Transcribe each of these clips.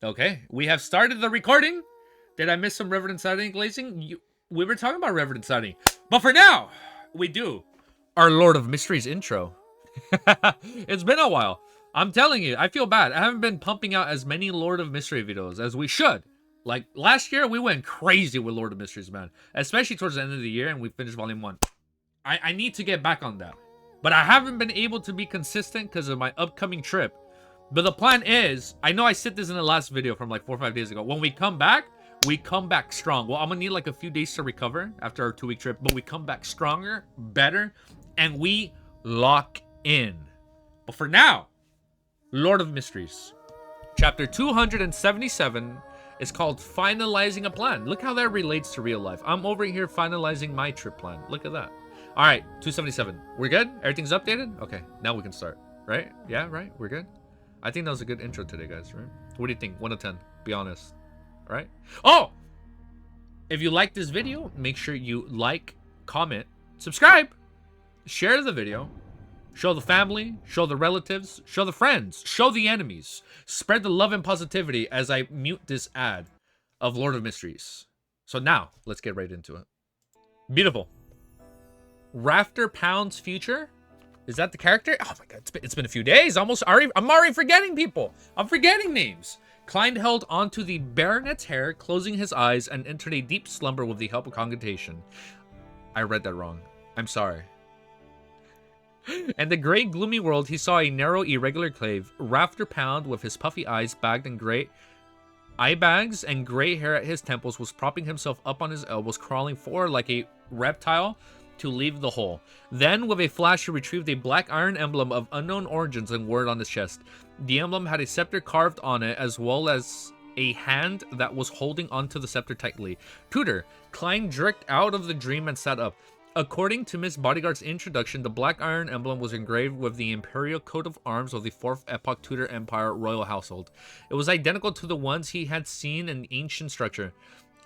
Okay, we have started the recording. Did I miss some Reverend Sighting glazing? We were talking about Reverend Sighting. But for now, we do our Lord of Mysteries intro. It's been a while. I'm telling you, I feel bad. I haven't been pumping out as many Lord of Mystery videos as we should. Like last year, we went crazy with Lord of Mysteries, man. Especially towards the end of the year, and we finished Volume 1. I need to get back on that. But I haven't been able to be consistent because of my upcoming trip. But the plan is, I know I said this in the last video from like 4 or 5 days ago. When we come back strong. Well, I'm gonna need like a few days to recover after our 2-week trip, but we come back stronger, better, and we lock in. But for now, Lord of Mysteries. Chapter 277 is called Finalizing a Plan. Look how that relates to real life. I'm over here finalizing my trip plan. Look at that. All right, 277. We're good? Everything's updated? Okay, now we can start. Right? Yeah, right? We're good? I think that was a good intro today, guys, right? What do you think? 1 to 10. Be honest. All right? Oh! If you like this video, make sure you like, comment, subscribe, share the video, show the family, show the relatives, show the friends, show the enemies. Spread the love and positivity as I mute this ad of Lord of Mysteries. So now, let's get right into it. Beautiful. Rafter Pound's future? Is that the character? Oh my god, it's been a few days. I'm already forgetting people. I'm forgetting names. Klein held onto the baronet's hair, closing his eyes, and entered a deep slumber with the help of congregation. I read that wrong. I'm sorry. In the gray, gloomy world, he saw a narrow, irregular cave. Rafter Pound, with his puffy eyes bagged in gray eye bags and gray hair at his temples, was propping himself up on his elbows, crawling forward like a reptile to leave the hole. Then, with a flash, he retrieved a black iron emblem of unknown origins and wore it on his chest. The emblem had a scepter carved on it, as well as a hand that was holding onto the scepter tightly. Tutor, Klein jerked out of the dream and sat up. According to Miss Bodyguard's introduction, the black iron emblem was engraved with the imperial coat of arms of the 4th Epoch Tudor Empire royal household. It was identical to the ones he had seen in ancient structure.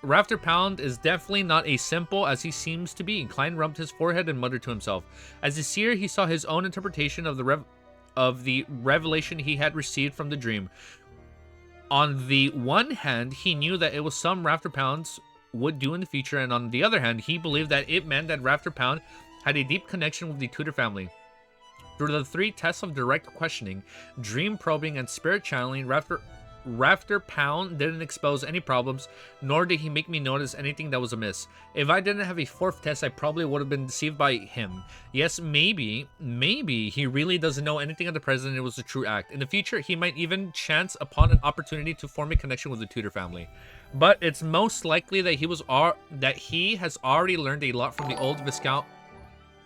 Rafter Pound is definitely not as simple as he seems to be. Klein rubbed his forehead and muttered to himself. As a seer, he saw his own interpretation of the revelation he had received from the dream. On the one hand, he knew that it was some Rafter Pounds would do in the future, and on the other hand, he believed that it meant that Rafter Pound had a deep connection with the Tudor family. Through the 3 tests of direct questioning, dream probing, and spirit channeling, Rafter Pound didn't expose any problems, nor did he make me notice anything that was amiss. If I didn't have a 4th test, I probably would have been deceived by him. Yes, maybe he really doesn't know anything of the present and it was a true act. In the future, he might even chance upon an opportunity to form a connection with the Tudor family. But it's most likely that he has already learned a lot from the old Viscount.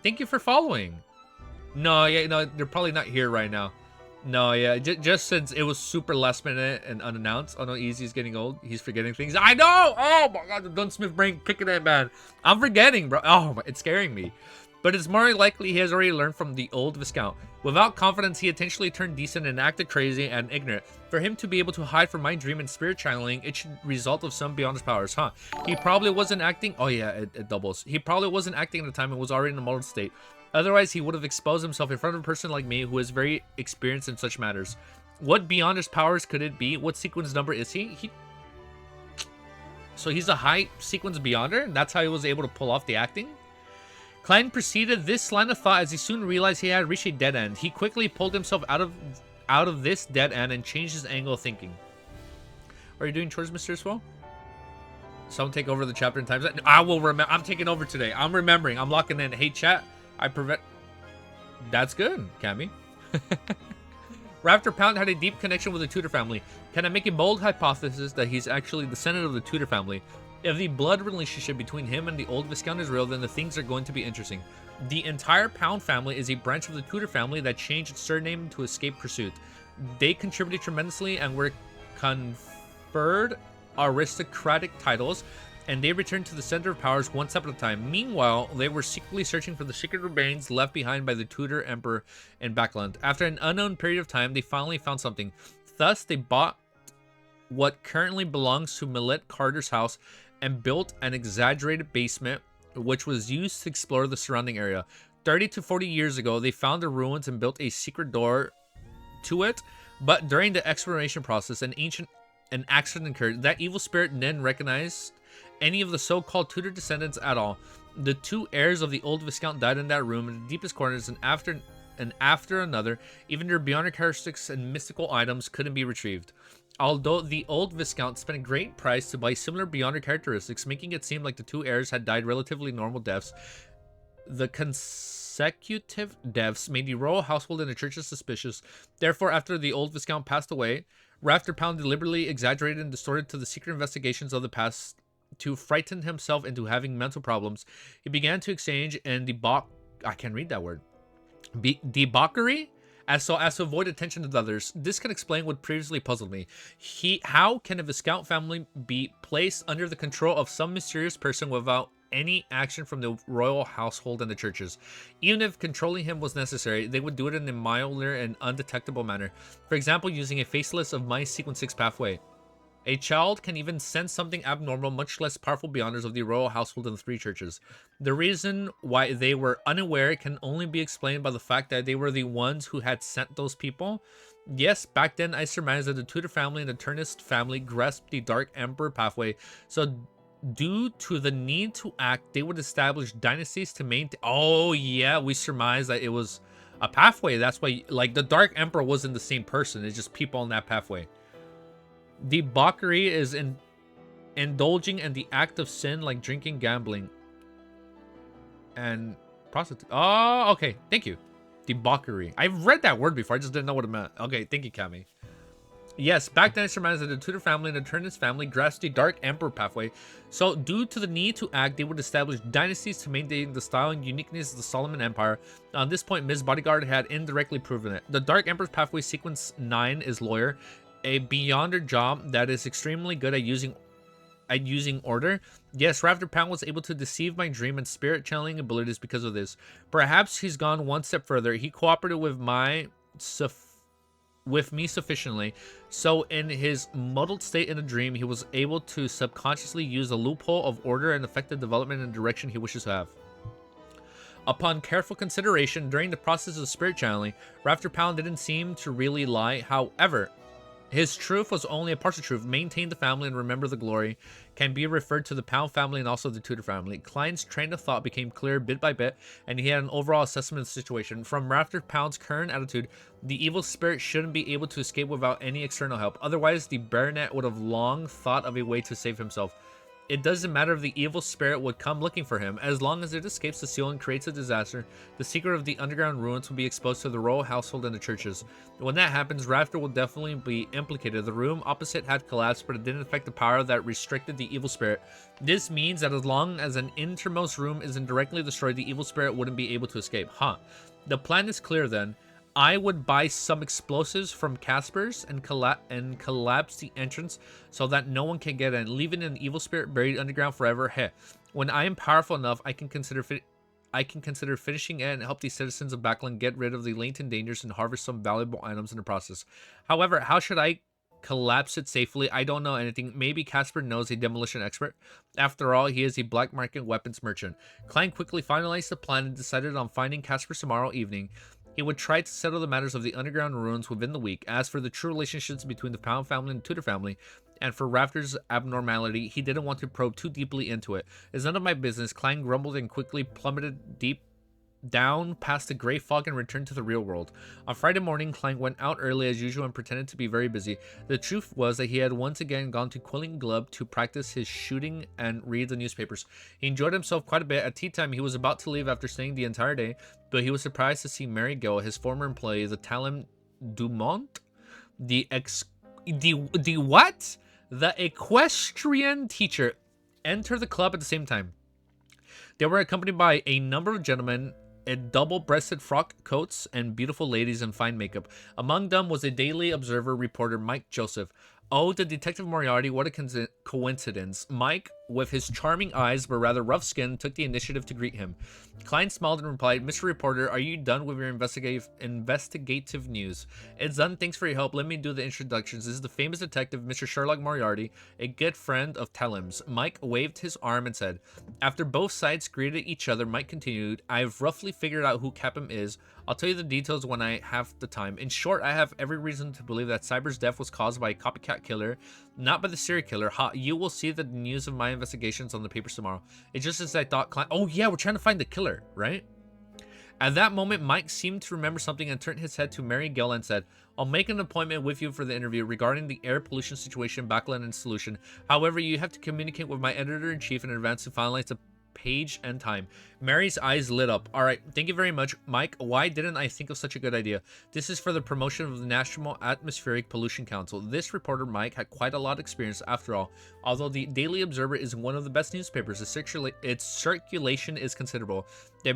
Thank you for following. No, they're probably not here right now. No, yeah, just since it was super last minute and unannounced. Oh no, Easy's getting old. He's forgetting things. I know! Oh my god, the Dunsmith brain kicking in, man. I'm forgetting, bro. Oh, it's scaring me. But it's more likely he has already learned from the old Viscount. Without confidence, he intentionally turned decent and acted crazy and ignorant. For him to be able to hide from my dream and spirit channeling, it should result of some beyond his powers, huh? He probably wasn't acting. Oh yeah, it doubles. He probably wasn't acting at the time and was already in a muddled state. Otherwise, he would have exposed himself in front of a person like me who is very experienced in such matters. What beyond his powers could it be? What sequence number is he? So he's a high sequence beyonder, and that's how he was able to pull off the acting? Klein proceeded this line of thought as he soon realized he had reached a dead end. He quickly pulled himself out of this dead end and changed his angle of thinking. Are you doing chores, Mr. Swell? Someone take over the chapter in time. I will remember. I'm taking over today. I'm remembering. I'm locking in. Hey, chat. That's good, Cammy. Rafter Pound had a deep connection with the Tudor family. Can I make a bold hypothesis that he's actually descendant of the Tudor family? If the blood relationship between him and the old Viscount is real, then the things are going to be interesting. The entire Pound family is a branch of the Tudor family that changed its surname to escape pursuit. They contributed tremendously and were conferred aristocratic titles, and they returned to the center of powers one step at a time. Meanwhile, they were secretly searching for the secret remains left behind by the Tudor Emperor in Backland. After an unknown period of time, they finally found something. Thus, they bought what currently belongs to Millet Carter's house and built an exaggerated basement, which was used to explore the surrounding area. 30 to 40 years ago, they found the ruins and built a secret door to it, but during the exploration process, an ancient an accident occurred. That evil spirit then recognized any of the so-called Tudor descendants at all. The two heirs of the old Viscount died in that room in the deepest corners, and after another, even their beyond characteristics and mystical items couldn't be retrieved. Although the old Viscount spent a great price to buy similar beyond characteristics, making it seem like the two heirs had died relatively normal deaths, the consecutive deaths made the royal household and the churches suspicious. Therefore, after the old Viscount passed away, Rafter Pound deliberately exaggerated and distorted to the secret investigations of the past to frighten himself into having mental problems. He began to exchange and I can't read that word. Debauchery as to avoid attention to others. This can explain what previously puzzled me. How can a Viscount family be placed under the control of some mysterious person without any action from the royal household and the churches? Even if controlling him was necessary, they would do it in a milder and undetectable manner. For example, using a faceless of my sequence 6 pathway. A child can even sense something abnormal, much less powerful beyonders of the royal household and the 3 churches. The reason why they were unaware can only be explained by the fact that they were the ones who had sent those people. Yes, back then I surmised that the Tudor family and the Turnist family grasped the Dark Emperor pathway, so due to the need to act, they would establish dynasties to maintain. Oh yeah, we surmised that it was a pathway. That's why, like, the Dark Emperor wasn't the same person. It's just people on that pathway. Debauchery is indulging in the act of sin, like drinking, gambling, and prostitute. Oh, okay. Thank you. Debauchery. I've read that word before. I just didn't know what it meant. Okay, thank you, Cami. Yes, back then I surmised that the Tudor family and the Turnist family grasped the Dark Emperor pathway. So, due to the need to act, they would establish dynasties to maintain the style and uniqueness of the Solomon Empire. On this point, Ms. Bodyguard had indirectly proven it. The Dark Emperor's pathway sequence 9 is lawyer, a beyonder job that is extremely good at using order. Yes, Rafter Pound was able to deceive my dream and spirit channeling abilities because of this. Perhaps he's gone one step further. He cooperated with me sufficiently, so in his muddled state in the dream, he was able to subconsciously use a loophole of order and affect the development in the direction he wishes to have. Upon careful consideration during the process of spirit channeling, Rafter Pound didn't seem to really lie. However, his truth was only a partial truth. Maintain the family and remember the glory can be referred to the Pound family and also the Tudor family. Klein's train of thought became clear bit by bit, and he had an overall assessment of the situation. From Rafter Pound's current attitude, the evil spirit shouldn't be able to escape without any external help. Otherwise, the baronet would have long thought of a way to save himself. It doesn't matter if the evil spirit would come looking for him. As long as it escapes the seal and creates a disaster, the secret of the underground ruins will be exposed to the royal household and the churches. When that happens, Rafter will definitely be implicated. The room opposite had collapsed, but it didn't affect the power that restricted the evil spirit. This means that as long as an innermost room isn't directly destroyed, the evil spirit wouldn't be able to escape. The plan is clear then. I would buy some explosives from Casper's and collapse the entrance so that no one can get in, leaving an evil spirit buried underground forever. Heh. When I am powerful enough, I can consider finishing it and help the citizens of Backland get rid of the latent dangers and harvest some valuable items in the process. However, how should I collapse it safely? I don't know anything. Maybe Casper knows, a demolition expert. After all, he is a black market weapons merchant. Klein quickly finalized the plan and decided on finding Casper tomorrow evening. He would try to settle the matters of the underground ruins within the week. As for the true relationships between the Pound family and Tudor family, and for Rafter's abnormality, he didn't want to probe too deeply into it. It's none of my business. Klein grumbled and quickly plummeted deep down past the gray fog and returned to the real world. On Friday morning, Klein went out early as usual and pretended to be very busy. The truth was that he had once again gone to Quilling Club to practice his shooting and read the newspapers. He enjoyed himself quite a bit. At tea time, he was about to leave after staying the entire day, but he was surprised to see Mary Gill, his former employee, the Talon Dumont, the equestrian teacher, enter the club at the same time. They were accompanied by a number of gentlemen in double-breasted frock coats and beautiful ladies in fine makeup. Among them was a Daily Observer reporter, Mike Joseph. Oh, the Detective Moriarty, what a coincidence. Mike with his charming eyes but rather rough skin, took the initiative to greet him. Klein smiled and replied, "Mr. Reporter, are you done with your investigative news?" "It's done. Thanks for your help. Let me do the introductions. This is the famous detective, Mr. Sherlock Moriarty, a good friend of Telem's." Mike waved his arm and said. After both sides greeted each other, Mike continued, "I've roughly figured out who Capim is. I'll tell you the details when I have the time. In short, I have every reason to believe that Cyber's death was caused by a copycat killer, not by the serial killer. Ha, you will see the news of my investigations on the papers tomorrow." It's just as I thought. Oh yeah, we're trying to find the killer, right? At that moment, Mike seemed to remember something and turned his head to Mary Gill and said, "I'll make an appointment with you for the interview regarding the air pollution situation, backland, and solution. However, you have to communicate with my editor-in-chief in advance to finalize the page and time." Mary's eyes lit up. "All right, thank you very much, Mike. Why didn't I think of such a good idea? This is for the promotion of the National Atmospheric Pollution Council." This reporter, Mike, had quite a lot of experience after all. Although the Daily Observer is one of the best newspapers, its circulation is considerable. Did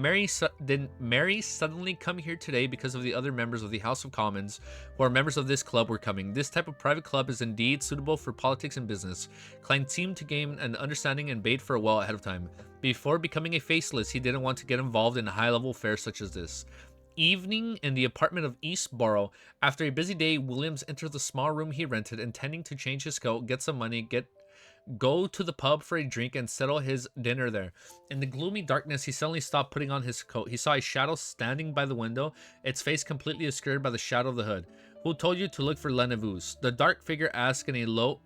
Mary suddenly come here today because of the other members of the House of Commons who are members of this club were coming? This type of private club is indeed suitable for politics and business. Klein seemed to gain an understanding and bade farewell ahead of time. Before becoming a faceless, he didn't want to get involved in high-level affairs such as this. Evening in the apartment of East Borough. After a busy day, Williams entered the small room he rented, intending to change his coat, get some money, go to the pub for a drink, and settle his dinner there. In the gloomy darkness, he suddenly stopped putting on his coat. He saw a shadow standing by the window, its face completely obscured by the shadow of the hood. "Who told you to look for LANEVUS?" the dark figure asked in a low,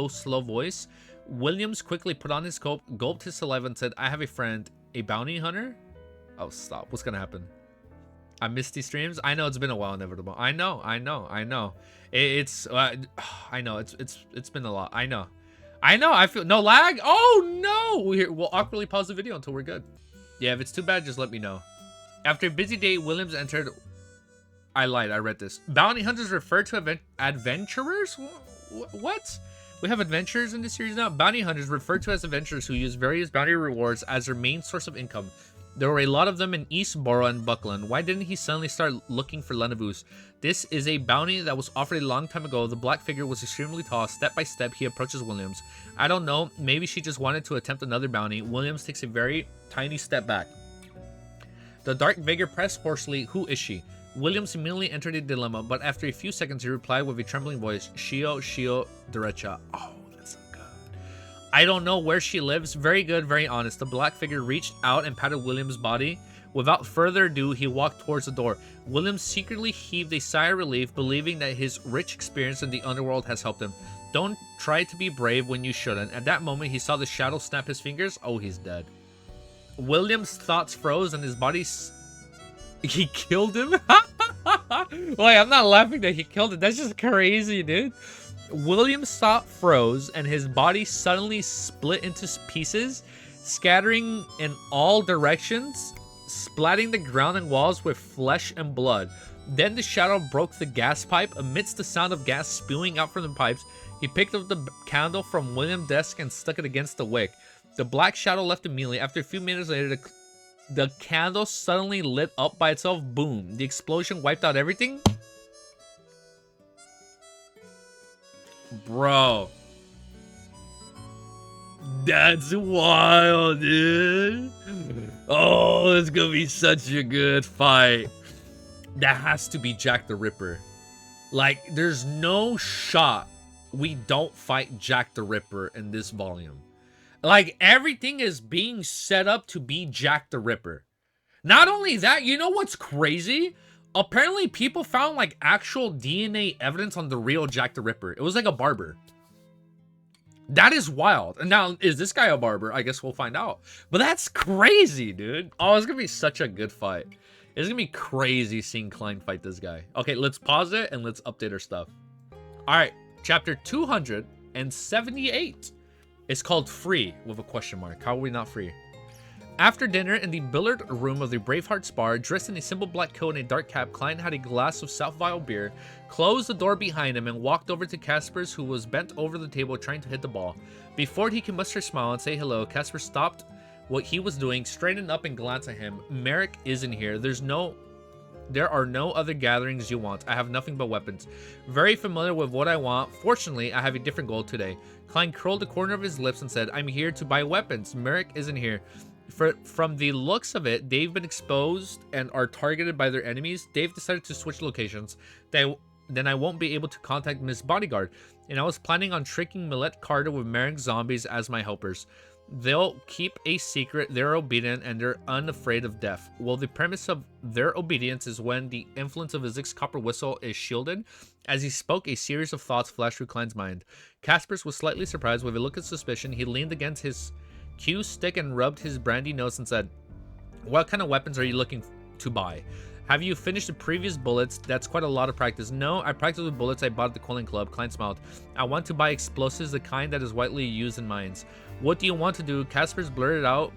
slow voice. Williams quickly put on his coat, gulped his saliva, and said, "I have a friend." "A bounty hunter?" Oh, stop. What's gonna happen? I missed these streams. I know it's been a while, Inevitable. I know. I know. I know. It's been a lot. I know. I feel no lag. Oh no! We'll awkwardly pause the video until we're good. Yeah, if it's too bad, just let me know. After a busy day, Williams entered. I lied. I read this. Bounty hunters refer to adventurers. What? We have adventurers in this series now. Bounty hunters referred to as adventurers who use various bounty rewards as their main source of income. There were a lot of them in East Borough and Buckland. Why didn't he suddenly start looking for LANEVUS? This is a bounty that was offered a long time ago. The black figure was extremely tall. Step by step, he approaches Williams. "I don't know. Maybe she just wanted to attempt another bounty." Williams takes a very tiny step back. The dark figure pressed hoarsely, "Who is she?" Williams immediately entered a dilemma, but after a few seconds, he replied with a trembling voice, "Shio derecha." Oh, that's so good. "I don't know where she lives." Very good, very honest. The black figure reached out and patted Williams' body. Without further ado, he walked towards the door. Williams secretly heaved a sigh of relief, believing that his rich experience in the underworld has helped him. Don't try to be brave when you shouldn't. At that moment, he saw the shadow snap his fingers. Oh, he's dead. Williams' thoughts froze and his body... He killed him? Like, I'm not laughing that he killed him. That's just crazy, dude. Williams' thought froze and his body suddenly split into pieces, scattering in all directions, splatting the ground and walls with flesh and blood. Then the shadow broke the gas pipe. Amidst the sound of gas spewing out from the pipes, he picked up the candle from Williams' desk and stuck it against the wick. The black shadow left immediately. After a few minutes later, the candle suddenly lit up by itself. Boom. The explosion wiped out everything. Bro. That's wild, dude. Oh, it's gonna be such a good fight. That has to be Jack the Ripper. Like, there's no shot we don't fight Jack the Ripper in this volume. Like, everything is being set up to be Jack the Ripper. Not only that, you know what's crazy? Apparently, people found, like, actual DNA evidence on the real Jack the Ripper. It was like a barber. That is wild. And now, is this guy a barber? I guess we'll find out. But that's crazy, dude. Oh, it's gonna be such a good fight. It's gonna be crazy seeing Klein fight this guy. Okay, let's pause it and let's update our stuff. All right, chapter 278. It's called Free with a question mark. How are we not free? After dinner in the billiard room of the Bravehearts bar, dressed in a simple black coat and a dark cap, Klein had a glass of South Vile beer, closed the door behind him, and walked over to Casper's, who was bent over the table trying to hit the ball. Before he could muster a smile and say hello, Casper stopped what he was doing, straightened up and glanced at him. Merrick isn't here. There's no There are no other gatherings you want. I have nothing but weapons. Very familiar with what I want. Fortunately, I have a different goal today. Klein curled the corner of his lips and said, I'm here to buy weapons. Merrick isn't here. From the looks of it, they've been exposed and are targeted by their enemies. They've decided to switch locations. Then I won't be able to contact Miss Bodyguard. And I was planning on tricking Millette Carter with Merrick zombies as my helpers. They'll keep a secret, they're obedient, and they're unafraid of death. Well, the premise of their obedience is when the influence of his copper whistle is shielded. As he spoke, a series of thoughts flashed through Klein's mind. Caspers was slightly surprised. With a look of suspicion, he leaned against his cue stick and rubbed his brandy nose and said, what kind of weapons are you looking to buy? Have you finished the previous bullets? That's quite a lot of practice. No, I practiced with bullets I bought at the Quilling Club. Klein smiled. I want to buy explosives, the kind that is widely used in mines. What do you want to do? Caspers blurted out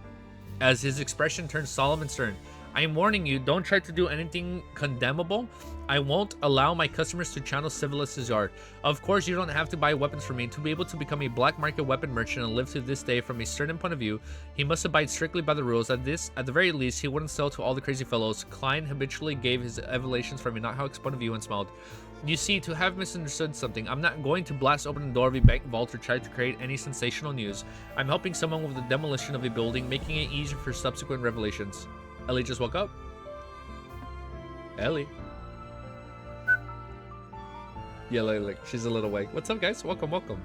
as his expression turned solemn and stern. I am warning you, don't try to do anything condemnable. I won't allow my customers to channel Civilis's yard. Of course, you don't have to buy weapons from me. To be able to become a black market weapon merchant and live to this day from a certain point of view, he must abide strictly by the rules. At the very least, he wouldn't sell to all the crazy fellows. Klein habitually gave his evaluations from a not-how point of view and smiled. You see, to have misunderstood something, I'm not going to blast open the door of a bank vault or try to create any sensational news. I'm helping someone with the demolition of a building, making it easier for subsequent revelations. Ellie just woke up. Ellie. Yeah, like she's a little awake. What's up, guys? Welcome, welcome.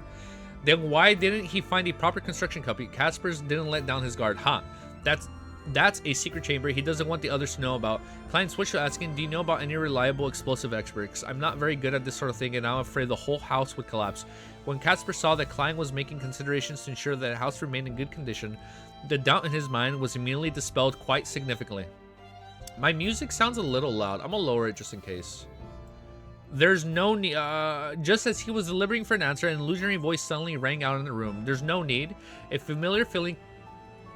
Then why didn't he find a proper construction company? Caspers didn't let down his guard. Huh. That's a secret chamber he doesn't want the others to know about. Klein switched to asking, do you know about any reliable explosive experts? I'm not very good at this sort of thing, and I'm afraid the whole house would collapse. When Casper saw that Klein was making considerations to ensure that the house remained in good condition, the doubt in his mind was immediately dispelled quite significantly. My music sounds a little loud. I'm gonna lower it just in case. There's no need. Just as he was deliberating for an answer, an illusionary voice suddenly rang out in the room. There's no need. A familiar feeling.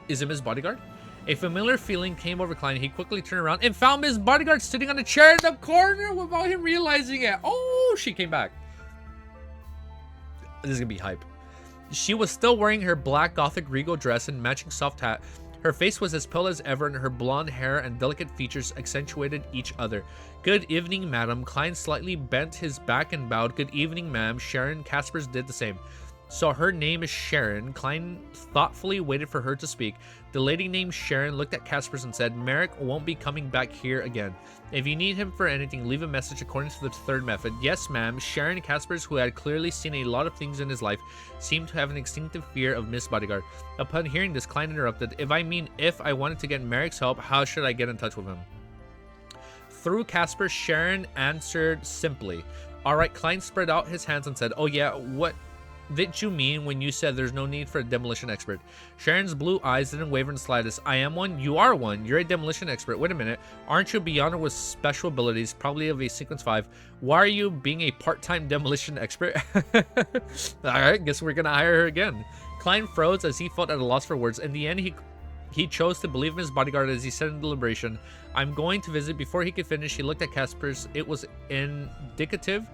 Is it Miss Bodyguard? A familiar feeling came over Klein. He quickly turned around and found Miss Bodyguard sitting on a chair in the corner without him realizing it. Oh, she came back. This is gonna be hype. She was still wearing her black gothic regal dress and matching soft hat. Her face was as pale as ever, and her blonde hair and delicate features accentuated each other. Good evening, madam. Klein slightly bent his back and bowed. Good evening, ma'am. Sharon. Caspers did the same. So her name is Sharon. Klein thoughtfully waited for her to speak. The lady named Sharon looked at Caspers and said, Merrick won't be coming back here again. If you need him for anything, leave a message according to the third method. Yes, ma'am. Sharon. Caspers, who had clearly seen a lot of things in his life, seemed to have an instinctive fear of Miss Bodyguard. Upon hearing this, Klein interrupted. If I wanted to get Merrick's help, how should I get in touch with him? Through Casper, Sharon answered simply. Alright, Klein spread out his hands and said, oh yeah, what did you mean when you said there's no need for a demolition expert? Sharon's blue eyes didn't waver in the slightest. I am one. You are one. You're a demolition expert. Wait a minute. Aren't you beyond her with special abilities, probably of a sequence 5? Why are you being a part-time demolition expert? Alright, guess we're gonna hire her again. Klein froze as he felt at a loss for words. In the end, he chose to believe Miss Bodyguard as he said in deliberation, I'm going to visit. Before he could finish, he looked at Caspers. It was indicative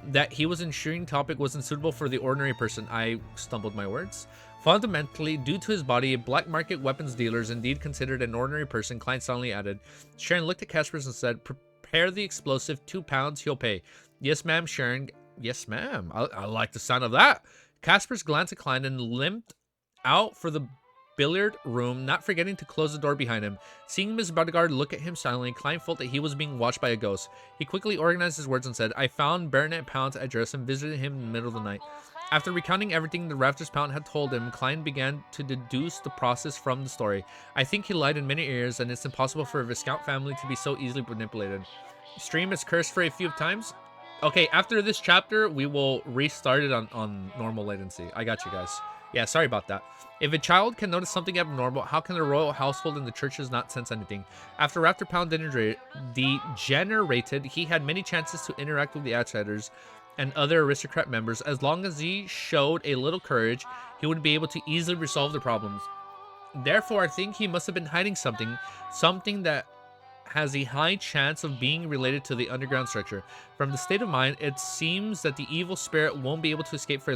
that he was ensuring topic wasn't suitable for the ordinary person. I stumbled my words. Fundamentally, due to his body, black market weapons dealers indeed considered an ordinary person, Klein suddenly added. Sharon looked at Caspers and said, prepare the explosive, £2, he'll pay. Yes, ma'am, Sharon. Yes, ma'am. I like the sound of that. Caspers glanced at Klein and limped out for the billiard room, not forgetting to close the door behind him. Seeing Miss Bodyguard look at him silently, Klein felt that he was being watched by a ghost. He quickly organized his words and said, I found Baronet Pound's address and visited him in the middle of the night. After recounting everything the Rafters Pound had told him, Klein began to deduce the process from the story. I think he lied in many areas, and it's impossible for a Viscount family to be so easily manipulated. Stream is cursed for a few times. Okay, after this chapter, we will restart it on normal latency. I got you guys. Yeah, sorry about that. If a child can notice something abnormal, how can the royal household and the churches not sense anything? After Raptor Pound degenerated, he had many chances to interact with the outsiders and other aristocrat members. As long as he showed a little courage, he would be able to easily resolve the problems. Therefore, I think he must have been hiding something that has a high chance of being related to the underground structure. From the state of mind, it seems that the evil spirit won't be able to escape for a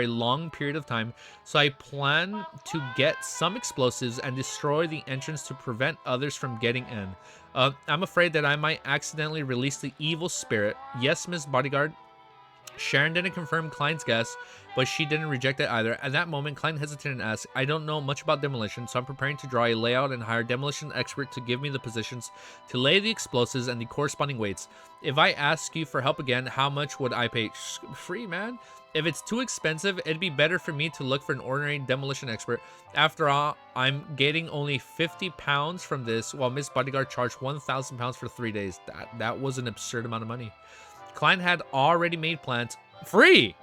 long period of time, so I plan to get some explosives and destroy the entrance to prevent others from getting in. I'm afraid that I might accidentally release the evil spirit. Yes, Miss Bodyguard. Sharon didn't confirm Klein's guess, but she didn't reject it either. At that moment, Klein hesitated and asked, I don't know much about demolition, so I'm preparing to draw a layout and hire a demolition expert to give me the positions to lay the explosives and the corresponding weights. If I ask you for help again, how much would I pay? Free, man. If it's too expensive, it'd be better for me to look for an ordinary demolition expert. After all, I'm getting only 50 pounds from this, while Miss Bodyguard charged 1,000 pounds for 3 days. That was an absurd amount of money. Klein had already made plans. Free!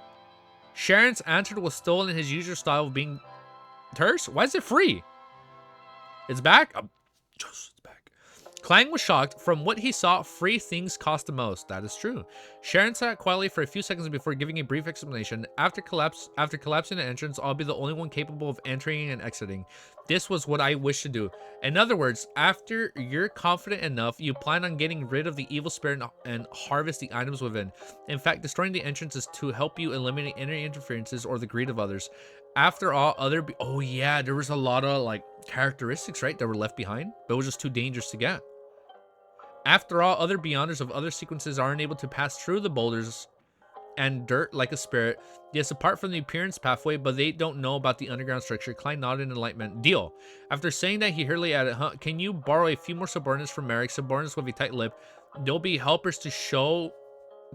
Sharon's answer was still in his usual style of being terse. Why is it free? It's back? It's back. Klein was shocked. From what he saw, free things cost the most. That is true. Sharon sat quietly for a few seconds before giving a brief explanation. After collapsing the entrance, I'll be the only one capable of entering and exiting. This was what I wish to do. In other words, after you're confident enough, you plan on getting rid of the evil spirit and harvest the items within. In fact, destroying the entrance is to help you eliminate any interferences or the greed of others. After all, oh yeah, there was a lot of like characteristics, right, that were left behind, but it was just too dangerous to get. After all, other Beyonders of other sequences aren't able to pass through the boulders and dirt like a spirit. Yes, apart from the appearance pathway, but they don't know about the underground structure. Klein nodded in enlightenment. Deal. After saying that, he hurriedly added, can you borrow a few more subordinates from Merrick? Subordinates with a tight lip. They'll be helpers to show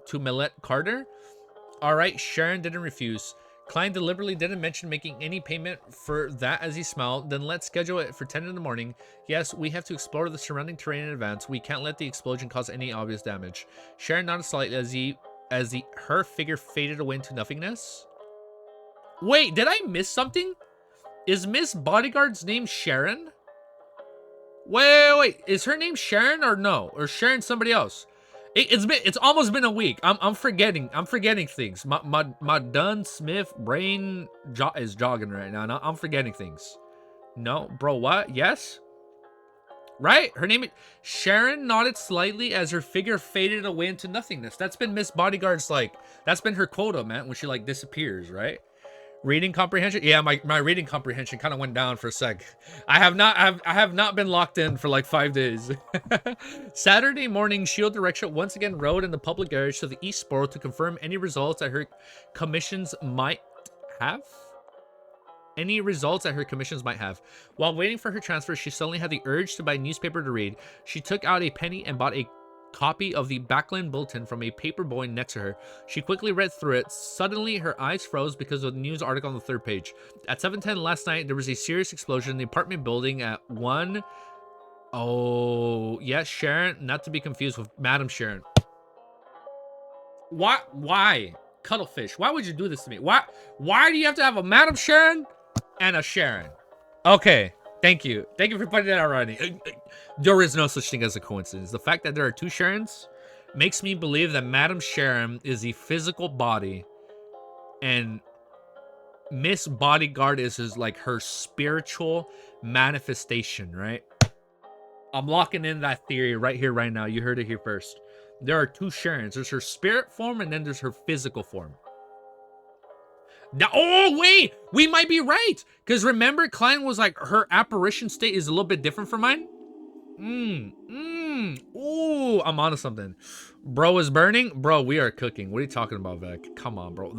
to Millette Carter. Alright, Sharon didn't refuse. Klein deliberately didn't mention making any payment for that as he smiled. Then let's schedule it for 10 in the morning. Yes, we have to explore the surrounding terrain in advance. We can't let the explosion cause any obvious damage. Sharon nodded slightly as her figure faded away into nothingness. Wait, did I miss something? Is Miss Bodyguard's name Sharon? Wait. Is her name Sharon or no? Or Sharon somebody else? It's almost been a week. I'm forgetting things. My Dunn Smith brain is jogging right now. I'm forgetting things. No, bro, what? Yes? Right? Her name is Sharon nodded slightly as her figure faded away into nothingness. That's been Miss Bodyguard's that's been her quota, man, when she disappears, right? Reading comprehension? Yeah, my reading comprehension kind of went down for a sec. I have not been locked in for 5 days. Saturday morning, Shield Direction once again rode in the public garage to the East Borough to confirm any results that her commissions might have. While waiting for her transfer, she suddenly had the urge to buy a newspaper to read. She took out a penny and bought a copy of the Backland Bulletin from a paper boy next to her. She quickly read through it. Suddenly, her eyes froze because of the news article on the third page. At 7:10 last night, there was a serious explosion in the apartment building at 1... Oh, yes, Sharon, not to be confused with Madam Sharon. Why? Cuttlefish, why would you do this to me? Why do you have to have a Madam Sharon and a Sharon? Okay. Thank you for putting that out already. There is no such thing as a coincidence. The fact that there are two Sharons makes me believe that Madam Sharon is the physical body and Miss Bodyguard is her spiritual manifestation, right? I'm locking in that theory right here, right now. You heard it here first. There are two Sharons. There's her spirit form and then there's her physical form. Now, oh, wait! We might be right! Because remember, Klein was her apparition state is a little bit different from mine? Ooh, I'm onto something. Bro is burning? Bro, we are cooking. What are you talking about, Vec? Come on, bro.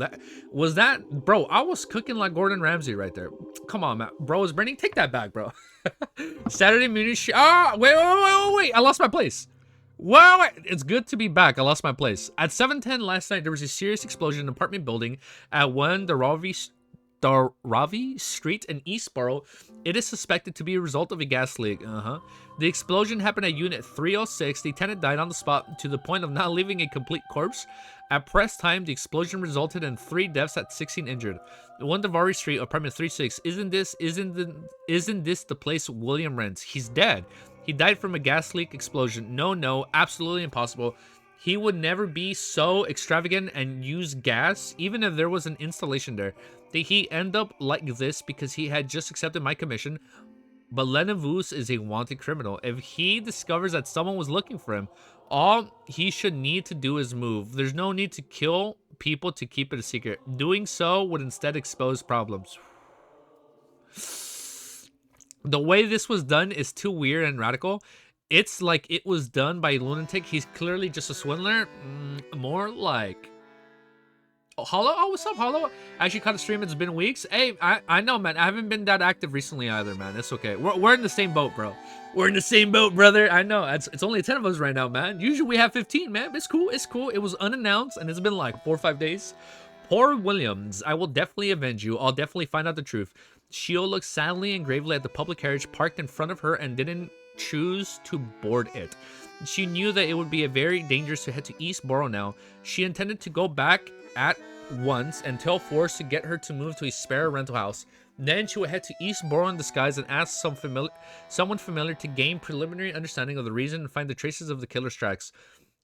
Bro, I was cooking like Gordon Ramsay right there. Come on, man. Bro is burning? Take that back, bro. Saturday Muni... wait. I lost my place. Wait, it's good to be back. I lost my place. At 7:10 last night, there was a serious explosion in an apartment building at 1 Ravi Street in East Borough. It is suspected to be a result of a gas leak. The explosion happened at Unit 306. The tenant died on the spot to the point of not leaving a complete corpse. At press time, the explosion resulted in 3 deaths and 16 injured. 1 Davari Street, apartment 36. Isn't this the place William rents? He's dead. He died from a gas leak explosion. No, absolutely impossible. He would never be so extravagant and use gas, even if there was an installation there. Did he end up like this because he had just accepted my commission? But LANEVUS is a wanted criminal. If he discovers that someone was looking for him, all he should need to do is move. There's no need to kill people to keep it a secret. Doing so would instead expose problems. The way this was done is too weird and radical. It's like it was done by a lunatic. He's clearly just a swindler. More like... Oh, Hollow? Oh, what's up, Hollow? I actually caught a stream. It's been weeks. Hey, I know, man. I haven't been that active recently either, man. It's okay. We're in the same boat, bro. We're in the same boat, brother. I know. It's only 10 of us right now, man. Usually we have 15, man. It's cool. It's cool. It was unannounced, and it's been like 4 or 5 days. Poor Williams. I will definitely avenge you. I'll definitely find out the truth. Shio looked sadly and gravely at the public carriage parked in front of her and didn't choose to board it. She knew that it would be very dangerous to head to East Borough now. She intended to go back at once and tell Forrest to get her to move to a spare rental house. Then she would head to East Borough in disguise and ask someone familiar to gain preliminary understanding of the reason and find the traces of the killer's tracks.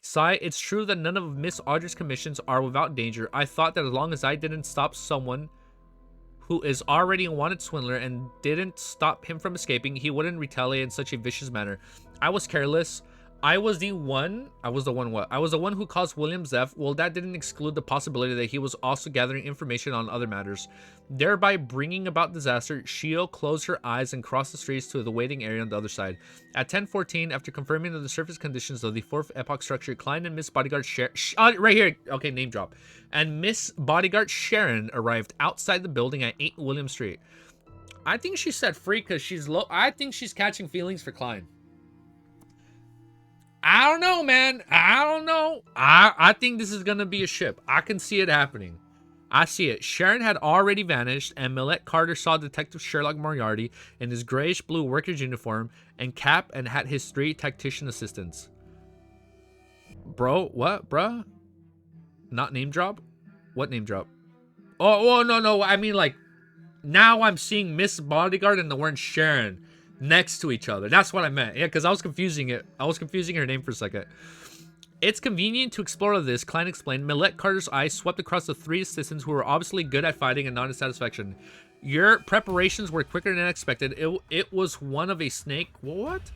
Sigh, it's true that none of Miss Audrey's commissions are without danger. I thought that as long as I didn't stop someone who is already a wanted swindler and didn't stop him from escaping, he wouldn't retaliate in such a vicious manner. I was careless. I was the one who caused William's death. Well, that didn't exclude the possibility that he was also gathering information on other matters, thereby bringing about disaster. Shio closed her eyes and crossed the streets to the waiting area on the other side. At 10:14, after confirming the surface conditions of the fourth epoch structure, Klein and Miss Bodyguard right here, okay, name drop, and Miss Bodyguard Sharon arrived outside the building at 8 William Street. I think she's set free because she's low. I think she's catching feelings for Klein. I don't know, man. I don't know. I think this is going to be a ship. I can see it happening. I see it. Sharon had already vanished, and Millette Carter saw Detective Sherlock Moriarty in his grayish-blue worker's uniform and cap and had his 3 tactician assistants. Bro, what, bruh? Not name drop? What name drop? Oh, no. I mean, like, now I'm seeing Miss Bodyguard and the word Sharon next to each other. That's what I meant. Yeah, because I was confusing it. I was confusing her name for a second. It's convenient to explore this, Klein explained. Millette Carter's eyes swept across the 3 assistants who were obviously good at fighting and not in satisfaction. Your preparations were quicker than expected. It was one of a snake. What?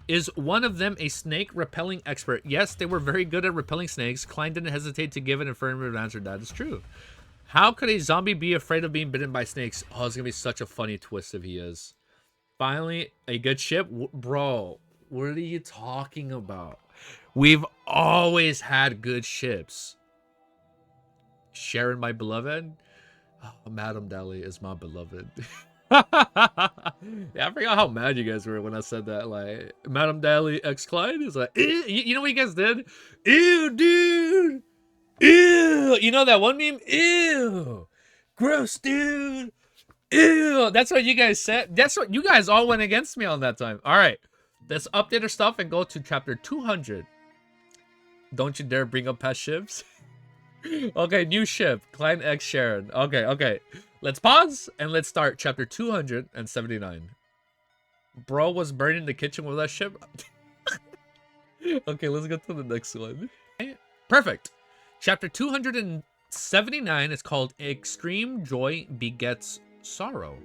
Is one of them a snake repelling expert? Yes, they were very good at repelling snakes. Klein didn't hesitate to give an affirmative answer. That is true. How could a zombie be afraid of being bitten by snakes? Oh, it's going to be such a funny twist if he is. Finally, a good ship? Bro, what are you talking about? We've always had good ships. Sharon, my beloved? Oh, Madame Dally is my beloved. Yeah, I forgot how mad you guys were when I said that. Like, Madame Dally X Clyde is like, ew. You know what you guys did? Ew, dude. Ew. You know that one meme? Ew. Gross, dude. Ew, that's what you guys said. That's what you guys all went against me on that time. All right, let's update our stuff and go to chapter 200. Don't you dare bring up past ships. Okay, new ship, Klein X Sharon. Okay. Let's pause and let's start chapter 279. Bro was burning the kitchen with that ship. Okay, let's go to the next one. Perfect. Chapter 279 is called Extreme Joy Begets Sorrow.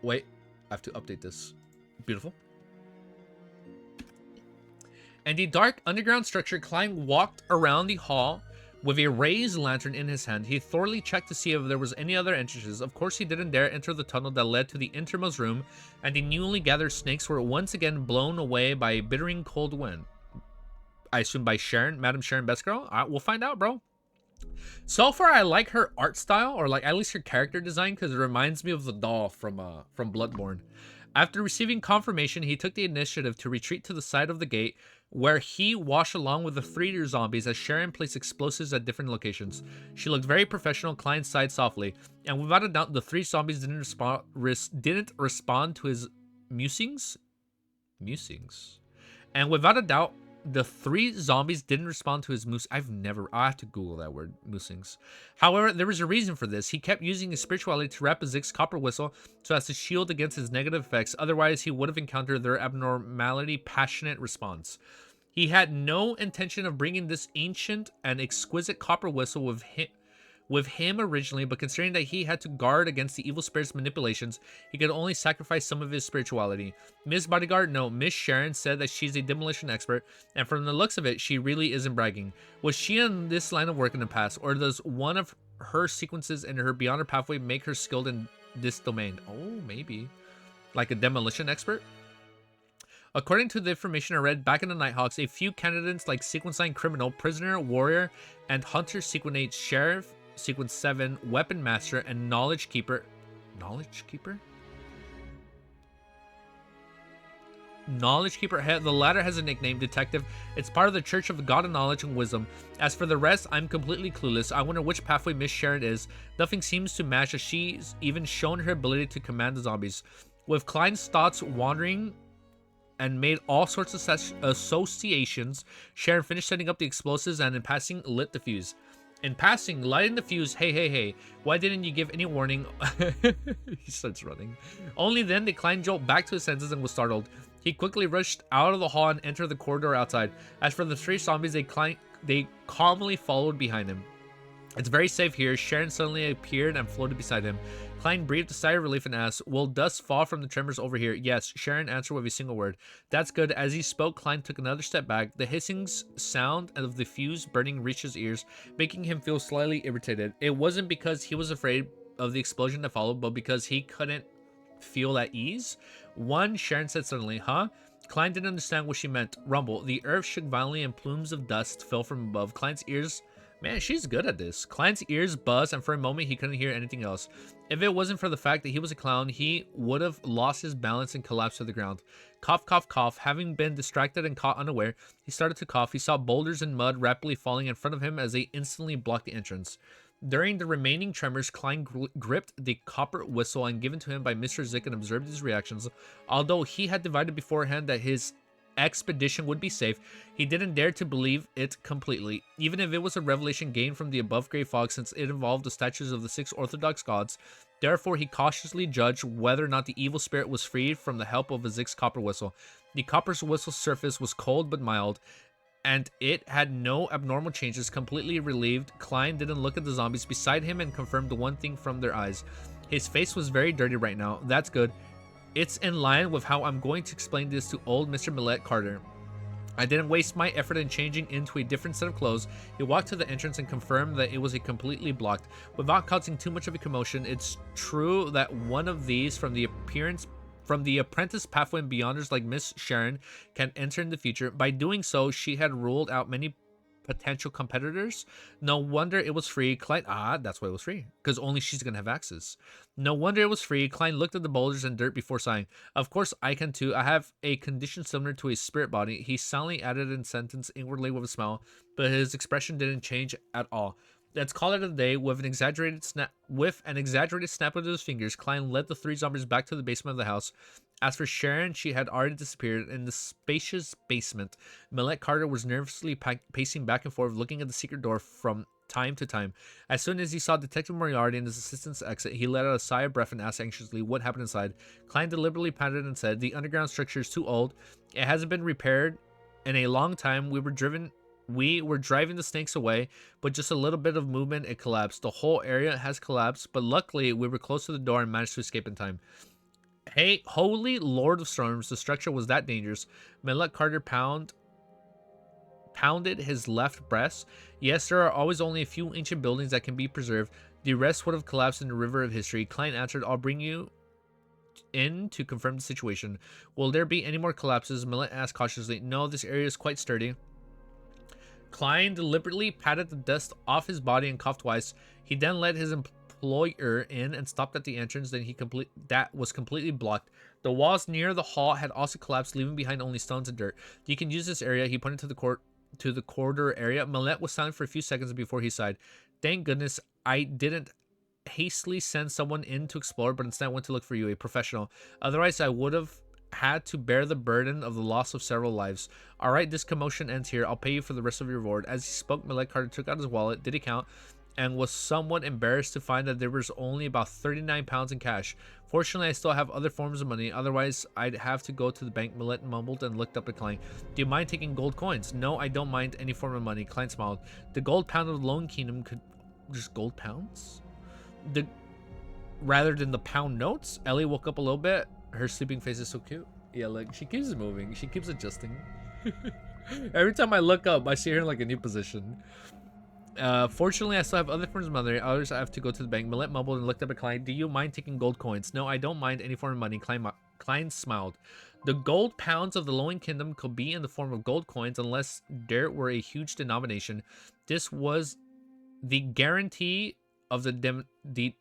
Wait, I have to update this. Beautiful. In the dark underground structure, Klein walked around the hall with a raised lantern in his hand. He thoroughly checked to see if there was any other entrances. Of course, he didn't dare enter the tunnel that led to the innermost room, and the newly gathered snakes were once again blown away by a bittering cold wind. I assume by Sharon, Madam Sharon Best Girl? We'll find out, bro. So far, I like her art style, or like at least her character design, because it reminds me of the doll from Bloodborne. After receiving confirmation, he took the initiative to retreat to the side of the gate, where he washed along with the 3 zombies as Sharon placed explosives at different locations. She looked very professional. Klein sighed softly, and without a doubt, the 3 zombies didn't respond to his musings. And without a doubt, the 3 zombies didn't respond to his I have to Google that word, musings. However, there was a reason for this. He kept using his spirituality to wrap Zig's copper whistle so as to shield against his negative effects. Otherwise, he would have encountered their abnormality passionate response. He had no intention of bringing this ancient and exquisite copper whistle with him originally, but considering that he had to guard against the evil spirit's manipulations, he could only sacrifice some of his spirituality. Miss Bodyguard, no, Miss Sharon said that she's a demolition expert, and from the looks of it, she really isn't bragging. Was she in this line of work in the past, or does one of her sequences in her Beyond Her Pathway make her skilled in this domain? Oh, maybe. Like a demolition expert? According to the information I read back in the Nighthawks, a few candidates like Sequence 9 Criminal, Prisoner, Warrior, and Hunter, Sequence 8 Sheriff, Sequence 7 Weapon Master, and Knowledge Keeper. Knowledge Keeper? Knowledge Keeper. The latter has a nickname, Detective. It's part of the Church of the God of Knowledge and Wisdom. As for the rest, I'm completely clueless. I wonder which pathway Miss Sharon is. Nothing seems to match, as she's even shown her ability to command the zombies. With Klein's thoughts wandering and made all sorts of associations, Sharon finished setting up the explosives and in passing lit the fuse. In passing, lighting the fuse, hey, why didn't you give any warning? He starts running. Only then did Klein jolt back to his senses and was startled. He quickly rushed out of the hall and entered the corridor outside. As for the three zombies, they calmly followed behind him. It's very safe here. Sharon suddenly appeared and floated beside him. Klein breathed a sigh of relief and asked, will dust fall from the tremors over here? Yes, Sharon answered with a single word. That's good. As he spoke, Klein took another step back. The hissing sound of the fuse burning reached his ears, making him feel slightly irritated. It wasn't because he was afraid of the explosion that followed, but because he couldn't feel at ease. Sharon said suddenly. Huh? Klein didn't understand what she meant. Rumble. The earth shook violently and plumes of dust fell from above. Klein's ears... Man, she's good at this. Klein's ears buzzed, and for a moment he couldn't hear anything else. If it wasn't for the fact that he was a clown, he would have lost his balance and collapsed to the ground. Cough, cough, cough. Having been distracted and caught unaware, he started to cough. He saw boulders and mud rapidly falling in front of him as they instantly blocked the entrance. During the remaining tremors, Klein gripped the copper whistle and given to him by Mr. Zick and observed his reactions. Although he had divided beforehand that his expedition would be safe, he didn't dare to believe it completely, even if it was a revelation gained from the above gray fog, since it involved the statues of the 6 Orthodox gods. Therefore, he cautiously judged whether or not the evil spirit was freed from the help of a Zig's copper whistle. The copper whistle's surface was cold but mild, and it had no abnormal changes. Completely relieved, Klein didn't look at the zombies beside him and confirmed the one thing from their eyes. His face was very dirty right now. That's good. It's in line with how I'm going to explain this to old Mr. Millette Carter. I didn't waste my effort in changing into a different set of clothes. He walked to the entrance and confirmed that it was completely blocked. Without causing too much of a commotion, it's true that one of these from the apprentice pathway beyonders like Miss Sharon can enter in the future. By doing so, she had ruled out many potential competitors. No wonder it was free. Klein, that's why it was free, because only she's gonna have access. No wonder it was free. Klein looked at the boulders and dirt before sighing. Of course I can too. I have a condition similar to a spirit body. He silently added in sentence inwardly with a smile, but his expression didn't change at all. Let's call it a day. With an exaggerated snap of his fingers, Klein led the three zombies back to the basement of the house. As for Sharon, she had already disappeared in the spacious basement. Millette Carter was nervously pacing back and forth, looking at the secret door from time to time. As soon as he saw Detective Moriarty and his assistant's exit, he let out a sigh of breath and asked anxiously what happened inside. Klein deliberately patted and said, the underground structure is too old. It hasn't been repaired in a long time. We were driving the snakes away, but just a little bit of movement, it collapsed. The whole area has collapsed, but luckily we were close to the door and managed to escape in time. Hey, holy Lord of Storms, the structure was that dangerous. Millette Carter pounded his left breast. Yes, there are always only a few ancient buildings that can be preserved. The rest would have collapsed in the river of history. Klein answered, I'll bring you in to confirm the situation. Will there be any more collapses? Millette asked cautiously. No, this area is quite sturdy. Klein deliberately patted the dust off his body and coughed twice. He then led his employer in and stopped at the entrance. Then that was completely blocked. The walls near the hall had also collapsed, leaving behind only stones and dirt. You can use this area. He pointed to the corridor area. Millette was silent for a few seconds before he sighed. Thank goodness I didn't hastily send someone in to explore, but instead went to look for you, a professional. Otherwise, I would have had to bear the burden of the loss of several lives. All right, this commotion ends here. I'll pay you for the rest of your reward. As he spoke, Millette Carter took out his wallet, did he count, and was somewhat embarrassed to find that there was only about 39 pounds in cash. Fortunately, I still have other forms of money. Otherwise, I'd have to go to the bank. Millette mumbled and looked up at Klein. Do you mind taking gold coins? No, I don't mind any form of money. Klein smiled. The gold pound of the Lone Kingdom could... Just gold pounds? Rather than the pound notes? Ellie woke up a little bit. Her sleeping face is so cute. Yeah, look, she keeps moving. She keeps adjusting. Every time I look up, I see her in like a new position. Fortunately, I still have other forms of money. Others I have to go to the bank. Millette mumbled and looked up at Klein. Do you mind taking gold coins? No, I don't mind any form of money. Klein smiled. The gold pounds of the Lowen Kingdom could be in the form of gold coins unless there were a huge denomination. This was the guarantee of the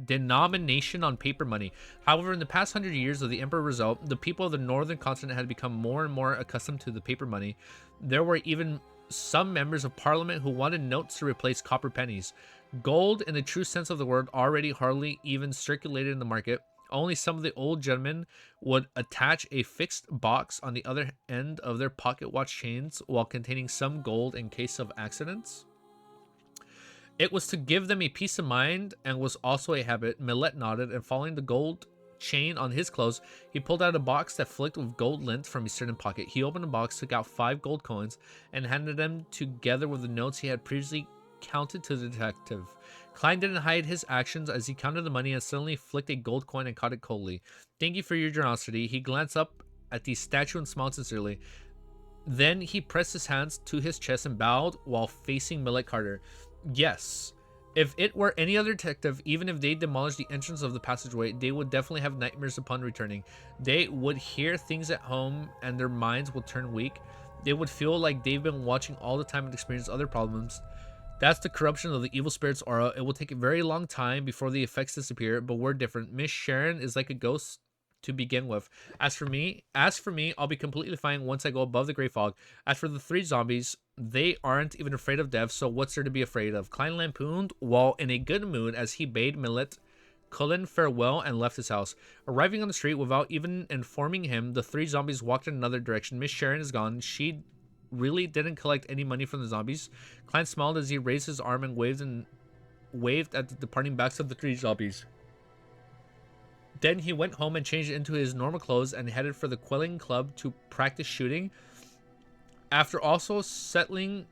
denomination on paper money. However, in the past 100 years of the Emperor result, the people of the northern continent had become more and more accustomed to the paper money. There were even some members of parliament who wanted notes to replace copper pennies. Gold, in the true sense of the word, already hardly even circulated in the market. Only some of the old gentlemen would attach a fixed box on the other end of their pocket watch chains while containing some gold in case of accidents. It was to give them a peace of mind and was also a habit. Millet nodded, and following the gold chain on his clothes, he pulled out a box that flicked with gold lint from a certain pocket. He opened the box, took out 5 gold coins, and handed them together with the notes he had previously counted to the detective. Klein didn't hide his actions as he counted the money and suddenly flicked a gold coin and caught it coldly. Thank you for your generosity. He glanced up at the statue and smiled sincerely. Then he pressed his hands to his chest and bowed while facing Millet Carter. Yes, if it were any other detective, even if they demolished the entrance of the passageway, they would definitely have nightmares upon returning. They would hear things at home and their minds would turn weak. They would feel like they've been watching all the time and experience other problems. That's the corruption of the evil spirit's aura. It will take a very long time before the effects disappear, but we're different. Miss Sharon is like a ghost to begin with. As for me, I'll be completely fine once I go above the Great Fog. As for the 3 zombies, they aren't even afraid of death, so what's there to be afraid of? Klein lampooned while in a good mood as he bade Millet Cullen farewell and left his house. Arriving on the street without even informing him, the 3 zombies walked in another direction. Miss Sharon is gone. She really didn't collect any money from the zombies. Klein smiled as he raised his arm and waved at the departing backs of the 3 zombies. Then he went home and changed into his normal clothes and headed for the Quelling Club to practice shooting. After also settling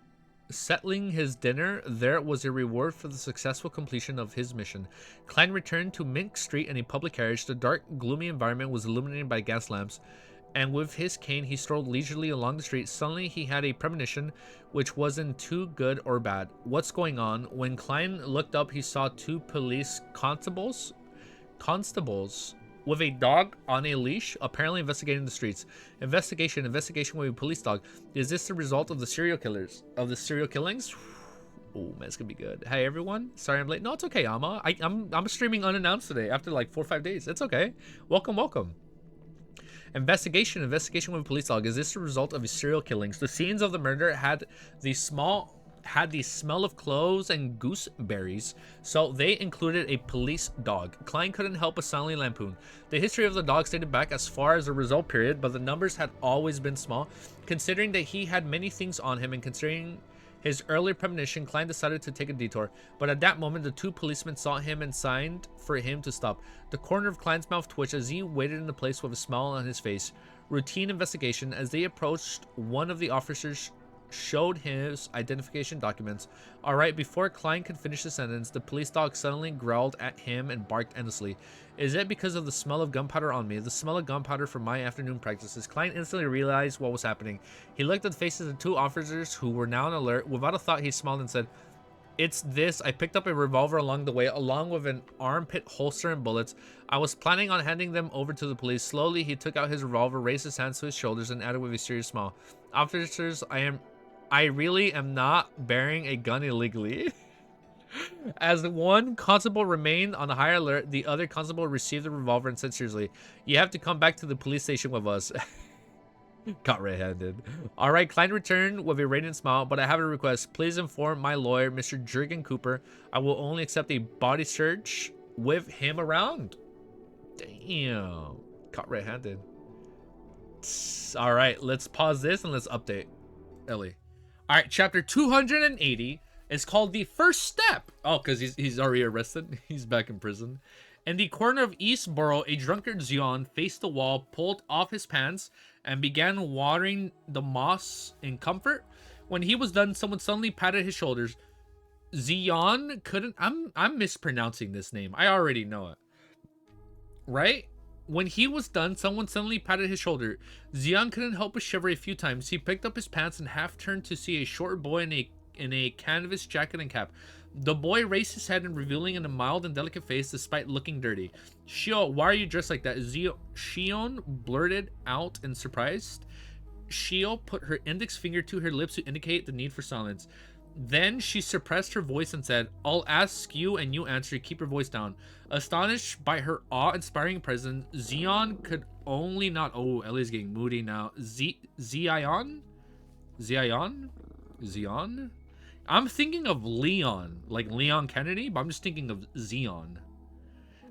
his dinner, there was a reward for the successful completion of his mission. Klein returned to Mink Street in a public carriage. The dark, gloomy environment was illuminated by gas lamps, and with his cane he strolled leisurely along the street. Suddenly he had a premonition which wasn't too good or bad. What's going on? When Klein looked up, he saw 2 police constables with a dog on a leash, apparently investigating the streets. Investigation with a police dog. Is this the result of the serial killings? Oh man, it's gonna be good. Hey everyone, sorry I'm late. No, it's okay, Amma. I'm streaming unannounced today after like 4 or 5 days. It's okay. Welcome. Investigation with a police dog. Is this the result of a serial killings? The scenes of the murder had the smell of cloves and gooseberries, so they included a police dog. Klein couldn't help but silently lampoon. The history of the dog dated back as far as the result period, but the numbers had always been small. Considering that he had many things on him and considering his earlier premonition, Klein decided to take a detour, but at that moment the 2 policemen saw him and signed for him to stop. The corner of Klein's mouth twitched as he waited in the place with a smile on his face. Routine investigation. As they approached, one of the officers showed his identification documents. Alright, before Klein could finish the sentence, the police dog suddenly growled at him and barked endlessly. Is it because of the smell of gunpowder on me? The smell of gunpowder from my afternoon practices. Klein instantly realized what was happening. He looked at the faces of the 2 officers who were now on alert. Without a thought, he smiled and said, "It's this. I picked up a revolver along the way, along with an armpit holster and bullets. I was planning on handing them over to the police." Slowly, he took out his revolver, raised his hands to his shoulders, and added with a serious smile, "Officers, I really am not bearing a gun illegally." As one constable remained on high alert, the other constable received the revolver and said seriously, "You have to come back to the police station with us." Caught red-handed. Alright, Klein returned with a radiant smile, "But I have a request. Please inform my lawyer, Mr. Jurgen Cooper. I will only accept a body search with him around." Damn. Caught red-handed. Alright, let's pause this and let's update Ellie. Alright, chapter 280 is called The First Step. Oh, because he's already arrested. He's back in prison. In the corner of East Borough, a drunkard Zion faced the wall, pulled off his pants, and began watering the moss in comfort. When he was done, someone suddenly patted his shoulders. Zion couldn't... I'm mispronouncing this name. I already know it. Right? When he was done, someone suddenly patted his shoulder. Zion couldn't help but shiver a few times. He picked up his pants and half turned to see a short boy in a canvas jacket and cap. The boy raised his head and revealing in a mild and delicate face despite looking dirty. Shio, why are you dressed like that? Shion blurted out in surprise. Shio put her index finger to her lips to indicate the need for silence. Then she suppressed her voice and said, I'll ask you and you answer. Keep your voice down. Astonished by her awe-inspiring presence, Zeon could only not... Oh, Ellie's getting moody now. Zeon? I'm thinking of Leon, like Leon Kennedy, but I'm just thinking of Zeon.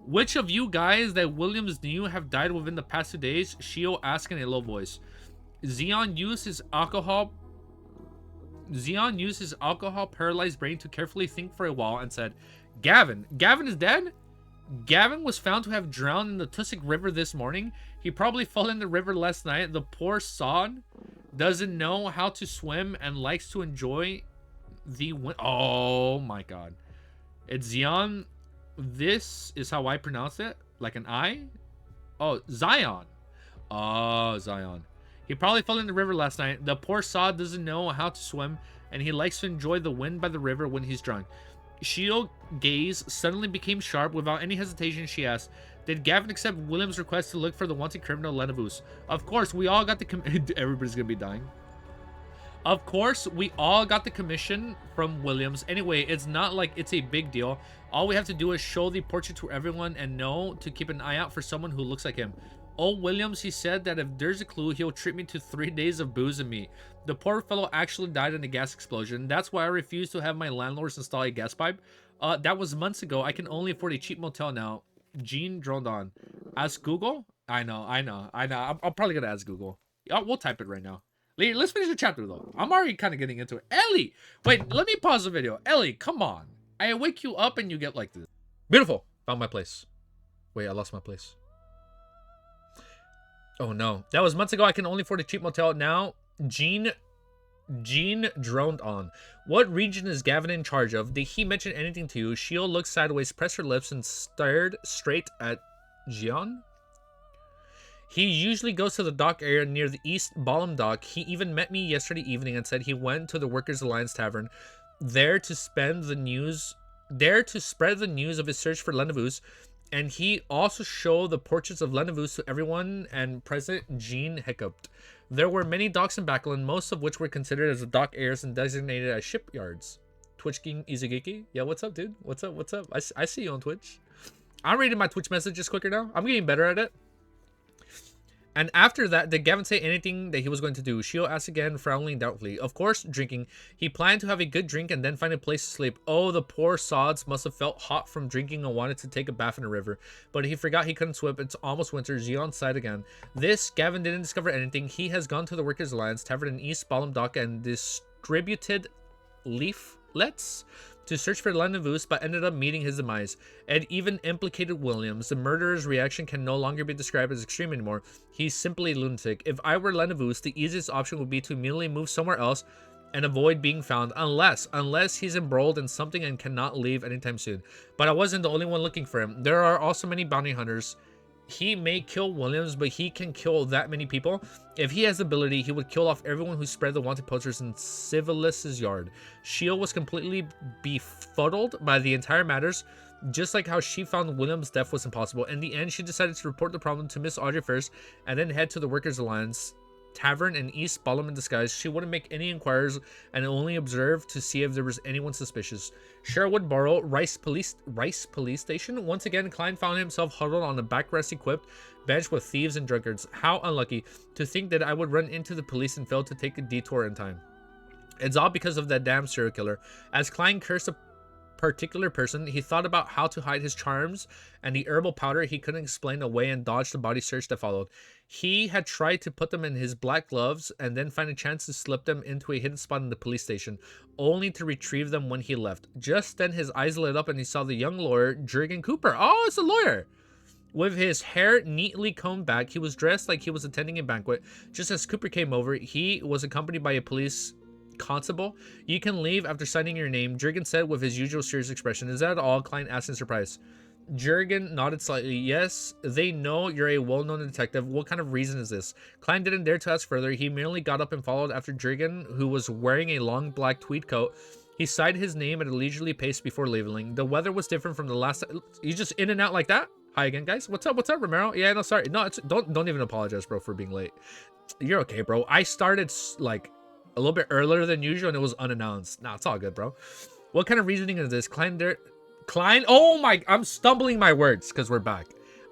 Which of you guys that Williams knew have died within the past 2 days? Shio asked in a low voice. Zeon used his alcohol paralyzed brain to carefully think for a while and said, Gavin. Gavin is dead? Gavin was found to have drowned in the Tussock River this morning. He probably fell in the river last night. The poor sod doesn't know how to swim and likes to enjoy the wind. Oh my god. It's Zion. This is how I pronounce it. Like an I? Oh, Zion. Oh, Zion. He probably fell in the river last night. The poor sod doesn't know how to swim, and he likes to enjoy the wind by the river when he's drunk. Shio's gaze suddenly became sharp. Without any hesitation, she asked, did Gavin accept William's request to look for the wanted criminal LANEVUS? Of course, we all got the everybody's gonna be dying. Of course, we all got the commission from Williams. Anyway, it's not like it's a big deal. All we have to do is show the portrait to everyone and know to keep an eye out for someone who looks like him. Oh, Williams, he said that if there's a clue, he'll treat me to 3 days of booze and meat. The poor fellow actually died in a gas explosion. That's why I refused to have my landlords install a gas pipe. That was months ago. I can only afford a cheap motel now. Gene droned on. Ask Google? I know. I'm probably going to ask Google. We'll type it right now. Let's finish the chapter, though. I'm already kind of getting into it. Ellie! Wait, let me pause the video. Ellie, come on. I wake you up and you get like this. Beautiful. Found my place. Wait, I lost my place. Oh no, that was months ago. I can only afford a cheap motel now. Gene droned on. What region is Gavin in charge of? Did he mention anything to you? Shio looked sideways, pressed her lips, and stared straight at Jian. He usually goes to the dock area near the East Ballum dock. He even met me yesterday evening and said he went to the Workers' Alliance Tavern there to spread the news of his search for LANEVUS. And he also showed the portraits of LANEVUS to everyone, and President Jean hiccuped. There were many docks in Backlund, most of which were considered as the dock areas and designated as shipyards. Twitch King Izugiki? Yeah, what's up, dude? What's up? I see you on Twitch. I'm reading my Twitch messages quicker now. I'm getting better at it. And after that, did Gavin say anything that he was going to do? Shio asked again, frowning doubtfully. Of course, drinking. He planned to have a good drink and then find a place to sleep. Oh, the poor sods must have felt hot from drinking and wanted to take a bath in a river. But he forgot he couldn't swim. It's almost winter. Zeon sighed again. Gavin didn't discover anything. He has gone to the Workers' Alliance Tavern in East Ballum Dock and distributed leaflets to search for LANEVUS, but ended up meeting his demise. It even implicated Williams. The murderer's reaction can no longer be described as extreme anymore. He's simply a lunatic. If I were LANEVUS, the easiest option would be to immediately move somewhere else and avoid being found, unless he's embroiled in something and cannot leave anytime soon. But I wasn't the only one looking for him. There are also many bounty hunters. He may kill Williams, but he can kill that many people. If he has the ability, he would kill off everyone who spread the wanted posters in Civilis's yard. Shio was completely befuddled by the entire matters, just like how she found Williams' death was impossible. In the end, she decided to report the problem to Miss Audrey first, and then head to the Workers' Alliance Tavern in East Ballum in disguise. She wouldn't make any inquiries and only observe to see if there was anyone suspicious. Sherwood Borough, Rice Police Station. Once again, Klein found himself huddled on a backrest-equipped bench with thieves and drunkards. How unlucky. To think that I would run into the police and fail to take a detour in time. It's all because of that damn serial killer. As Klein cursed a particular person, he thought about how to hide his charms and the herbal powder he couldn't explain away and dodged the body search that followed. He had tried to put them in his black gloves and then find a chance to slip them into a hidden spot in the police station, only to retrieve them when he left. Just then his eyes lit up and he saw the young lawyer, Jurgen Cooper. Oh, it's a lawyer! With his hair neatly combed back, he was dressed like he was attending a banquet. Just as Cooper came over, he was accompanied by a police constable. You can leave after signing your name, Jurgen said with his usual serious expression. Is that all? Klein asked in surprise. Jurgen nodded slightly. Yes, they know you're a well-known detective. What kind of reason is this? Klein didn't dare to ask further. He merely got up and followed after Jurgen, who was wearing a long black tweed coat He sighed his name at a leisurely pace before labeling. The weather was different from the last time. You just in and out like that? Hi again, guys. What's up? What's up, Romero? Yeah, no, sorry. No, it's don't even apologize, bro, for being late. You're okay, bro. I started like a little bit earlier than usual and it was unannounced. Nah, it's all good, bro. What kind of reasoning is this? Klein, oh my, I'm stumbling my words because we're back.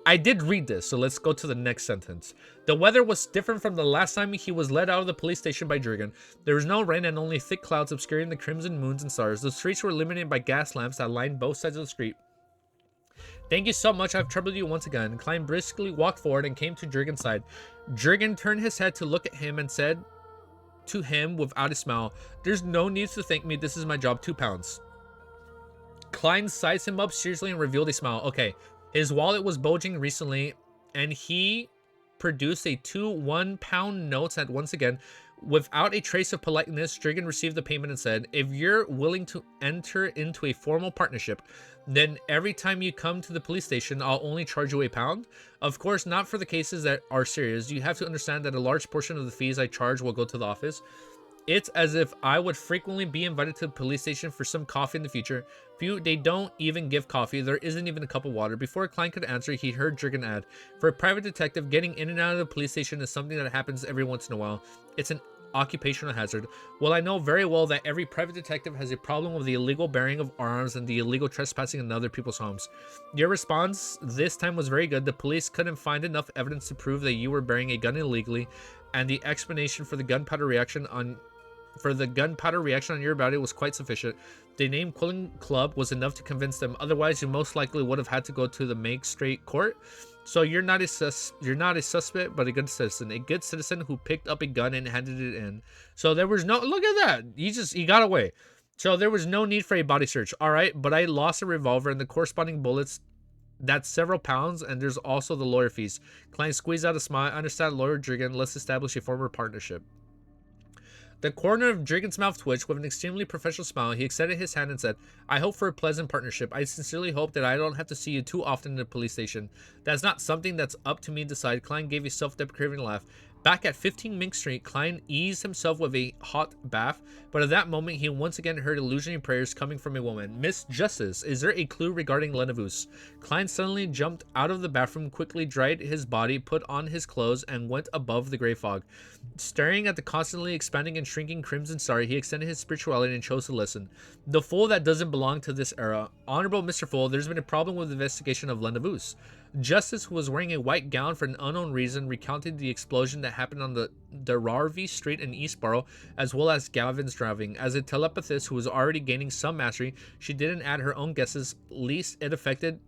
I did read this, so let's go to the next sentence. The weather was different from the last time he was led out of the police station by Jurgen. There was no rain and only thick clouds obscuring the crimson moons and stars. The streets were illuminated by gas lamps that lined both sides of the street. Thank you so much. I've troubled you once again. Klein briskly walked forward and came to Jurgen's side. Jurgen turned his head to look at him and said to him without a smile, "There's no need to thank me. This is my job. 2 pounds." Klein sized him up seriously and revealed a smile. Okay. His wallet was bulging recently, and he produced a 2 1-pound notes at once again. Without a trace of politeness, Jurgen received the payment and said, "If you're willing to enter into a formal partnership, then every time you come to the police station, I'll only charge you £1. Of course, not for the cases that are serious. You have to understand that a large portion of the fees I charge will go to the office. It's as if I would frequently be invited to the police station for some coffee in the future. They don't even give coffee. There isn't even a cup of water." Before Klein could answer, he heard Jurgen add, "For a private detective, getting in and out of the police station is something that happens every once in a while. It's an occupational hazard. Well, I know very well that every private detective has a problem with the illegal bearing of arms and the illegal trespassing in other people's homes. Your response this time was very good. The police couldn't find enough evidence to prove that you were bearing a gun illegally, and the explanation for the gunpowder reaction on your body was quite sufficient. The name Quilling Club was enough to convince them. Otherwise, you most likely would have had to go to the magistrate court. So you're not a suspect, but a good citizen who picked up a gun and handed it in. So there was no, look at that. He got away. So there was no need for a body search. All right, but I lost a revolver and the corresponding bullets. That's several pounds, and there's also the lawyer fees." Klein squeezed out a smile. "I understand, Lawyer Jurgen. Let's establish a formal partnership." The corner of Jurgen's mouth twitched. With an extremely professional smile, he extended his hand and said, "I hope for a pleasant partnership. I sincerely hope that I don't have to see you too often in the police station. That's not something that's up to me to decide." Klein gave a self-deprecating laugh. Back at 15 Mink Street, Klein eased himself with a hot bath, but at that moment, he once again heard illusionary prayers coming from a woman. "Miss Justice, is there a clue regarding LANEVUS?" Klein suddenly jumped out of the bathroom, quickly dried his body, put on his clothes, and went above the gray fog. Staring at the constantly expanding and shrinking crimson star, he extended his spirituality and chose to listen. "The fool that doesn't belong to this era. Honorable Mr. Fool, there's been a problem with the investigation of LANEVUS." Justice, who was wearing a white gown for an unknown reason, recounted the explosion that happened on the Dararvi Street in East Borough, as well as Gavin's driving. As a telepathist who was already gaining some mastery, she didn't add her own guesses, lest it affect the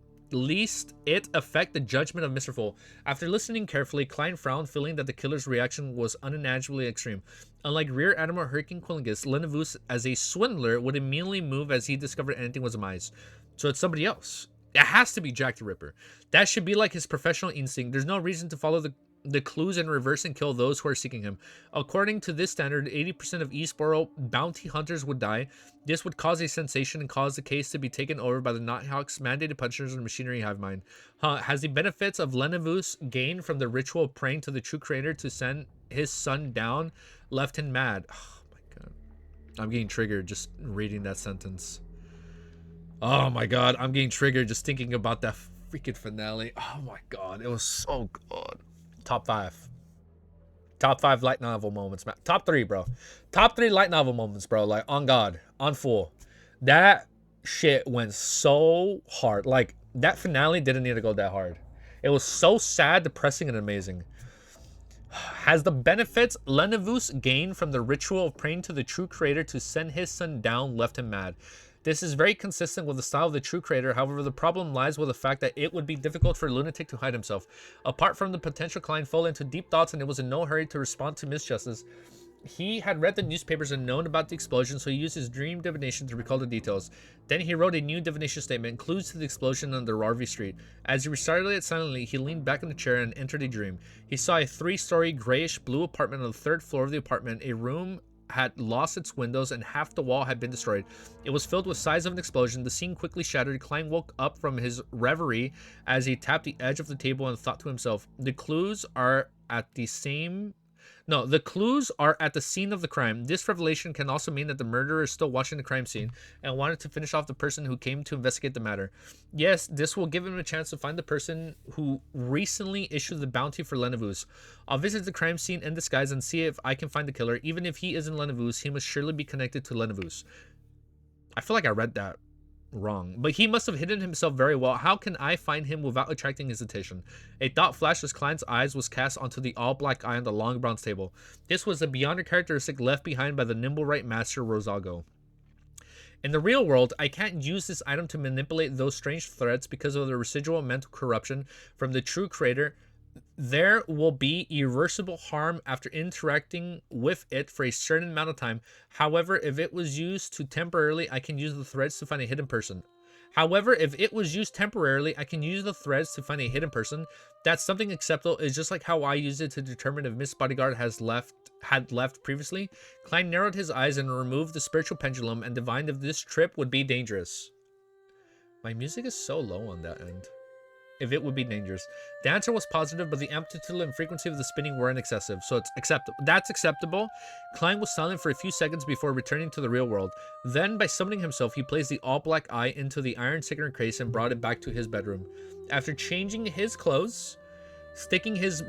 judgment of Mr. Fool. After listening carefully, Klein frowned, feeling that the killer's reaction was unimaginably extreme. Unlike Rear Admiral Hurricane Quillingus, LANEVUS, as a swindler, would immediately move as he discovered anything was amiss. So it's somebody else. It has to be Jack the Ripper. That should be like his professional instinct. There's no reason to follow the clues in reverse and kill those who are seeking him. According to this standard, 80% of Eastboro bounty hunters would die. This would cause a sensation and cause the case to be taken over by the Nighthawks, mandated punchers, and machinery hive mind. Has the benefits of LANEVUS gained from the ritual of praying to the true creator to send his son down left him mad? Oh my god. I'm getting triggered just reading that sentence. Oh my god, I'm getting triggered just thinking about that freaking finale. Oh my god, it was so good. Top 5. Top 5 light novel moments, man. Top 3, bro. Top 3 light novel moments, bro. Like, on God. On full. That shit went so hard. Like, that finale didn't need to go that hard. It was so sad, depressing, and amazing. Has the benefits LANEVUS gained from the ritual of praying to the true creator to send his son down left him mad? This is very consistent with the style of the true creator. However, the problem lies with the fact that it would be difficult for a lunatic to hide himself. Apart from the potential, Klein fell into deep thoughts and it was in no hurry to respond to Miss Justice. He had read the newspapers and known about the explosion, so he used his dream divination to recall the details. Then he wrote a new divination statement, clues to the explosion on the Dararvi Street. As he recited it silently, he leaned back in the chair and entered a dream. He saw a 3-story grayish-blue apartment on the 3rd floor of the apartment. A room had lost its windows and half the wall had been destroyed. It was filled with sighs of an explosion. The scene quickly shattered. Klein woke up from his reverie as he tapped the edge of the table and thought to himself, the clues are at the same No, the clues are at the scene of the crime. This revelation can also mean that the murderer is still watching the crime scene and wanted to finish off the person who came to investigate the matter. Yes, this will give him a chance to find the person who recently issued the bounty for LANEVUS. I'll visit the crime scene in disguise and see if I can find the killer. Even if he isn't LANEVUS, he must surely be connected to LANEVUS. I feel like I read that wrong, but he must have hidden himself very well. How can I find him without attracting his attention? A thought flashed as Klein's eyes was cast onto the all-black eye on the long bronze table. This was a beyonder characteristic left behind by the nimble right master Rosago. In the real world, I can't use this item to manipulate those strange threads because of the residual mental corruption from the true creator. There will be irreversible harm after interacting with it for a certain amount of time. However, if it was used temporarily, I can use the threads to find a hidden person. That's something acceptable. It's just like how I used it to determine if Miss Bodyguard had left previously. Klein narrowed his eyes and removed the spiritual pendulum and divined if this trip would be dangerous. My music is so low on that end. If it would be dangerous. The answer was positive, but the amplitude and frequency of the spinning weren't excessive, so it's acceptable. That's acceptable. Klein was silent for a few seconds before returning to the real world. Then, by summoning himself, he placed the all-black eye into the iron signet case and brought it back to his bedroom. After changing his clothes, sticking his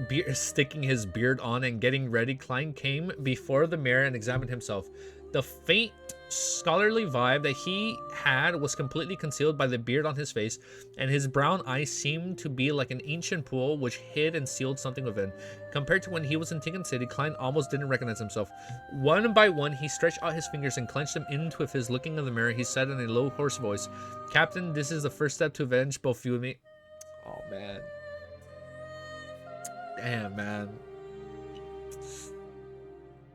beard on and getting ready, Klein came before the mirror and examined himself. The faint scholarly vibe that he had was completely concealed by the beard on his face, and his brown eyes seemed to be like an ancient pool which hid and sealed something within. Compared to when he was in Tinkin City, Klein almost didn't recognize himself. One by one, he stretched out his fingers and clenched them into his. Looking in the mirror, he said in a low, hoarse voice, "Captain, this is the first step to avenge both you and me." Oh, man. Damn, man.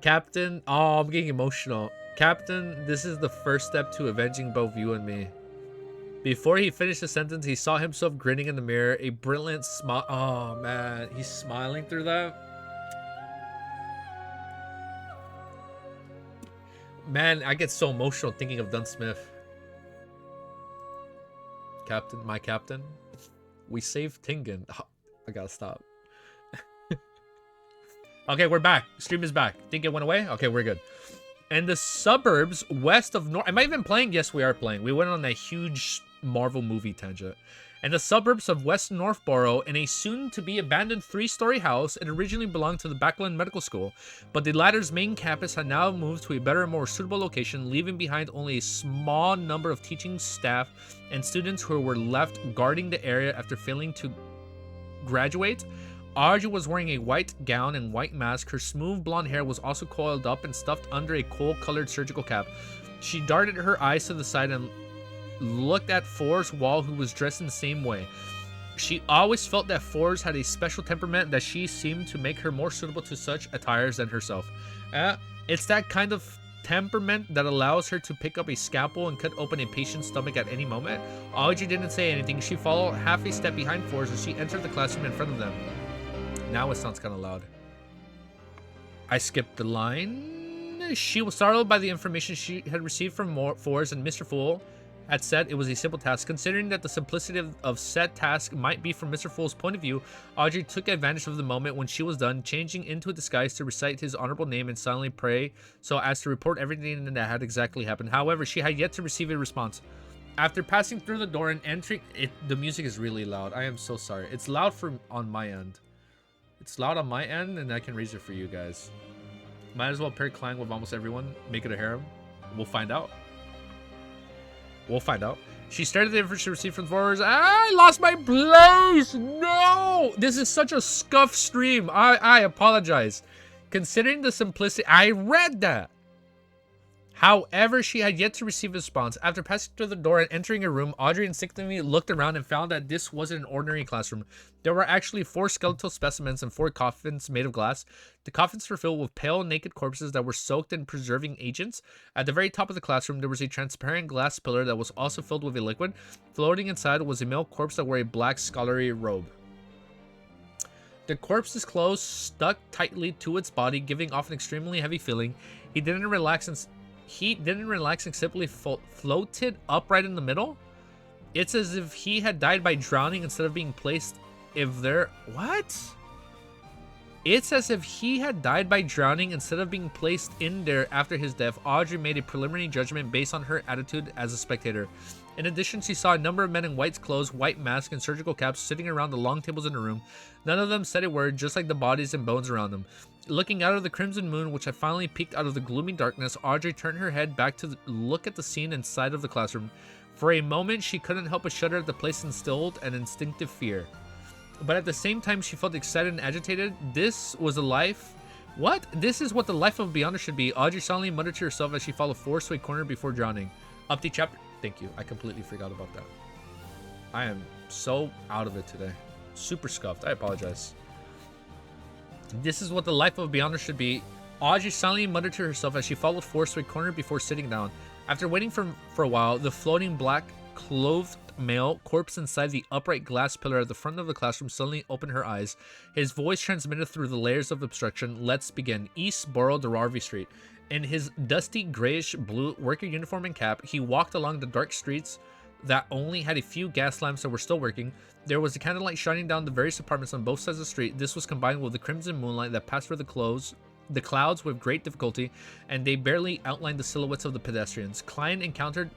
Captain, oh, I'm getting emotional. Captain, this is the first step to avenging both you and me. Before he finished the sentence, he saw himself grinning in the mirror, a brilliant smile. Oh, man, he's smiling through that. Man, I get so emotional thinking of Dunn Smith. Captain, my captain, we saved Tingen. Oh, I gotta stop. Okay, we're back. Stream is back. Think it went away? Okay, we're good. And the suburbs west of North... Am I even playing? Yes, we are playing. We went on a huge Marvel movie tangent. And the suburbs of West North Borough, in a soon-to-be abandoned 3-story house, it originally belonged to the Backland Medical School, but the latter's main campus had now moved to a better and more suitable location, leaving behind only a small number of teaching staff and students who were left guarding the area after failing to graduate. Audrey was wearing a white gown and white mask. Her smooth blonde hair was also coiled up and stuffed under a coal-colored surgical cap. She darted her eyes to the side and looked at Forrest Wall, who was dressed in the same way. She always felt that Forrest had a special temperament that she seemed to make her more suitable to such attires than herself. It's that kind of temperament that allows her to pick up a scalpel and cut open a patient's stomach at any moment. Audrey didn't say anything. She followed half a step behind Forrest as she entered the classroom in front of them. Now it sounds kind of loud. I skipped the line. She was startled by the information she had received from Forrest, and Mr. Fool had said it was a simple task. Considering that the simplicity of said task might be from Mr. Fool's point of view, Audrey took advantage of the moment when she was done, changing into a disguise to recite his honorable name and silently pray so as to report everything that had exactly happened. However, she had yet to receive a response. After passing through the door and entering it, the music is really loud. I am so sorry. It's loud on my end. It's loud on my end, and I can raise it for you guys. Might as well pair Clang with almost everyone. Make it a harem. We'll find out. We'll find out. She stared at the information received from the forwards. I lost my place! No! This is such a scuffed stream. I apologize. Considering the simplicity... I read that! However, she had yet to receive a response. After passing through the door and entering her room, Audrey instinctively looked around and found that this wasn't an ordinary classroom. There were actually 4 skeletal specimens and 4 coffins made of glass. The coffins were filled with pale, naked corpses that were soaked in preserving agents. At the very top of the classroom, there was a transparent glass pillar that was also filled with a liquid. Floating inside was a male corpse that wore a black scholarly robe. The corpse's clothes stuck tightly to its body, giving off an extremely heavy feeling. He didn't relax and simply floated upright in the middle. It's as if he had died by drowning instead of being placed. If there... What? It's as if he had died by drowning instead of being placed in there after his death. Audrey made a preliminary judgment based on her attitude as a spectator. In addition, she saw a number of men in white clothes, white masks, and surgical caps sitting around the long tables in the room. None of them said a word, just like the bodies and bones around them. Looking out of the crimson moon, which had finally peeked out of the gloomy darkness, Audrey turned her head back to look at the scene inside of the classroom. For a moment, she couldn't help but shudder at the place instilled an instinctive fear. But at the same time, she felt excited and agitated. This was a life. What? This is what the life of a Beyonder should be. Audrey silently muttered to herself as she followed Forrest to a corner before drowning. Update chapter. Thank you. I completely forgot about that. I am so out of it today. Super scuffed. I apologize. This is what the life of a Beyonder should be. Audrey silently muttered to herself as she followed Forrest to a corner before sitting down. After waiting for a while, the floating black clothed male corpse inside the upright glass pillar at the front of the classroom suddenly opened her eyes. His voice transmitted through the layers of obstruction. Let's begin. East Borough, Derarvie Street. In his dusty grayish blue worker uniform and cap, he walked along the dark streets that only had a few gas lamps that were still working. There was a candlelight shining down the various apartments on both sides of the street. This was combined with the crimson moonlight that passed through the clouds with great difficulty, and they barely outlined the silhouettes of the pedestrians. Klein encountered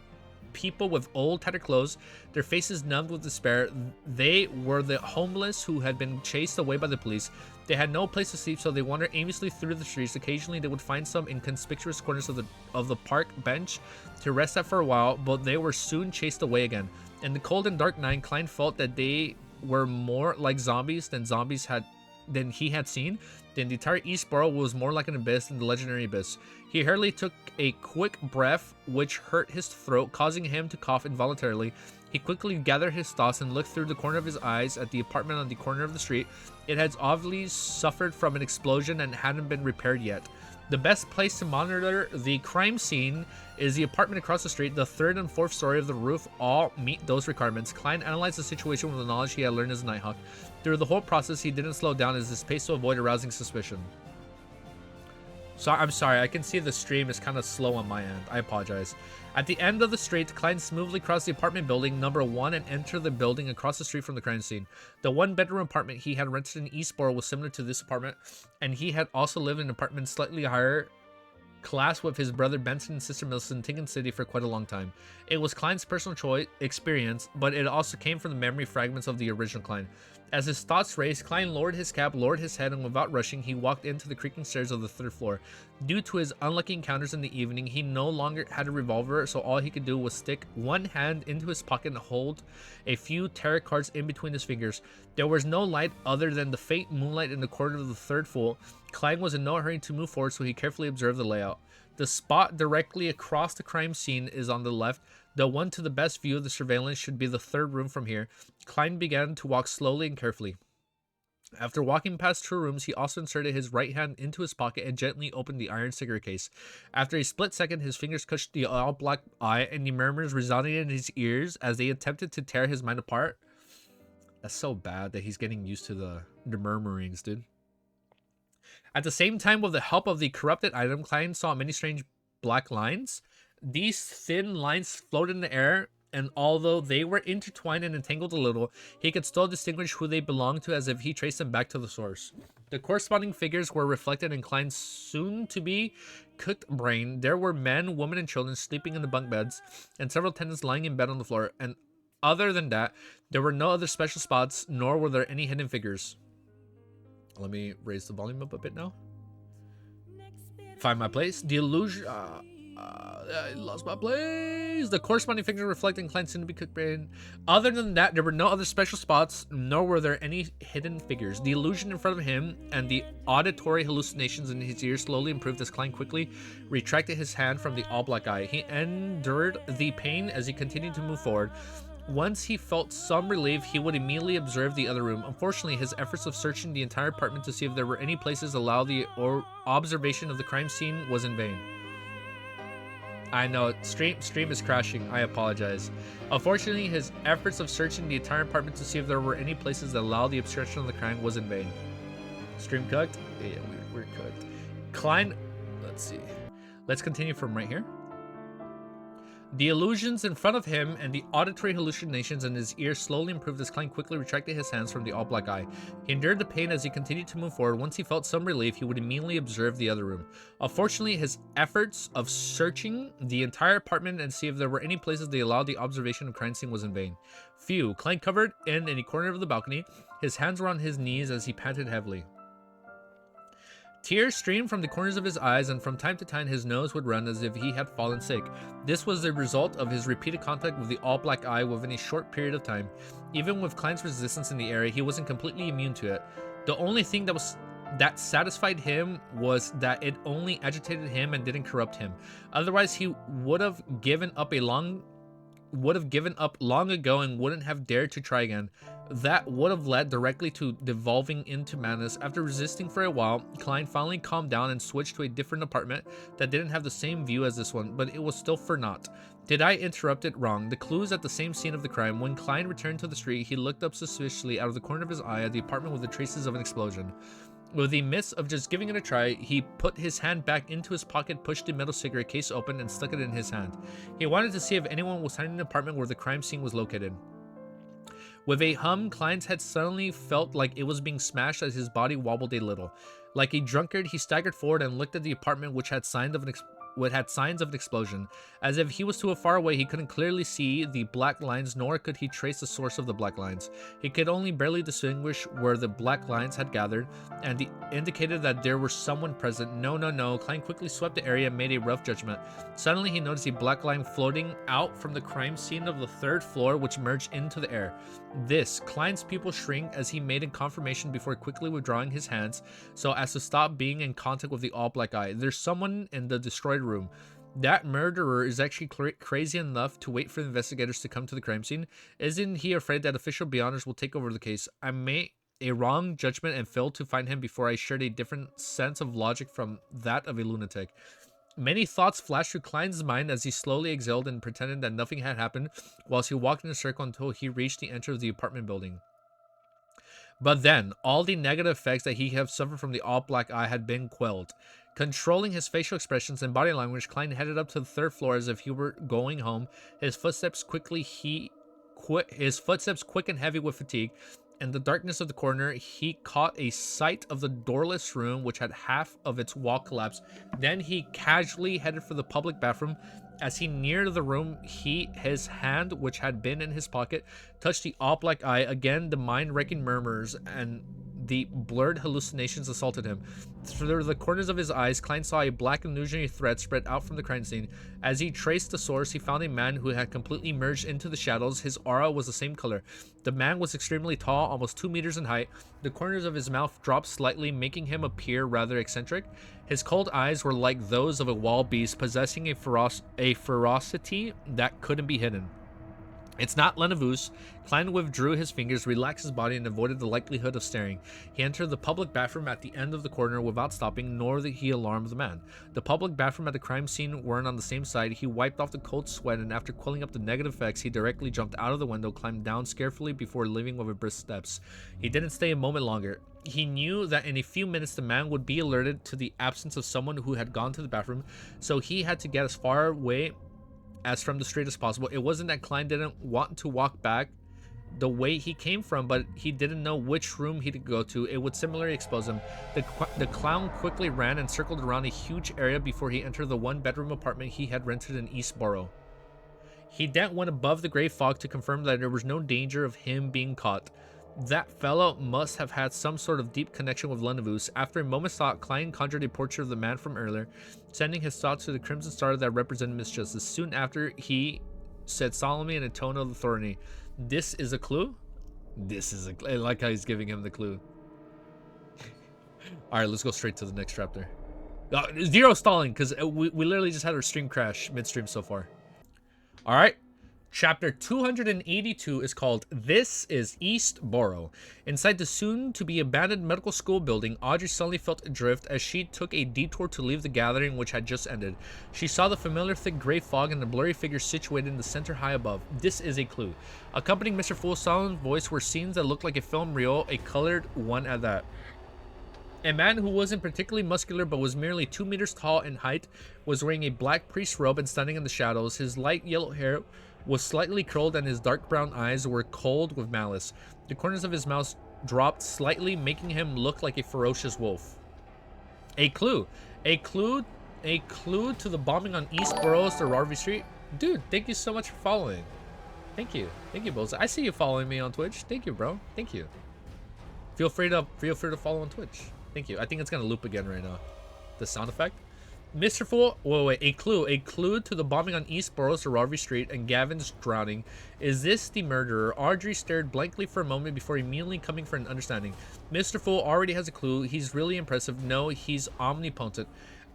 people with old tattered clothes, their faces numbed with despair. They were the homeless who had been chased away by the police. They had no place to sleep, so they wandered aimlessly through the streets. Occasionally they would find some inconspicuous corners of the park bench to rest at for a while, but they were soon chased away again. In the cold and dark night, Klein felt that they were more like zombies than he had seen. Then the entire East Borough was more like an abyss than the legendary abyss. He hurriedly took a quick breath, which hurt his throat, causing him to cough involuntarily. He quickly gathered his thoughts and looked through the corner of his eyes at the apartment on the corner of the street. It had obviously suffered from an explosion and hadn't been repaired yet. The best place to monitor the crime scene is the apartment across the street. The third and fourth story of the roof all meet those requirements. Klein analyzed the situation with the knowledge he had learned as a Nighthawk. Through the whole process, he didn't slow down at his pace to avoid arousing suspicion. So I'm sorry, I can see the stream is kind of slow on my end. I apologize. At the end of the street, Klein smoothly crossed the apartment building number 1 and entered the building across the street from the crime scene. The one-bedroom apartment he had rented in East Borough was similar to this apartment, and he had also lived in an apartment slightly higher class with his brother Benson and sister Millicent in Tinkin City for quite a long time. It was Klein's personal experience, but it also came from the memory fragments of the original Klein. As his thoughts raced, Klein lowered his cap, lowered his head, and without rushing, he walked into the creaking stairs of the 3rd floor. Due to his unlucky encounters in the evening, he no longer had a revolver, so all he could do was stick one hand into his pocket and hold a few tarot cards in between his fingers. There was no light other than the faint moonlight in the corner of the 3rd floor. Klein was in no hurry to move forward, so he carefully observed the layout. The spot directly across the crime scene is on the left. The one to the best view of the surveillance should be the 3rd room from here. Klein began to walk slowly and carefully. After walking past 2 rooms, he also inserted his right hand into his pocket and gently opened the iron cigarette case. After a split second, his fingers touched the all-black eye, and the murmurs resounded in his ears as they attempted to tear his mind apart. That's so bad that he's getting used to the murmurings, dude. At the same time, with the help of the corrupted item, Klein saw many strange black lines. These thin lines floated in the air, and although they were intertwined and entangled a little, he could still distinguish who they belonged to as if he traced them back to the source. The corresponding figures were reflected in Klein's soon-to-be cooked brain. There were men, women, and children sleeping in the bunk beds, and several tenants lying in bed on the floor. And other than that, there were no other special spots, nor were there any hidden figures. Let me raise the volume up a bit now. Find my place. The illusion... I lost my place. The corresponding figure reflecting Klein's soon-to-be cooked brain. Other than that, there were no other special spots, nor were there any hidden figures. The illusion in front of him and the auditory hallucinations in his ears slowly improved as Klein quickly retracted his hand from the all-black eye. He endured the pain as he continued to move forward. Once he felt some relief, he would immediately observe the other room. Unfortunately, his efforts of searching the entire apartment to see if there were any places allow the observation of the crime scene was in vain. I know, stream is crashing. I apologize. Unfortunately, his efforts of searching the entire apartment to see if there were any places that allow the obstruction of the crime was in vain. Stream cooked? Yeah, we're cooked. Klein, let's see. Let's continue from right here. The illusions in front of him and the auditory hallucinations in his ears slowly improved as Klein quickly retracted his hands from the all-black eye. He endured the pain as he continued to move forward. Once he felt some relief, he would immediately observe the other room. Unfortunately, his efforts of searching the entire apartment and see if there were any places they allowed the observation of crime scene was in vain. Phew, Klein covered in a corner of the balcony. His hands were on his knees as he panted heavily. Tears streamed from the corners of his eyes, and from time to time his nose would run as if he had fallen sick. This was the result of his repeated contact with the all-black eye within a short period of time. Even with Klein's resistance in the area, he wasn't completely immune to it. The only thing that satisfied him was that it only agitated him and didn't corrupt him. Otherwise, he would have given up long ago and wouldn't have dared to try again. That would have led directly to devolving into madness. After resisting for a while, Klein finally calmed down and switched to a different apartment that didn't have the same view as this one, but it was still for naught. Did I interrupt it wrong? The clues at the same scene of the crime. When Klein returned to the street, he looked up suspiciously out of the corner of his eye at the apartment with the traces of an explosion. With the midst of just giving it a try, he put his hand back into his pocket, pushed the metal cigarette case open, and stuck it in his hand. He wanted to see if anyone was hiding in the apartment where the crime scene was located. With a hum, Klein's head suddenly felt like it was being smashed as his body wobbled a little. Like a drunkard, he staggered forward and looked at the apartment, which had signs of an explosion. As if he was too far away, he couldn't clearly see the black lines, nor could he trace the source of the black lines. He could only barely distinguish where the black lines had gathered, and indicated that there was someone present. No. Klein quickly swept the area and made a rough judgment. Suddenly, he noticed a black line floating out from the crime scene of the third floor, which merged into the air. Klein's pupils shrank as he made a confirmation before quickly withdrawing his hands so as to stop being in contact with the all-black eye. There's someone in the destroyed room. That murderer is actually crazy enough to wait for the investigators to come to the crime scene. Isn't he afraid that official beyonders will take over the case? I made a wrong judgment and failed to find him before I shared a different sense of logic from that of a lunatic. Many thoughts flashed through Klein's mind as he slowly exhaled and pretended that nothing had happened whilst he walked in a circle until he reached the entrance of the apartment building. But then, all the negative effects that he had suffered from the all-black eye had been quelled. Controlling his facial expressions and body language, Klein headed up to the third floor as if he were going home. His footsteps quick and heavy with fatigue. In the darkness of the corner, he caught a sight of the doorless room, which had half of its wall collapsed. Then he casually headed for the public bathroom. As he neared the room, his hand, which had been in his pocket, touched the all-black eye. Again, the mind-wrecking murmurs and the blurred hallucinations assaulted him. Through the corners of his eyes, Klein saw a black illusionary thread spread out from the crime scene. As he traced the source, he found a man who had completely merged into the shadows. His aura was the same color. The man was extremely tall, almost 2 meters in height. The corners of his mouth dropped slightly, making him appear rather eccentric. His cold eyes were like those of a wild beast, possessing a ferocity that couldn't be hidden. It's not LANEVUS. Klein withdrew his fingers, relaxed his body, and avoided the likelihood of staring. He entered the public bathroom at the end of the corner without stopping, nor did he alarm the man. The public bathroom at the crime scene weren't on the same side. He wiped off the cold sweat, and after quelling up the negative effects, he directly jumped out of the window, climbed down carefully before leaving with brisk steps. He didn't stay a moment longer. He knew that in a few minutes the man would be alerted to the absence of someone who had gone to the bathroom, so he had to get as far away as from the street as possible. It wasn't that Klein didn't want to walk back the way he came from, but he didn't know which room he could go to. It would similarly expose him. The clown quickly ran and circled around a huge area before he entered the one-bedroom apartment he had rented in East Borough. He then went above the gray fog to confirm that there was no danger of him being caught. That fellow must have had some sort of deep connection with LANEVUS. After a moment's thought, Klein conjured a portrait of the man from earlier, sending his thoughts to the crimson star that represented misjustice. Soon after, he said solemnly in a tone of authority, "This is a clue?" This is a clue. I like how he's giving him the clue. Alright, let's go straight to the next chapter. Zero stalling, because we literally just had our stream crash midstream so far. Alright. Chapter 282 is called This is East Borough. Inside the soon-to-be abandoned medical school building, Audrey suddenly felt adrift as she took a detour to leave the gathering which had just ended. She saw the familiar thick gray fog and the blurry figure situated in the center high above. This is a clue. Accompanying Mr. Fool's solemn voice were scenes that looked like a film reel, a colored one at that. A man who wasn't particularly muscular but was merely 2 meters tall in height was wearing a black priest robe and standing in the shadows. His light yellow hair was slightly curled and his dark brown eyes were cold with malice. The corners of his mouth dropped slightly, making him look like a ferocious wolf. A clue. A clue to the bombing on East Borough's Harvey Street. Dude, thank you so much for following. Thank you, Boza. I see you following me on Twitch. Thank you, bro. Thank you. Feel free to follow on Twitch. Thank you. I think it's gonna loop again right now. The sound effect. Mr. Fool. Wait. A clue to the bombing on East Borough's Harvey Street and Gavin's drowning. Is this the murderer? Audrey stared blankly for a moment before immediately coming for an understanding. Mr. Fool already has a clue. He's really impressive. No, he's omnipotent.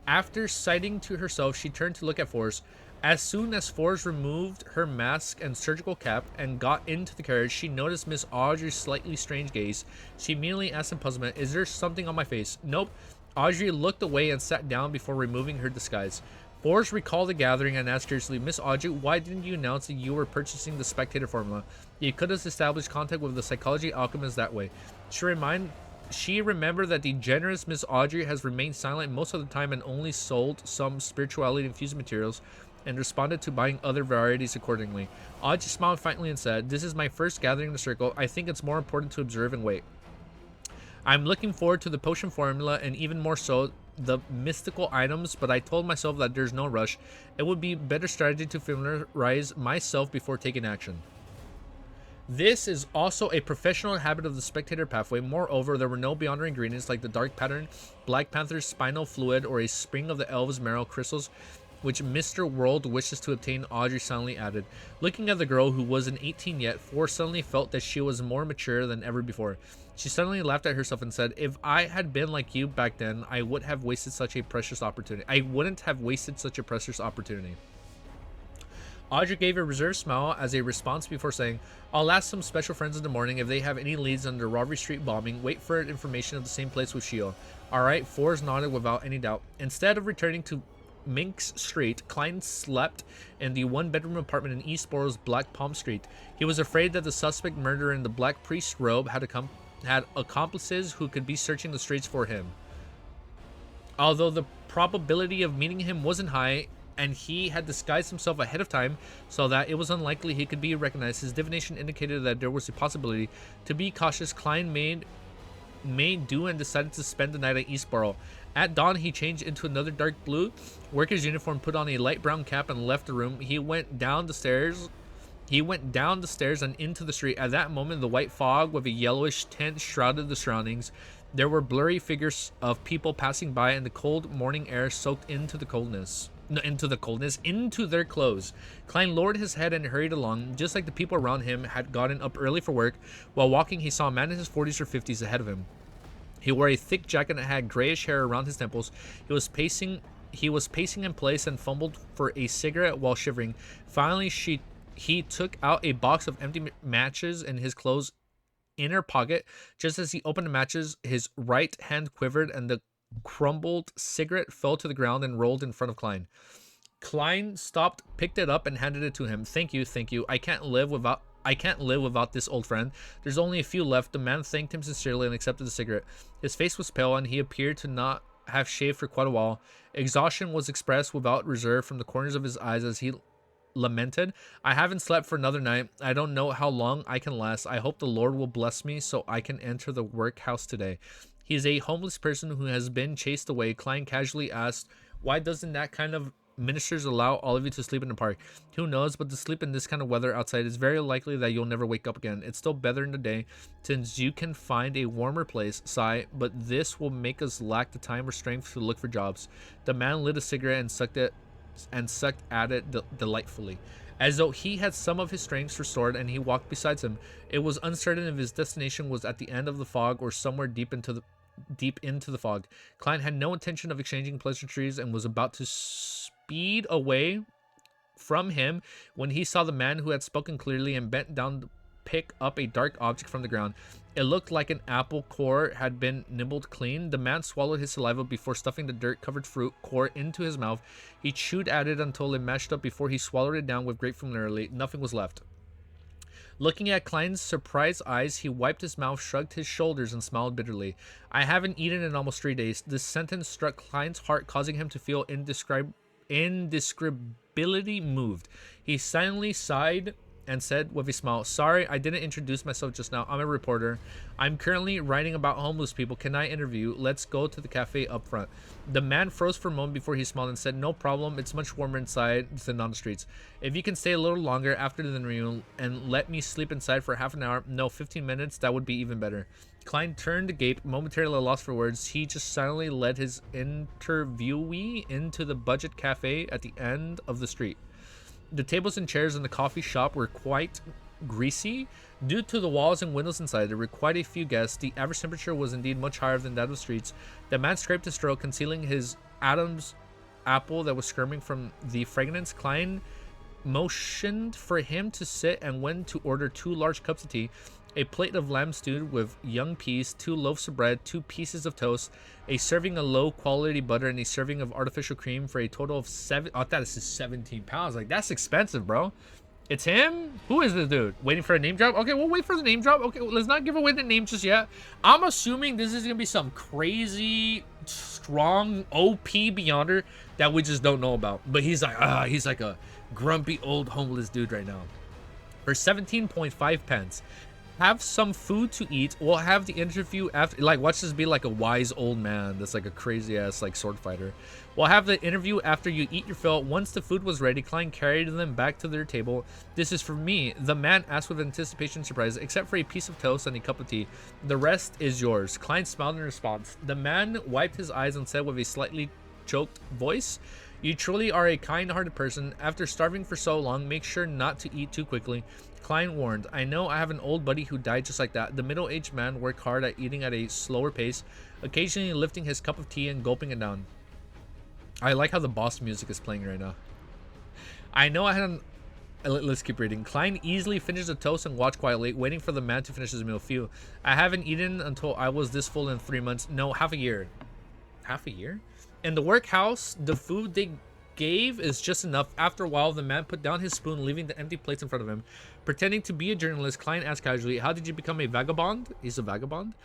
After citing to herself, she turned to look at Forrest. As soon as Forrest removed her mask and surgical cap and got into the carriage, she noticed Miss Audrey's slightly strange gaze. She immediately asked in puzzlement, "Is there something on my face?" "Nope." Audrey looked away and sat down before removing her disguise. Forrest recalled the gathering and asked curiously, "Miss Audrey, why didn't you announce that you were purchasing the spectator formula? You could have established contact with the psychology alchemist that way." She remembered that the generous Miss Audrey has remained silent most of the time and only sold some spirituality-infused materials, and responded to buying other varieties accordingly. Audrey smiled faintly and said, "This is my first gathering in the circle. I think it's more important to observe and wait. I'm looking forward to the potion formula and even more so the mystical items, but I told myself that there's no rush. It would be better strategy to familiarize myself before taking action." This is also a professional habit of the spectator pathway. Moreover, there were no beyonder ingredients like the dark pattern, Black Panther's spinal fluid, or a spring of the elves' marrow crystals, which Mr. World wishes to obtain. Audrey silently added. Looking at the girl who wasn't 18 yet, Forrest suddenly felt that she was more mature than ever before. She suddenly laughed at herself and said, "If I had been like you back then, I wouldn't have wasted such a precious opportunity." Audrey gave a reserved smile as a response before saying, "I'll ask some special friends in the morning if they have any leads on the Harvey Street bombing. Wait for information of the same place with Shio." "Alright," Forrest nodded without any doubt. Instead of returning to Minks Street, Klein slept in the one-bedroom apartment in East Borough's Black Palm Street. He was afraid that the suspect murderer in the black priest robe had accomplices who could be searching the streets for him. Although the probability of meeting him wasn't high, and he had disguised himself ahead of time so that it was unlikely he could be recognized, his divination indicated that there was a possibility. To be cautious, Klein made do and decided to spend the night at East Borough. At dawn, he changed into another dark blue worker's uniform, put on a light brown cap, and left the room. He went down the stairs and into the street. At that moment, the white fog with a yellowish tint shrouded the surroundings. There were blurry figures of people passing by, and the cold morning air soaked into their clothes. Klein lowered his head and hurried along. Just like the people around him had gotten up early for work, while walking, he saw a man in his 40s or 50s ahead of him. He wore a thick jacket and had grayish hair around his temples. He was pacing in place and fumbled for a cigarette while shivering. Finally, he took out a box of empty matches in his clothes inner pocket. Just as he opened the matches, his right hand quivered and the crumbled cigarette fell to the ground and rolled in front of Klein. Klein stopped, picked it up, and handed it to him. Thank you. I can't live without this, old friend. There's only a few left." The man thanked him sincerely and accepted the cigarette. His face was pale, and he appeared to not have shaved for quite a while. Exhaustion was expressed without reserve from the corners of his eyes as he lamented, "I haven't slept for another night. I don't know how long I can last. I hope the Lord will bless me so I can enter the workhouse today." He's a homeless person who has been chased away. Klein casually asked, "Why doesn't that kind of ministers allow all of you to sleep in the park?" "Who knows, but to sleep in this kind of weather outside is very likely that you'll never wake up again. It's still better in the day since you can find a warmer place. Sigh, but this will make us lack the time or strength to look for jobs." The man lit a cigarette and sucked at it delightfully, as though he had some of his strength restored, and he walked beside him. It was uncertain if his destination was at the end of the fog or somewhere deep into the fog. Klein had no intention of exchanging pleasantries and was about to speed away from him when he saw the man who had spoken clearly and bent down to pick up a dark object from the ground. It looked like an apple core had been nibbled clean. The man swallowed his saliva before stuffing the dirt-covered fruit core into his mouth. He chewed at it until it mashed up before he swallowed it down with great familiarity. Nothing was left. Looking at Klein's surprised eyes, he wiped his mouth, shrugged his shoulders, and smiled bitterly. I haven't eaten in almost 3 days. This sentence struck Klein's heart, causing him to feel indescribability moved. He silently sighed and said with a smile, sorry, I didn't introduce myself just now. I'm a reporter. I'm currently writing about homeless people. Can I interview? Let's go to the cafe up front. The man froze for a moment before he smiled and said, no problem. It's much warmer inside than on the streets. If you can stay a little longer after the interview and let me sleep inside for half an hour, no, 15 minutes, that would be even better. Klein turned to gape, momentarily lost for words. He just silently led his interviewee into the budget cafe at the end of the street. The tables and chairs in the coffee shop were quite greasy. Due to the walls and windows inside, there were quite a few guests. The average temperature was indeed much higher than that of the streets. The man scraped his throat, concealing his Adam's apple that was skirming from the fragrance. Klein motioned for him to sit and went to order 2 large cups of tea, a plate of lamb stew with young peas, 2 loaves of bread, 2 pieces of toast, a serving of low-quality butter, and a serving of artificial cream for a total of 7... Oh, that is 17 pounds. Like, that's expensive, bro. It's him? Who is this dude? Waiting for a name drop? Okay, we'll wait for the name drop. Okay, let's not give away the name just yet. I'm assuming this is going to be some crazy, strong OP Beyonder that we just don't know about. But he's like a grumpy old homeless dude right now. For 17.5 pence. Have some food to eat. We'll have the interview after. Like, watch this be like a wise old man that's like a crazy ass like sword fighter. We'll have the interview after you eat your fill. Once the food was ready, Klein carried them back to their table. This is for me, the man asked with anticipation and surprise, except for a piece of toast and a cup of tea. The rest is yours. Klein smiled in response. The man wiped his eyes and said with a slightly choked voice, you truly are a kind-hearted person. After starving for so long, make sure not to eat too quickly. Klein warned, I know I have an old buddy who died just like that. The middle-aged man worked hard at eating at a slower pace, occasionally lifting his cup of tea and gulping it down. I like how the boss music is playing right now. I know I had an... Let's keep reading. Klein easily finished the toast and watched quietly, waiting for the man to finish his meal. Phew. I haven't eaten until I was this full in 3 months. No, half a year. Half a year? In the workhouse, the food they gave is just enough. After a while, the man put down his spoon, leaving the empty plates in front of him. Pretending to be a journalist, Klein asked casually, how did you become a vagabond? He's a vagabond?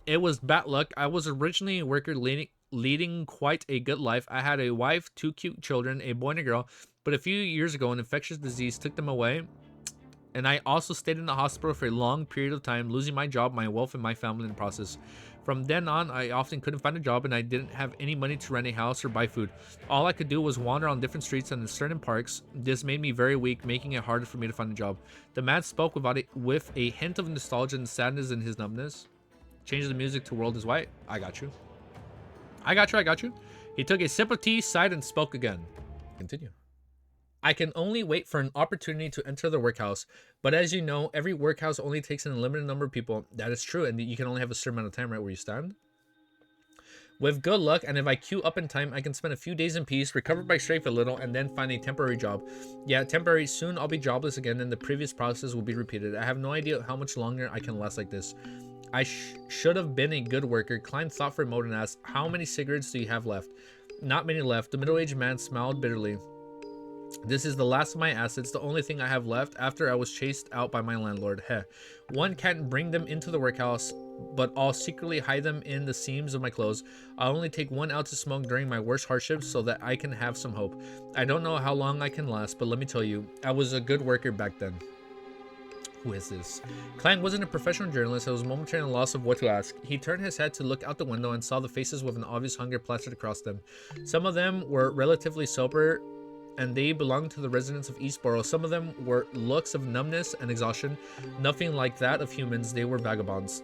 It was bad luck. I was originally a worker leading quite a good life. I had a wife, 2 cute children, a boy and a girl, but a few years ago, an infectious disease took them away. And I also stayed in the hospital for a long period of time, losing my job, my wealth, and my family in the process. From then on, I often couldn't find a job, and I didn't have any money to rent a house or buy food. All I could do was wander on different streets and in certain parks. This made me very weak, making it harder for me to find a job. The man spoke with a hint of nostalgia and sadness in his numbness. Change the music to World is White. I got you. I got you, I got you. He took a sip of tea, sighed, and spoke again. Continue. I can only wait for an opportunity to enter the workhouse, but as you know, every workhouse only takes in a limited number of people. That is true, and you can only have a certain amount of time right where you stand. With good luck, and if I queue up in time, I can spend a few days in peace, recover my strength a little, and then find a temporary job. Yeah, temporary. Soon I'll be jobless again, and the previous process will be repeated. I have no idea how much longer I can last like this. I should have been a good worker. Klein thought for a moment and asked, how many cigarettes do you have left? Not many left. The middle-aged man smiled bitterly. This is the last of my assets, the only thing I have left after I was chased out by my landlord. Heh. One can't bring them into the workhouse, but I'll secretly hide them in the seams of my clothes. I'll only take one out to smoke during my worst hardships so that I can have some hope. I don't know how long I can last, but let me tell you, I was a good worker back then. Who is this? Klein wasn't a professional journalist. I was momentarily lost of what to ask. He turned his head to look out the window and saw the faces with an obvious hunger plastered across them. Some of them were relatively sober, and they belonged to the residents of East Borough. Some of them were looks of numbness and exhaustion, nothing like that of humans. They were vagabonds.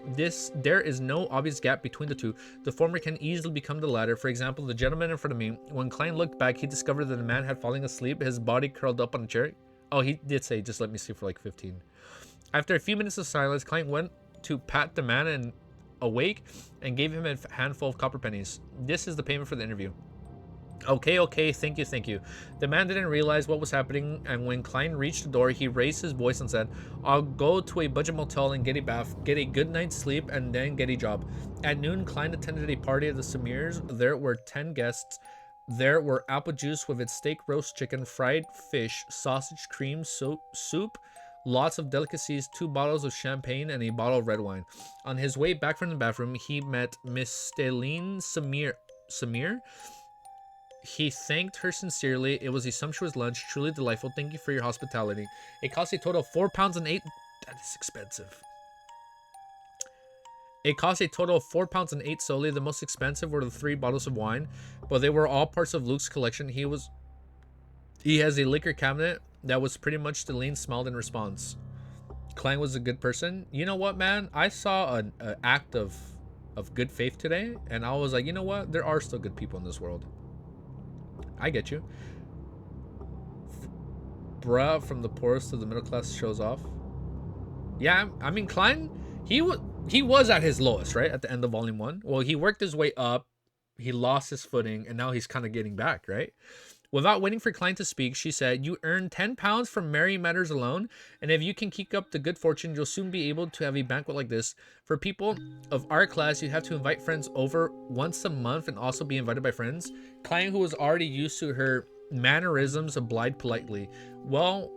There is no obvious gap between the two. The former can easily become the latter. For example, the gentleman in front of me, when Klein looked back, he discovered that the man had fallen asleep, his body curled up on a chair. Oh, he did say, just let me see for like 15. After a few minutes of silence, Klein went to pat the man awake and gave him a handful of copper pennies. This is the payment for the interview. Okay, thank you. The man didn't realize what was happening, and when Klein reached the door, he raised his voice and said, I'll go to a budget motel and get a bath, get a good night's sleep, and then get a job. At noon, Klein attended a party at the Samirs. There were 10 guests. There were apple juice with its steak, roast chicken, fried fish, sausage, cream, soup, lots of delicacies, 2 bottles of champagne, and a bottle of red wine. On his way back from the bathroom, he met Miss Stelline Samir. He thanked her sincerely. It was a sumptuous lunch, truly delightful. Thank you for your hospitality. It cost a total of £4.08. That is expensive. It cost a total of £4.08 solely. The most expensive were the 3 bottles of wine, but they were all parts of Luke's collection. He has a liquor cabinet that was pretty much Stelline smiled in response. Clang was a good person. You know what, man? I saw an act of good faith today, and I was like, you know what? There are still good people in this world. I get you. Bruh, from the poorest to the middle class shows off. Yeah, I mean, Klein, he was at his lowest, right? At the end of volume 1. Well, he worked his way up. He lost his footing, and now he's kind of getting back, right? Without waiting for Klein to speak, she said, you earn £10 from merry matters alone, and if you can keep up the good fortune, you'll soon be able to have a banquet like this. For people of our class, you have to invite friends over once a month and also be invited by friends. Klein, who was already used to her mannerisms, obliged politely. Well,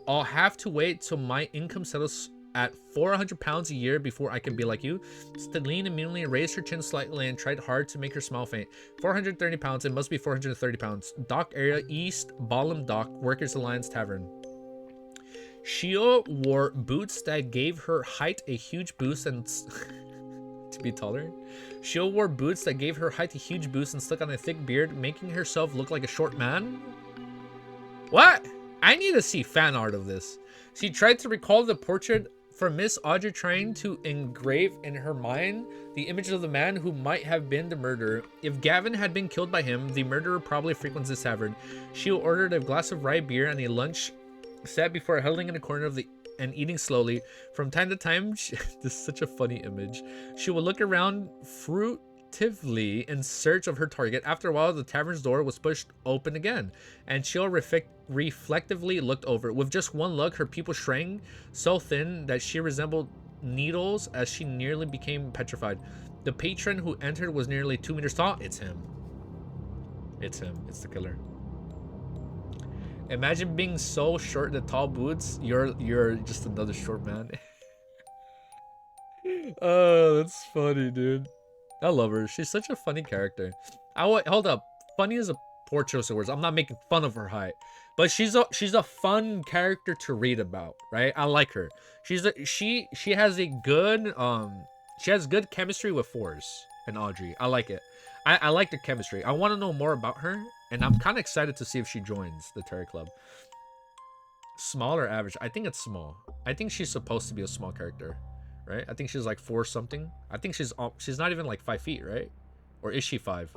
I'll have to wait till my income settles at £400 a year before I can be like you. Stelline immediately raised her chin slightly and tried hard to make her smile faint. £430, it must be £430. Dock area, East Ballum Dock, Workers Alliance Tavern. Shio wore boots that gave her height a huge boost and to be taller. Shio wore boots that gave her height a huge boost and stuck on a thick beard, making herself look like a short man. What? I need to see fan art of this. She tried to recall the portrait for Miss Audrey, trying to engrave in her mind the image of the man who might have been the murderer. If Gavin had been killed by him, the murderer probably frequents this tavern. She ordered a glass of rye beer and a lunch set before huddling in a corner of the and eating slowly. From time to time, this is such a funny image. She would look around furtively in search of her target. After a while, the tavern's door was pushed open again, and she'll reflectively looked over. With just one look, her pupils shrank so thin that she resembled needles as she nearly became petrified. The patron who entered was nearly 2 meters tall. It's him. It's him. It's the killer. Imagine being so short that tall boots, you're just another short man. Oh, that's funny, dude. I love her. She's such a funny character. Hold up. Funny is a poor choice of words. I'm not making fun of her height, but she's a fun character to read about, right? I like her. She has a good she has good chemistry with Forrest and Audrey. I like it. I like the chemistry. I want to know more about her, and I'm kind of excited to see if she joins the Terry Club. Small or average? I think it's small. I think she's supposed to be a small character, right? I think she's like 4 something. I think she's not even like 5 feet, right? Or is she 5?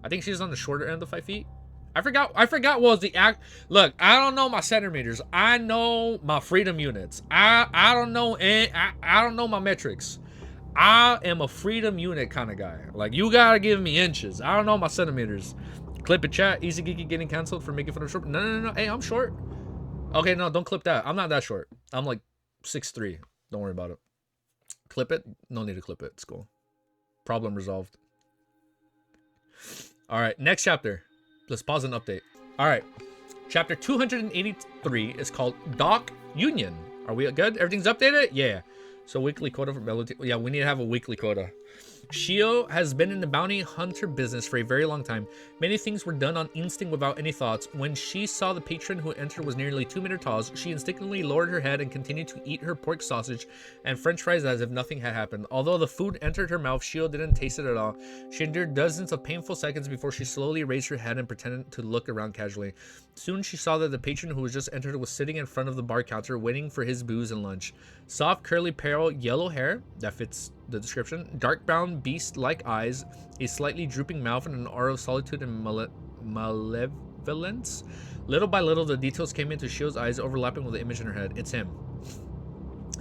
I think she's on the shorter end of 5 feet. I forgot what was the act. Look, I don't know my centimeters. I know my freedom units. I don't know my metrics. I am a freedom unit kind of guy. Like, you gotta give me inches. I don't know my centimeters. Clip it, chat. Easy Geeky getting canceled for making fun of short. No. Hey, I'm short. Okay, no, don't clip that. I'm not that short. I'm like 6'3". Don't worry about it. Clip it. No need to clip it. It's cool. Problem resolved. All right, next chapter. Let's pause and update. All right, chapter 283 is called Dock Union. Are we good? Everything's updated? Yeah. So weekly quota for Melody. Yeah, we need to have a weekly quota. Shio has been in the bounty hunter business for a very long time. Many things were done on instinct without any thoughts. When she saw the patron who entered was nearly 2 meters tall, she instinctively lowered her head and continued to eat her pork sausage and french fries as if nothing had happened. Although the food entered her mouth, Shio didn't taste it at all. She endured dozens of painful seconds before she slowly raised her head and pretended to look around casually. Soon she saw that the patron who was just entered was sitting in front of the bar counter waiting for his booze and lunch. Soft, curly, pale, yellow hair, that fits the description, dark brown beast-like eyes, a slightly drooping mouth, and an aura of solitude and malevolence. Little by little, the details came into Shio's eyes, overlapping with the image in her head. It's him.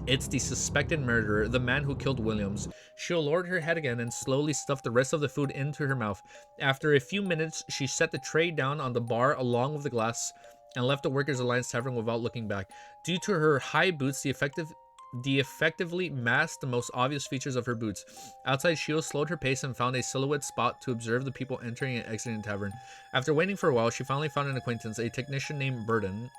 It's the suspected murderer, the man who killed Williams. Shio lowered her head again and slowly stuffed the rest of the food into her mouth. After a few minutes, she set the tray down on the bar along with the glass and left the Workers' Alliance Tavern without looking back. Due to her high boots, the effectively masked the most obvious features of her boots. Outside, Shio slowed her pace and found a silhouette spot to observe the people entering and exiting the tavern. After waiting for a while, she finally found an acquaintance, a technician named Burden,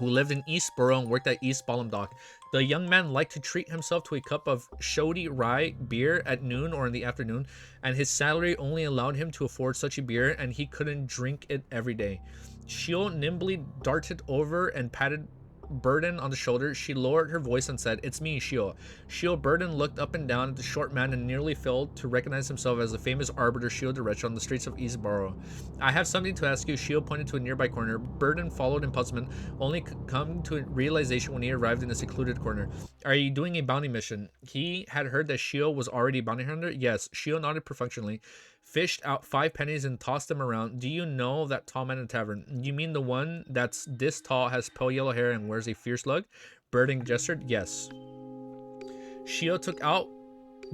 who lived in East Borough and worked at East Ballum Dock. The young man liked to treat himself to a cup of shoddy rye beer at noon or in the afternoon, and his salary only allowed him to afford such a beer, and he couldn't drink it every day. Shio nimbly darted over and patted Burden on the shoulder. She lowered her voice and said, "It's me, Shio." Shio Burden looked up and down at the short man and nearly failed to recognize himself as the famous arbiter Shio Derecho on the streets of East Borough. "I have something to ask you." Shio pointed to a nearby corner. Burden followed in puzzlement, only come to a realization when he arrived in a secluded corner. "Are you doing a bounty mission?" He had heard that Shio was already a bounty hunter. Yes. Shio nodded professionally, fished out 5 pennies and tossed them around. "Do you know that tall man in the tavern?" "You mean the one that's this tall, has pale yellow hair, and wears a fierce lug?" Burden gestured. "Yes." Shio took out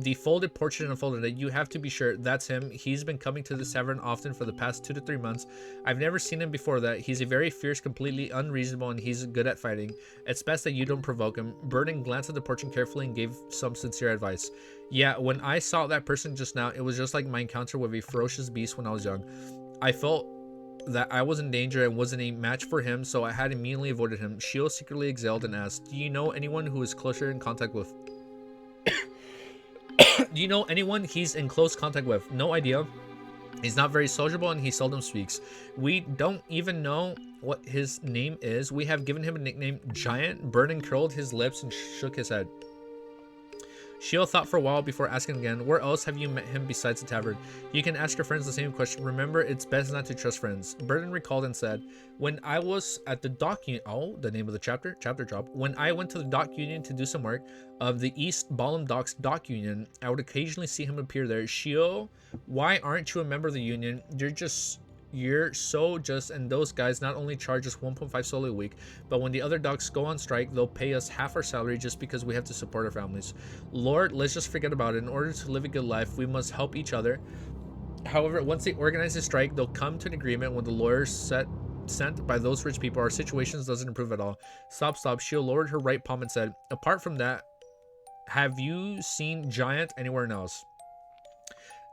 the folded portrait and unfolded it. "You have to be sure. That's him. He's been coming to this tavern often for the past 2 to 3 months. I've never seen him before that. He's a very fierce, completely unreasonable, and he's good at fighting. It's best that you don't provoke him." Burden glanced at the portrait carefully and gave some sincere advice. "Yeah, when I saw that person just now, it was just like my encounter with a ferocious beast when I was young. I felt that I was in danger and wasn't a match for him, so I had immediately avoided him." Shio secretly exhaled and asked, "Do you know anyone who is closer in contact with?" "Do you know anyone he's in close contact with?" "No idea. He's not very sociable and he seldom speaks. We don't even know what his name is. We have given him a nickname, Giant." Burden curled his lips and shook his head. Shio thought for a while before asking again, "Where else have you met him besides the tavern?" "You can ask your friends the same question. Remember, it's best not to trust friends." Burden recalled and said, "When I was at the dock union," oh, the name of the chapter drop. "When I went to the dock union to do some work of the East Ballum Docks dock union, I would occasionally see him appear there." "Shio, why aren't you a member of the union? You're so just, and those guys not only charge us 1.5 soli a week, but when the other docks go on strike, they'll pay us half our salary just because we have to support our families. Lord, let's just forget about it. In order to live a good life, we must help each other. However, once they organize a strike, they'll come to an agreement with the lawyers sent by those rich people. Our situations doesn't improve at all." Stop. Shio lowered her right palm and said, "Apart from that, have you seen Giant anywhere else?"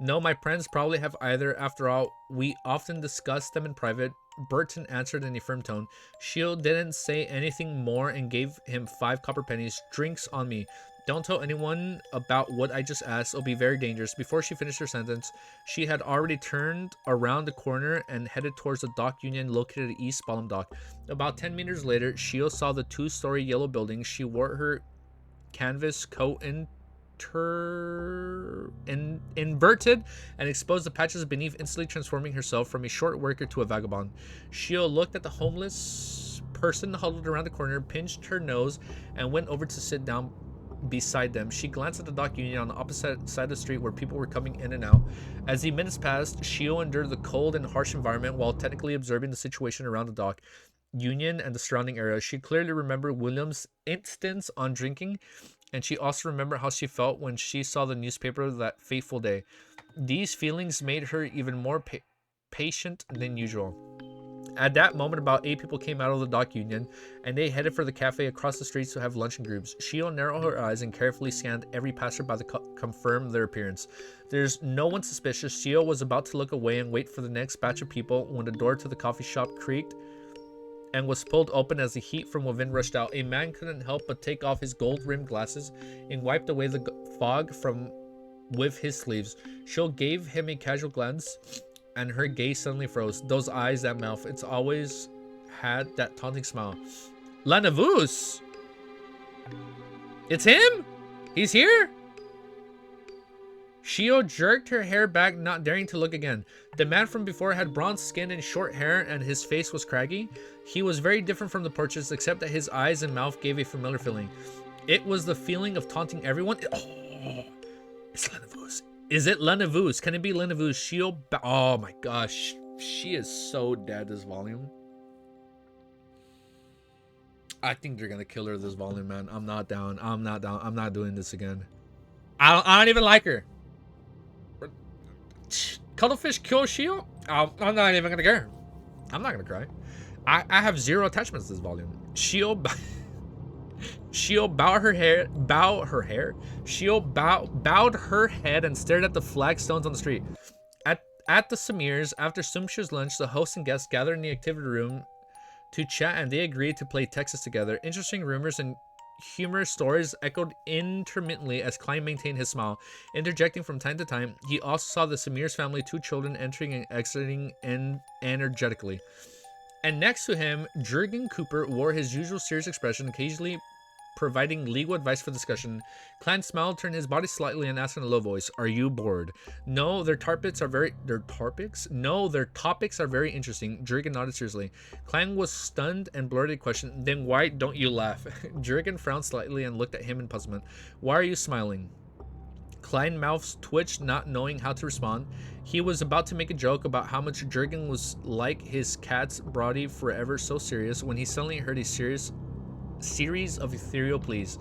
"No, my friends probably have either. After all, we often discuss them in private." Burton answered in a firm tone. Shio didn't say anything more and gave him 5 copper pennies. "Drinks on me. Don't tell anyone about what I just asked. It'll be very dangerous." Before she finished her sentence, she had already turned around the corner and headed towards the dock union located at East Ballum Dock. About 10 meters later, Shio saw the 2-story yellow building. She wore her canvas coat inverted and exposed the patches beneath, instantly transforming herself from a short worker to a vagabond. Shio looked at the homeless person huddled around the corner, pinched her nose, and went over to sit down beside them. She glanced at the dock union on the opposite side of the street where people were coming in and out. As the minutes passed, Shio endured the cold and harsh environment while technically observing the situation around the dock union and the surrounding area. She clearly remembered William's insistence on drinking, and she also remembered how she felt when she saw the newspaper that fateful day. These feelings made her even more patient than usual. At that moment, about 8 people came out of the dock union, and they headed for the cafe across the street to have lunch in groups. Shio narrowed her eyes and carefully scanned every passerby to confirm their appearance. There's no one suspicious. Shio was about to look away and wait for the next batch of people when the door to the coffee shop creaked and was pulled open as the heat from within rushed out. A man couldn't help but take off his gold-rimmed glasses and wiped away the fog from with his sleeves. Shio gave him a casual glance, and her gaze suddenly froze. Those eyes, that mouth, it's always had that taunting smile. LANEVUS! It's him? He's here? Shio jerked her hair back, not daring to look again. The man from before had bronze skin and short hair, and his face was craggy. He was very different from the portraits, except that his eyes and mouth gave a familiar feeling. It was the feeling of taunting everyone. Oh, it's LANEVUS. Is it LANEVUS? Can it be LANEVUS? Shio... Oh my gosh. She is so dead this volume. I think they're gonna kill her this volume, man. I'm not down. I'm not down. I'm not doing this again. I don't even like her. Cuttlefish kill Shio? I'm not even gonna care. I'm not gonna cry. I have 0 attachments to this volume. Shio bowed her head and stared at the flagstones on the street. At the Samirs, after sumptuous lunch, the hosts and guests gathered in the activity room to chat, and they agreed to play Texas together. Interesting rumors and humorous stories echoed intermittently as Klein maintained his smile, interjecting from time to time. He also saw the Samir's family, 2 children, entering and exiting energetically. And next to him, Jurgen Cooper wore his usual serious expression, occasionally providing legal advice for discussion. Klein smiled, turned his body slightly, and asked in a low voice, "Are you bored?" No, their topics are very interesting. Jurgen nodded seriously. Klein was stunned and blurted a question. "Then why don't you laugh?" Jurgen frowned slightly and looked at him in puzzlement. "Why are you smiling?" Klein's mouth twitched, not knowing how to respond. He was about to make a joke about how much Jurgen was like his cat's Brody, forever so serious, when he suddenly heard a series of ethereal pleas.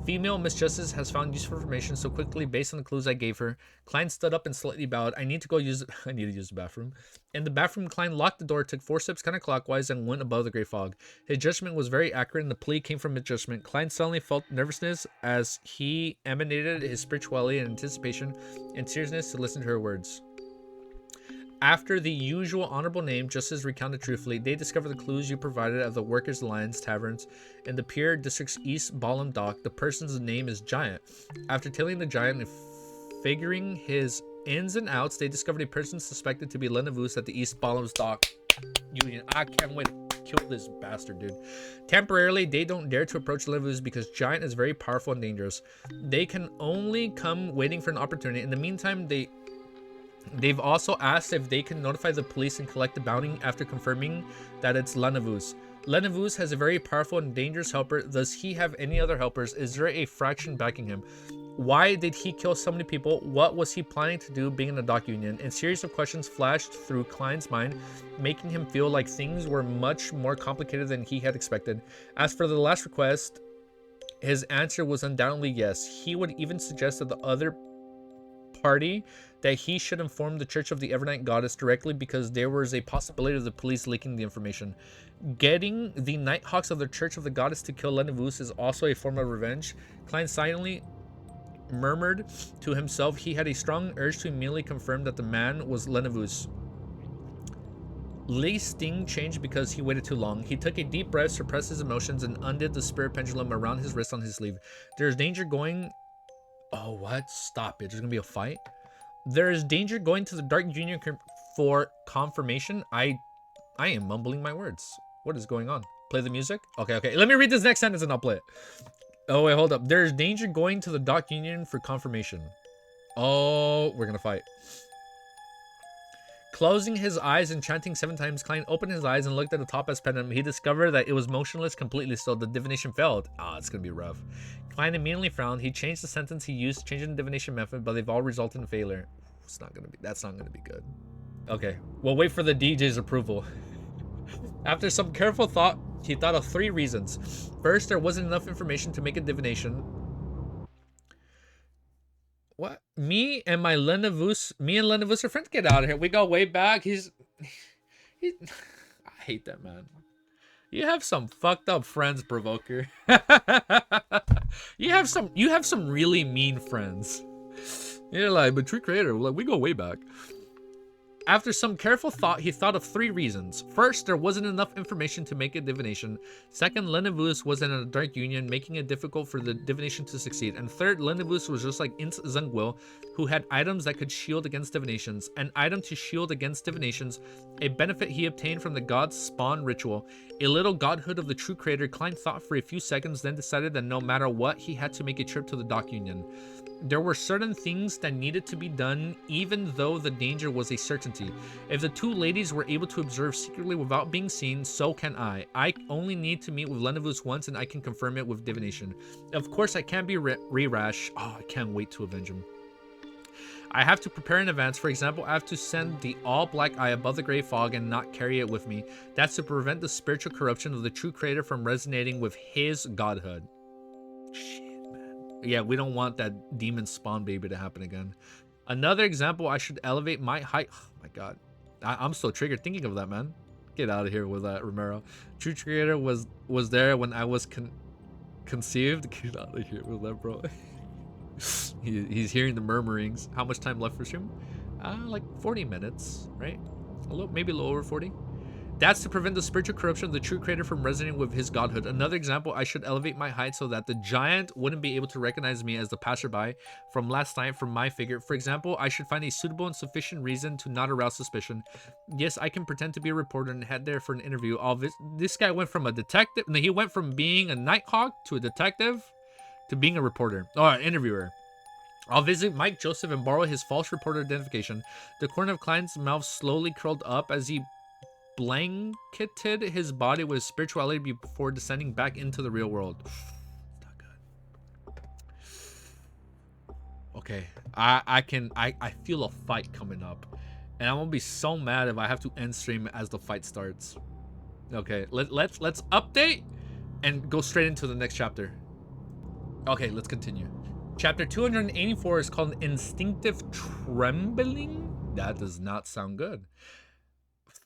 "Female Miss Justice has found useful information so quickly based on the clues I gave her." Klein stood up and slightly bowed. I need to use the bathroom. In the bathroom, Klein locked the door, took 4 steps counterclockwise, and went above the gray fog. His judgment was very accurate, and the plea came from mid-judgment. Klein suddenly felt nervousness as he emanated his spirituality and anticipation and seriousness to listen to her words. After the usual honorable name, Justice recounted truthfully, they discovered the clues you provided at the Workers' Alliance taverns in the Pier District's East Ballum Dock. The person's name is Giant. After tailing the Giant and figuring his ins and outs, they discovered a person suspected to be LANEVUS at the East Ballum's Dock Union. I can't wait to kill this bastard, dude. Temporarily, they don't dare to approach LANEVUS because Giant is very powerful and dangerous. They can only come waiting for an opportunity. In the meantime, They've also asked if they can notify the police and collect the bounty after confirming that it's LANEVUS. LANEVUS has a very powerful and dangerous helper. Does he have any other helpers? Is there a fraction backing him? Why did he kill so many people? What was he planning to do being in the dock union? And a series of questions flashed through Klein's mind, making him feel like things were much more complicated than he had expected. As for the last request, his answer was undoubtedly yes. He would even suggest that the other party that he should inform the Church of the Evernight Goddess directly because there was a possibility of the police leaking the information. Getting the Nighthawks of the Church of the Goddess to kill LANEVUS is also a form of revenge. Klein silently murmured to himself. He had a strong urge to immediately confirm that the man was LANEVUS. Lei's sting changed because he waited too long. He took a deep breath, suppressed his emotions, and undid the spirit pendulum around his wrist on his sleeve. There's danger going... Oh, what? Stop it. There's gonna be a fight? There is danger going to the Dark Union for confirmation. I am mumbling my words. What is going on? Play the music? Okay. Let me read this next sentence and I'll play it. Oh, wait, hold up. There is danger going to the Dark Union for confirmation. Oh, we're gonna fight. Closing his eyes and chanting 7 times, Klein opened his eyes and looked at the topaz pendant. He discovered that it was motionless, completely still. The divination failed. It's gonna be rough. Klein immediately frowned. He changed the sentence he used, changing the divination method, but they've all resulted in failure. That's not gonna be good. Okay, we'll wait for the DJ's approval. After some careful thought, he thought of 3 reasons. First, there wasn't enough information to make a divination. What? Me and LANEVUS are friends. Get out of here. We go way back. I hate that man. You have some fucked up friends, Provoker. you have some really mean friends. You're like, but True Creator, like, we go way back. After some careful thought, he thought of 3 reasons. First, there wasn't enough information to make a divination. Second, LANEVUS was in a dark union, making it difficult for the divination to succeed. And third, LANEVUS was just like Int Zungwil, who had items that could shield against divinations. An item to shield against divinations, a benefit he obtained from the god's spawn ritual. A little godhood of the True Creator. Klein thought for a few seconds, then decided that no matter what, he had to make a trip to the dock union. There were certain things that needed to be done, even though the danger was a certainty. If the 2 ladies were able to observe secretly without being seen, so can I. I only need to meet with LANEVUS once and I can confirm it with divination. Of course, I can't be rash. I can't wait to avenge him. I have to prepare in advance. For example, I have to send the all-black eye above the gray fog and not carry it with me. That's to prevent the spiritual corruption of the True Creator from resonating with his godhood. Shit. Yeah, we don't want that demon spawn baby to happen again. Another example, I should elevate my height. Oh my god. I'm so triggered thinking of that, man. Get out of here with that, Romero. True Creator was there when I was conceived. Get out of here with that, bro. He's hearing the murmurings. How much time left for stream? Like 40 minutes, right? Maybe a little over 40. That's to prevent the spiritual corruption of the true creator from resonating with his godhood. Another example, I should elevate my height so that the giant wouldn't be able to recognize me as the passerby from last night from my figure. For example, I should find a suitable and sufficient reason to not arouse suspicion. Yes, I can pretend to be a reporter and head there for an interview. This guy went from a detective, he went from being a nighthawk to a detective to being a reporter, or an interviewer. I'll visit Mike Joseph and borrow his false reporter identification. The corner of Klein's mouth slowly curled up as he blanketed his body with spirituality before descending back into the real world. Not good. Okay, I feel a fight coming up, and I'm gonna be so mad if I have to end stream as the fight starts. Okay, let's update and go straight into the next chapter. Okay, let's continue. Chapter 284 is called Instinctive Trembling. That does not sound good.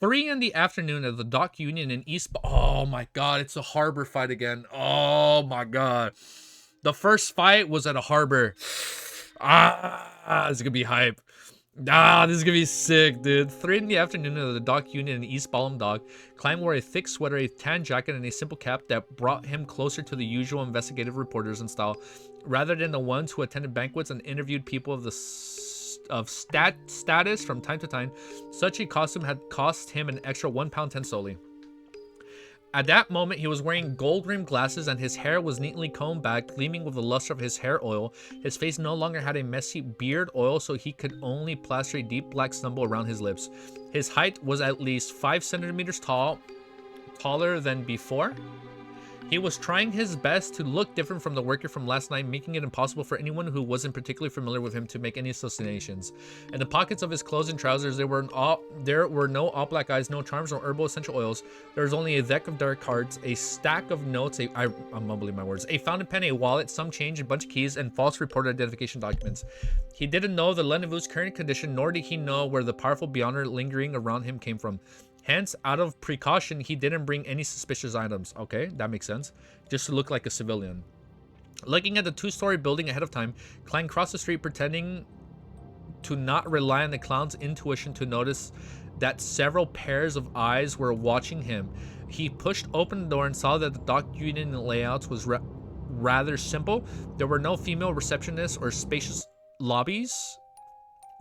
3 in the afternoon at the Dock Union in East... Oh my god, it's a harbor fight again. Oh my god. The first fight was at a harbor. This is gonna be hype. This is gonna be sick, dude. 3 in the afternoon at the Dock Union in East Ballum Dock. Klein wore a thick sweater, a tan jacket, and a simple cap that brought him closer to the usual investigative reporters in style, rather than the ones who attended banquets and interviewed people of the status from time to time. Such a costume had cost him an extra £1.10 solely. At that moment, he was wearing gold-rimmed glasses and his hair was neatly combed back, gleaming with the luster of his hair oil. His face no longer had a messy beard oil, so he could only plaster a deep black stumble around his lips. His height was at least 5 centimeters taller than before. He was trying his best to look different from the worker from last night, making it impossible for anyone who wasn't particularly familiar with him to make any associations. In the pockets of his clothes and trousers, there were no all black eyes, no charms, no herbal essential oils. There was only a deck of dark cards, a stack of notes, I'm mumbling my words, a fountain pen, a wallet, some change, a bunch of keys, and false reporter identification documents. He didn't know the LANEVUS' current condition, nor did he know where the powerful beyonder lingering around him came from. Hence, out of precaution, he didn't bring any suspicious items. Okay, that makes sense. Just to look like a civilian. Looking at the 2-story building ahead of time, Klein crossed the street, pretending to not rely on the clown's intuition to notice that several pairs of eyes were watching him. He pushed open the door and saw that the Dock Union layouts was rather simple. There were no female receptionists or spacious lobbies.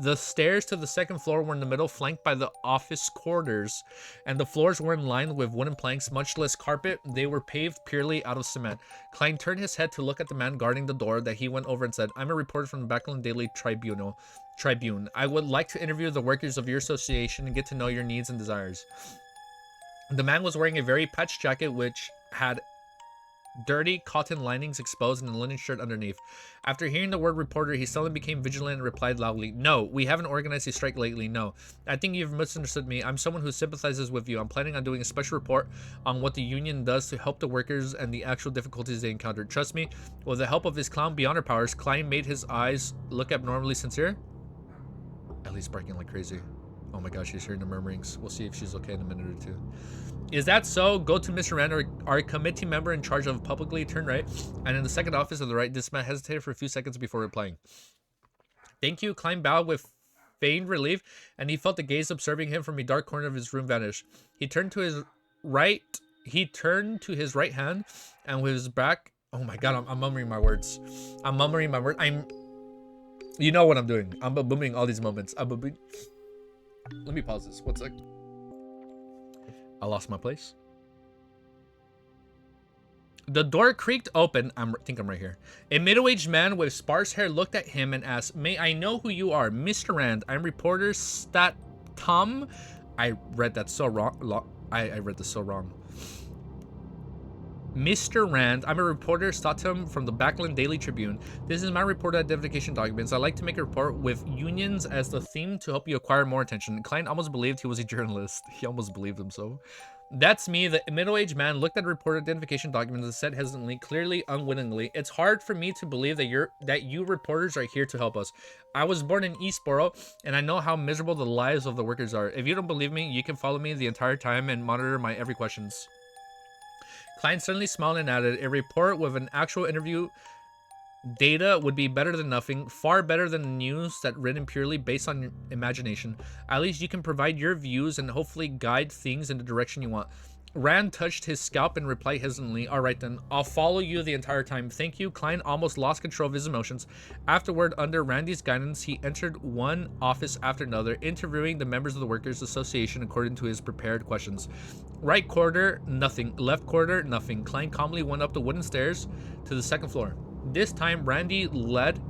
The stairs to the second floor were in the middle, flanked by the office quarters, and the floors were in line with wooden planks, much less carpet. They were paved purely out of cement. Klein turned his head to look at the man guarding the door that he went over and said, "I'm a reporter from the Backland Daily Tribune. I would like to interview the workers of your association and get to know your needs and desires." The man was wearing a very patched jacket which had dirty cotton linings exposed and a linen shirt underneath. After hearing the word reporter, he suddenly became vigilant and replied loudly, "No, we haven't organized a strike lately, no. I think you've misunderstood me. I'm someone who sympathizes with you. I'm planning on doing a special report on what the union does to help the workers and the actual difficulties they encountered. Trust me, with the help of his clown beyonder powers." Klein made his eyes look abnormally sincere. Ellie's barking like crazy. Oh my gosh, she's hearing the murmurings. We'll see if she's okay in a minute or two. "Is that so? Go to Mr. Rand, our committee member in charge of publicly, turn right, and in the second office on the right." This man hesitated for a few seconds before replying. "Thank you." Klein bowed with feigned relief, and he felt the gaze observing him from a dark corner of his room vanish. He turned to his right hand, and with his back... Oh my god, I'm mumbling my words. You know what I'm doing. I'm booming all these moments. Let me pause this. 1 sec. I lost my place. The door creaked open. I think I'm right here. A middle-aged man with sparse hair looked at him and asked, "May I know who you are?" "Mr. Rand, I'm reporter Tom." I read that so wrong. I read this so wrong. "Mr. Rand, I'm a reporter Statum from the Backland Daily Tribune. This is my reporter identification documents. I like to make a report with unions as the theme to help you acquire more attention." Klein almost believed he was a journalist. He almost believed him so. "That's me." The middle-aged man looked at the reporter identification documents and said hesitantly, clearly unwittingly, "It's hard for me to believe that you reporters are here to help us. I was born in East Borough, and I know how miserable the lives of the workers are. If you don't believe me, you can follow me the entire time and monitor my every questions." Klein suddenly smiled and added, "A report with an actual interview Data would be better than nothing, far better than news that written purely based on your imagination. At least you can provide your views and hopefully guide things in the direction you want. Rand touched his scalp and replied hesitantly, all right then, I'll follow you the entire time. Thank you. Klein almost lost control of his emotions. Afterward, under Randy's guidance, he entered one office after another, interviewing the members of the Workers' Association according to his prepared questions. Right corner, nothing. Left corner, nothing. Klein calmly went up the wooden stairs to the second floor. This time, Randy led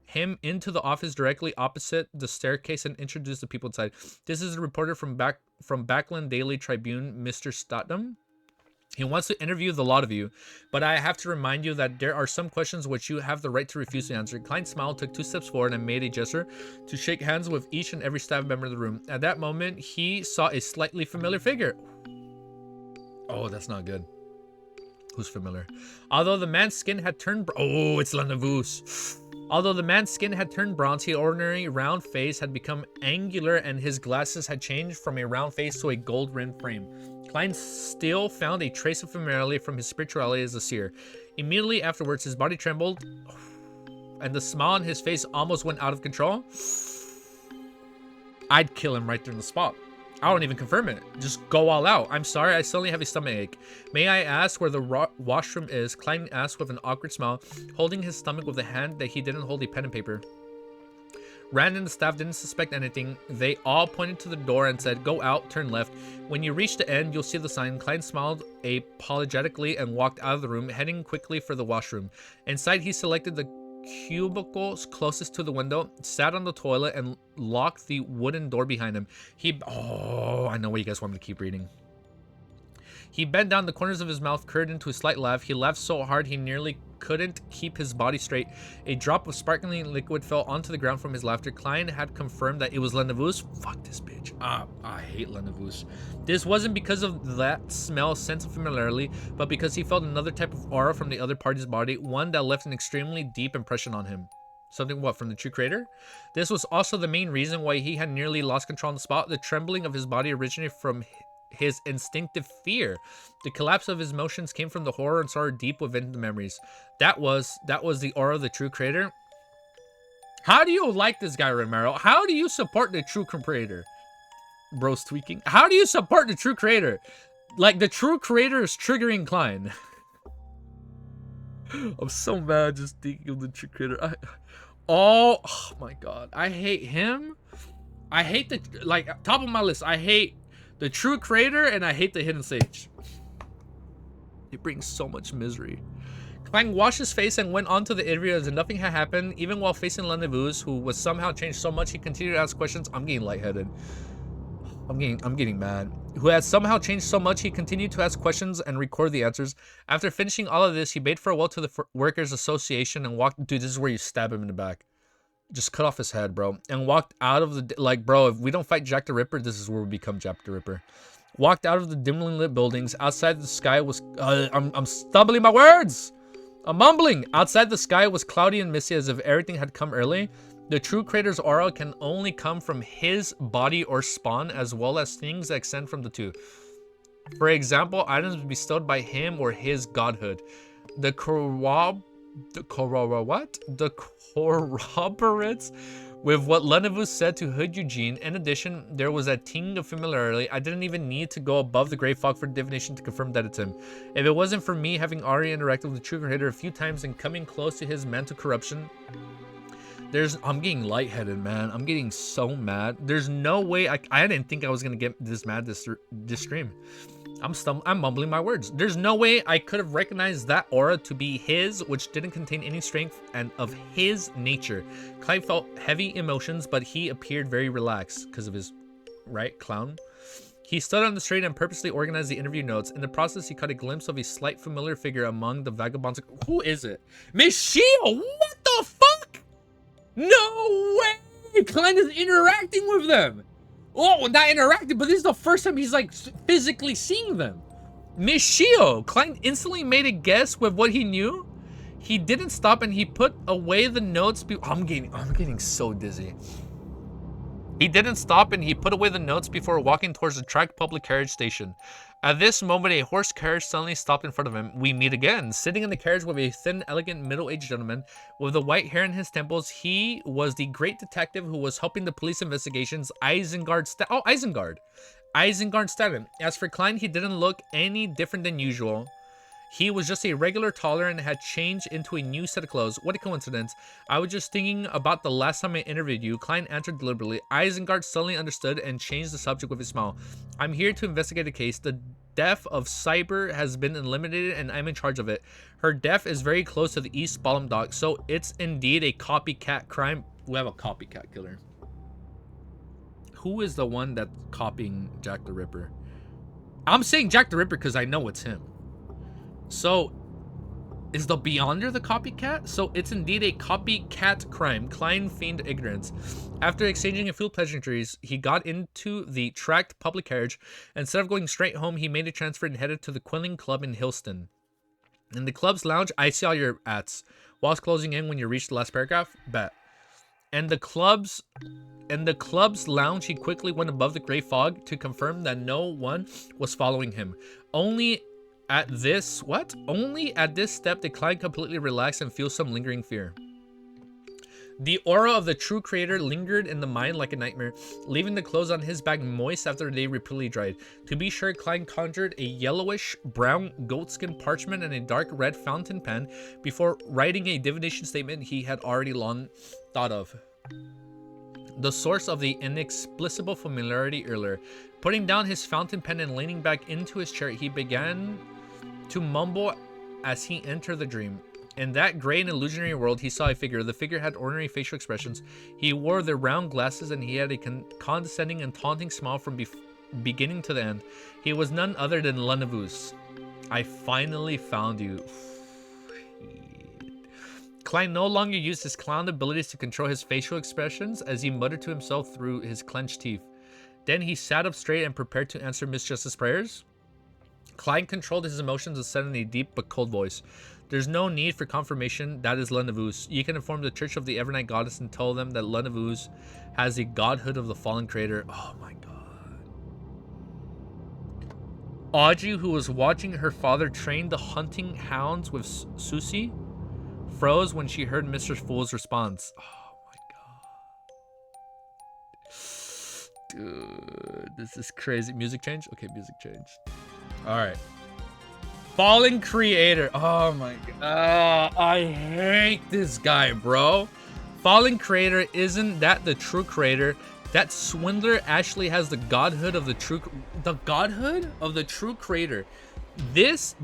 him into the office directly opposite the staircase and introduced the people inside. This is a reporter from Backland Daily Tribune, Mr. Statham. He wants to interview the lot of you, but I have to remind you that there are some questions which you have the right to refuse to answer. Klein smiled, took 2 steps forward, and made a gesture to shake hands with each and every staff member in the room. At that moment, he saw a slightly familiar figure. Oh, that's not good. Who's familiar? Although the man's skin had turned... Oh, it's LANEVUS. Although the man's skin had turned bronze, his ordinary round face had become angular and his glasses had changed from a round face to a gold-rimmed frame. Klein still found a trace of familiarity from his spirituality as a seer. Immediately afterwards, his body trembled and the smile on his face almost went out of control. I'd kill him right there on the spot. I don't even confirm it. Just go all out. I'm sorry, I suddenly have a stomachache. May I ask where the washroom is? Klein asked with an awkward smile, holding his stomach with a hand that he didn't hold a pen and paper. Rand and the staff didn't suspect anything. They all pointed to the door and said, go out, turn left. When you reach the end, you'll see the sign. Klein smiled apologetically and walked out of the room, heading quickly for the washroom. Inside, he selected the cubicles closest to the window, sat on the toilet, and locked the wooden door behind him. Oh, I know what you guys want me to keep reading. He bent down, the corners of his mouth curved into a slight laugh. He laughed so hard he nearly couldn't keep his body straight. A drop of sparkling liquid fell onto the ground from his laughter. Klein had confirmed that it was LANEVUS. Fuck this bitch. I hate LANEVUS. This wasn't because of that smell, sense of familiarity, but because he felt another type of aura from the other party's body, one that left an extremely deep impression on him. Something what, from the true creator? This was also the main reason why he had nearly lost control on the spot. The trembling of his body originated from his instinctive fear. The collapse of his emotions came from the horror and sorrow deep within the memories. That was the aura of the true creator. How do you like this guy, Romero? How do you support the true creator? Bro's tweaking. How do you support the true creator? Like, the true creator is triggering Klein. I'm so mad just thinking of the true creator. Oh my god. I hate him. I hate the, like, top of my list. I hate the true creator and I hate the hidden sage. It brings so much misery. Klein washed his face and went on to the interview as if nothing had happened. Even while facing LANEVUS, who was somehow changed so much he continued to ask questions. I'm getting lightheaded. I'm getting mad. Who had somehow changed so much he continued to ask questions and record the answers. After finishing all of this, he bade farewell to the Workers' Association and walked. Dude, this is where you stab him in the back. Just cut off his head, bro. And walked out of the, like, bro, if we don't fight Jack the Ripper, this is where we become Jack the Ripper. Walked out of the dimly lit buildings. Outside the sky was, I'm stumbling my words. I'm mumbling. Outside the sky was cloudy and misty as if everything had come early. The true creator's aura can only come from his body or spawn, as well as things that extend from the two. For example, items bestowed by him or his godhood. The corroborates with what LANEVUS said to Hood Eugene. In addition, there was a ting of familiarity. I didn't even need to go above the Grey Fog for divination to confirm that it's him. If it wasn't for me having already interacted with the true creator a few times and coming close to his mental corruption, I'm getting lightheaded, man. I'm getting so mad. There's no way I didn't think I was gonna get this mad this stream. I'm mumbling my words. There's no way I could have recognized that aura to be his, which didn't contain any strength and of his nature. Clive felt heavy emotions, but he appeared very relaxed because of his, right, clown. He stood on the street and purposely organized the interview notes. In the process, he caught a glimpse of a slight familiar figure among the vagabonds. Who is it? Michio! What the fuck? No way! Klein is interacting with them. Oh, not interacting, but this is the first time he's like physically seeing them. Michio! Klein instantly made a guess with what he knew. He didn't stop and he put away the notes. I'm getting so dizzy. He didn't stop and he put away the notes before walking towards the track public carriage station. At this moment, a horse carriage suddenly stopped in front of him. We meet again. Sitting in the carriage with a thin, elegant, middle-aged gentleman with the white hair in his temples, he was the great detective who was helping the police investigations, Isengard Staden. As for Klein, he didn't look any different than usual. He was just a regular taller and had changed into a new set of clothes. What a coincidence. I was just thinking about the last time I interviewed you. Klein answered deliberately. Isengard suddenly understood and changed the subject with a smile. I'm here to investigate a case. The death of Cyber has been eliminated and I'm in charge of it. Her death is very close to the East Ballum dock, so it's indeed a copycat crime. We have a copycat killer. Who is the one that's copying Jack the Ripper? I'm saying Jack the Ripper because I know it's him. So, is the Beyonder the copycat? So, it's indeed a copycat crime. Klein feigned ignorance. After exchanging a few pleasantries, he got into the tracked public carriage. Instead of going straight home, he made a transfer and headed to the Quilling Club in Hillston. In the club's lounge, I see all your ads. Whilst closing in when you reach the last paragraph, bet. In the club's lounge, he quickly went above the gray fog to confirm that no one was following him. Only at this step did Klein completely relax and feel some lingering fear. The aura of the true creator lingered in the mind like a nightmare, leaving the clothes on his back moist after they repeatedly dried. To be sure, Klein conjured a yellowish-brown goatskin parchment and a dark red fountain pen before writing a divination statement he had already long thought of. The source of the inexplicable familiarity earlier. Putting down his fountain pen and leaning back into his chair, he began to mumble as he entered the dream. In that gray and illusionary world, he saw a figure. The figure had ordinary facial expressions. He wore the round glasses and he had a condescending and taunting smile from beginning to the end. He was none other than LANEVUS. I finally found you. Klein no longer used his clown abilities to control his facial expressions as he muttered to himself through his clenched teeth. Then he sat up straight and prepared to answer Miss Justice's prayers. Klein controlled his emotions and said in a deep but cold voice, "There's no need for confirmation. That is LANEVUS. You can inform the Church of the Evernight Goddess and tell them that LANEVUS has the godhood of the fallen creator." Oh my god. Audrey, who was watching her father train the hunting hounds with Susie, froze when she heard Mr. Fool's response. Oh my god. Dude, this is crazy. Music change? Okay, music change. Alright. Fallen creator. Oh my god. I hate this guy, bro. Fallen creator, isn't that the true creator? That swindler actually has the godhood of the true creator. This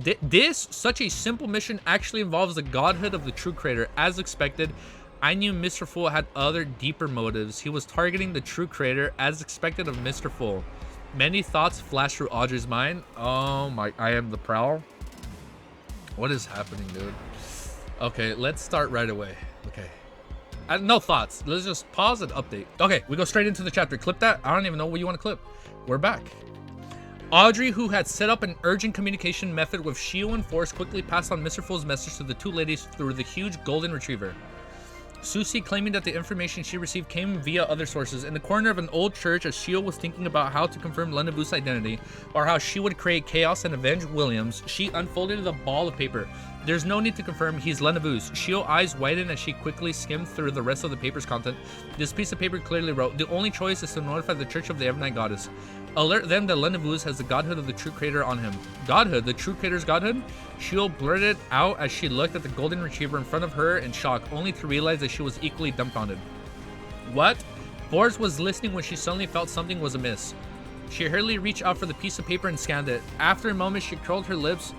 such a simple mission actually involves the godhood of the true creator. As expected, I knew Mr. Fool had other deeper motives. He was targeting the true creator as expected of Mr. Fool. Many thoughts flashed through Audrey's mind. Oh my, I am the prowl. What is happening, dude? Okay, let's start right away. Okay. No thoughts. Let's just pause and update. Okay, we go straight into the chapter. Clip that. I don't even know what you want to clip. We're back. Audrey, who had set up an urgent communication method with Shio and Force, quickly passed on Mr. Fool's message to the two ladies through the huge golden retriever. Susie claiming that the information she received came via other sources. In the corner of an old church, as Shio was thinking about how to confirm LANEVUS' identity, or how she would create chaos and avenge Williams, she unfolded a ball of paper. There's no need to confirm, he's LANEVUS. Shio's eyes widened as she quickly skimmed through the rest of the paper's content. This piece of paper clearly wrote, the only choice is to notify the Church of the Evernight Goddess. Alert them that LANEVUS has the godhood of the true creator on him. Godhood? The true creator's godhood? Shio blurted out as she looked at the golden retriever in front of her in shock, only to realize that she was equally dumbfounded. What? Forrest was listening when she suddenly felt something was amiss. She hurriedly reached out for the piece of paper and scanned it. After a moment, she curled her lips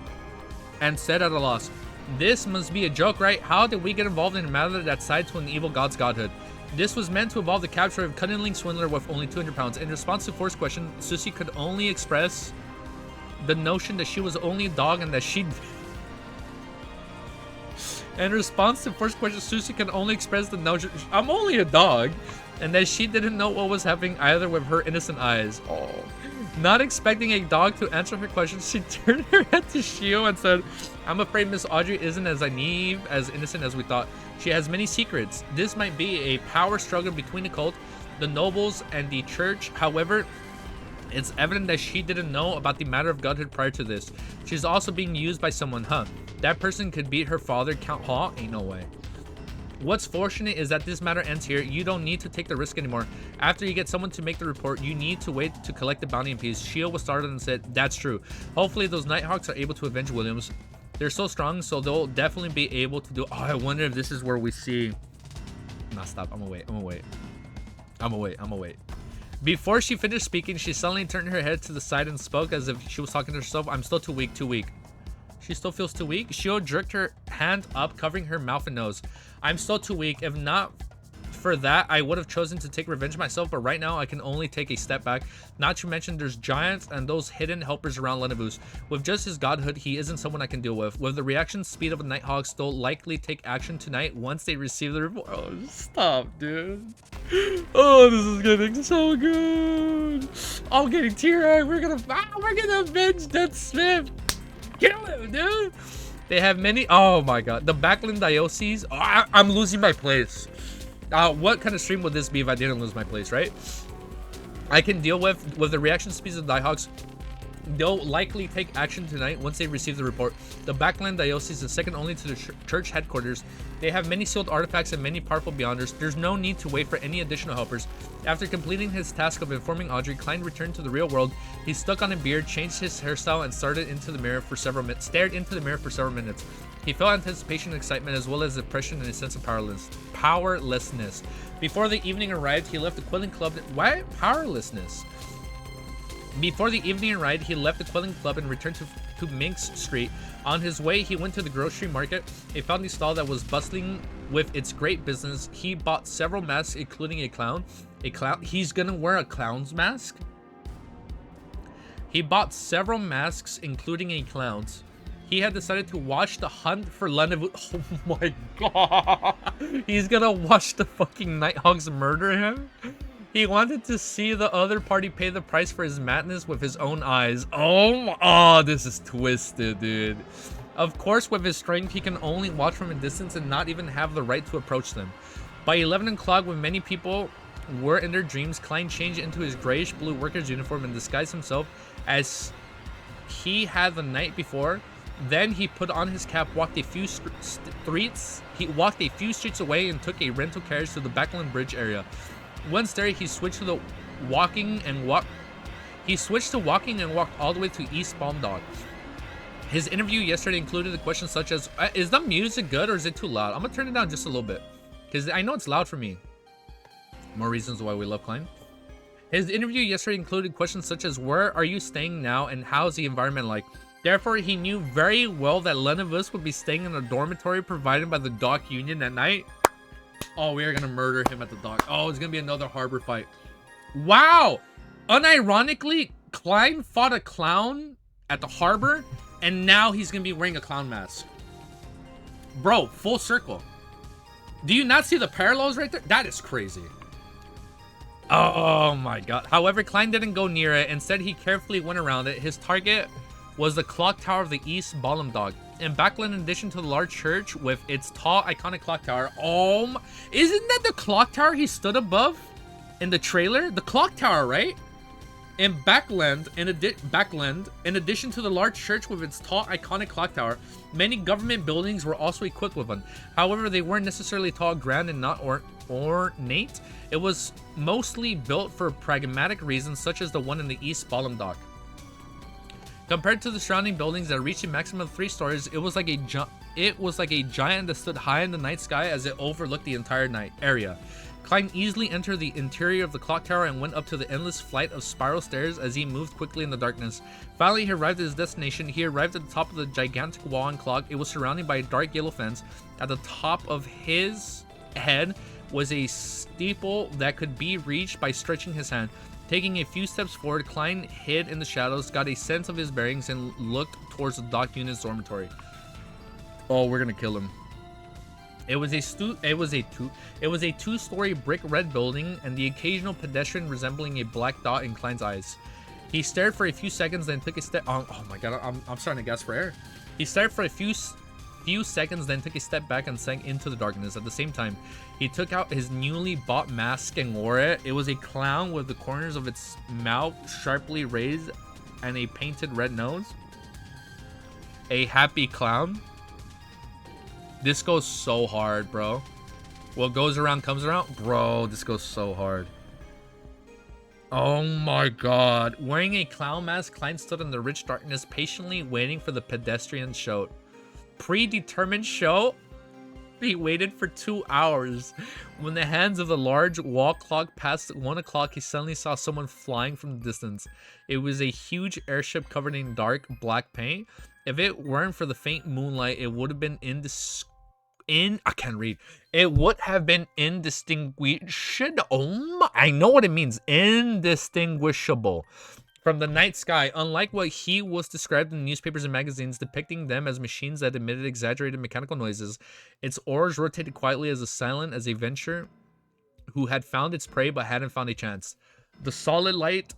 and said at a loss, "This must be a joke, right? How did we get involved in a matter that sided to an evil god's godhood? This was meant to involve the capture of a cunning swindler worth only 200 pounds. In response to Forrest's question, Susie could only express the notion that she was only a dog and that she... In response to Forrest's question, Susie could only express the notion, I'm only a dog, and that she didn't know what was happening either with her innocent eyes. Oh, Not expecting a dog to answer her questions, she turned her head to Shio and said, I'm afraid Miss Audrey isn't as naive, as innocent as we thought. She has many secrets. This might be a power struggle between the cult, the nobles, and the church. However, it's evident that she didn't know about the matter of godhood prior to this. She's also being used by someone, huh? That person could beat her father, Count Hall? Ain't no way. What's fortunate is that this matter ends here. You don't need to take the risk anymore. After you get someone to make the report, you need to wait to collect the bounty in peace. Shio was startled and said, that's true. Hopefully those Nighthawks are able to avenge Williams. They're so strong, so they'll definitely be able to do... Oh, I wonder if this is where we see... Nah, stop. I'm gonna wait. Before she finished speaking, she suddenly turned her head to the side and spoke as if she was talking to herself. I'm still too weak. She still feels too weak? Shio jerked her hand up, covering her mouth and nose. I'm still too weak. If not for that, I would have chosen to take revenge myself, but right now I can only take a step back. Not to mention there's giants and those hidden helpers around LANEVUS. With just his godhood, he isn't someone I can deal with. With the reaction speed of a Nighthawks, they'll likely take action tonight once they receive the report. Oh, stop, dude. Oh, this is getting so good. I'm getting teary-eyed. We're gonna avenge Dead Smith. Kill him, dude. They have many. Oh my god, the Backland Diocese. Oh, I'm losing my place. What kind of stream would this be if I didn't lose my place, right? I can deal with the reaction speeds of the Nighthawks. They'll likely take action tonight once they receive the report. The Backland Diocese is second only to the church headquarters. They have many sealed artifacts and many powerful beyonders. There's no need to wait for any additional helpers. After completing his task of informing Audrey, Klein returned to the real world. He stuck on a beard, changed his hairstyle, and stared into the mirror for several minutes. He felt anticipation and excitement, as well as depression and a sense of powerlessness. Before the evening arrived, he left the Quilling Club. Why powerlessness? Before the evening arrived, he left the Quilling Club and returned to Minx Street. On his way, he went to the grocery market. He found a stall that was bustling with its great business. He bought several masks, including a clown. He's gonna wear a clown's mask? He bought several masks, including a clown's. He had decided to watch the hunt for LANEVUS. Oh my god. He's gonna watch the fucking Nighthawks murder him? He wanted to see the other party pay the price for his madness with his own eyes. Oh, this is twisted, dude. Of course, with his strength, he can only watch from a distance and not even have the right to approach them. By 11 o'clock, when many people were in their dreams, Klein changed into his grayish-blue worker's uniform and disguised himself as he had the night before. Then he put on his cap, walked a few streets. He walked a few streets away and took a rental carriage to the Backland Bridge area. Once there, he switched to walking and walked all the way to East Palm Dog. His interview yesterday included the questions such as, is the music good or is it too loud? I'm gonna turn it down just a little bit, because I know it's loud for me. More reasons why we love Klein. His interview yesterday included questions such as, where are you staying now and how's the environment like? Therefore, he knew very well that LANEVUS would be staying in a dormitory provided by the dock union at night. Oh, we are gonna murder him at the dock. Oh, it's gonna be another harbor fight. Wow! Unironically, Klein fought a clown at the harbor, and now he's gonna be wearing a clown mask. Bro, full circle. Do you not see the parallels right there? That is crazy. Oh my god. However, Klein didn't go near it. Instead, he carefully went around it. His target was the clock tower of the East Ballum Dog. In Backland, in addition to the large church with its tall, iconic clock tower. Oh my, isn't that the clock tower he stood above in the trailer? The clock tower, right? In Backland, in addition to the large church with its tall, iconic clock tower, many government buildings were also equipped with one. However, they weren't necessarily tall, grand, and not ornate. It was mostly built for pragmatic reasons, such as the one in the East Ballum Dock. Compared to the surrounding buildings that reached a maximum of 3 stories, it was like a giant that stood high in the night sky as it overlooked the entire night area. Klein easily entered the interior of the clock tower and went up to the endless flight of spiral stairs as he moved quickly in the darkness. Finally, he arrived at his destination. He arrived at the top of the gigantic wall and clock. It was surrounded by a dark yellow fence. At the top of his head was a steeple that could be reached by stretching his hand. Taking a few steps forward, Klein hid in the shadows, got a sense of his bearings, and looked towards the dock unit's dormitory. Oh, we're gonna kill him. It was a two-story brick red building, and the occasional pedestrian resembling a black dot in Klein's eyes. He stared for a few seconds, then took a step. Oh my god, I'm starting to gasp for air. He stared for a few seconds, then took a step back and sank into the darkness. At the same time, he took out his newly bought mask and wore it. It was a clown with the corners of its mouth sharply raised and a painted red nose. A happy clown. This goes so hard, bro. What goes around comes around. Bro, this goes so hard. Oh my god. Wearing a clown mask, Klein stood in the rich darkness, patiently waiting for the pedestrian show. Predetermined show? He waited for 2 hours. When the hands of the large wall clock passed 1 o'clock, he suddenly saw someone flying from the distance. It was a huge airship covered in dark black paint. If it weren't for the faint moonlight, it would have been I can't read. It would have been indistinguishable. Oh my, I know what it means. Indistinguishable from the night sky. Unlike what he was described in newspapers and magazines depicting them as machines that emitted exaggerated mechanical noises, its oars rotated quietly as silent as a venture who had found its prey but hadn't found a chance. The solid light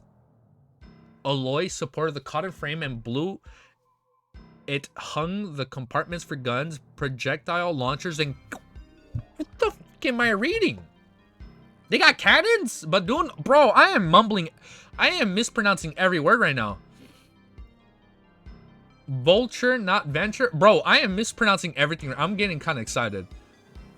alloy supported the cotton frame and blue. It hung the compartments for guns, projectile launchers, and... What the f*** am I reading? They got cannons? But doing... Bro, I am mumbling. I am mispronouncing every word right now. Vulture, not venture. Bro, I am mispronouncing everything. I'm getting kind of excited.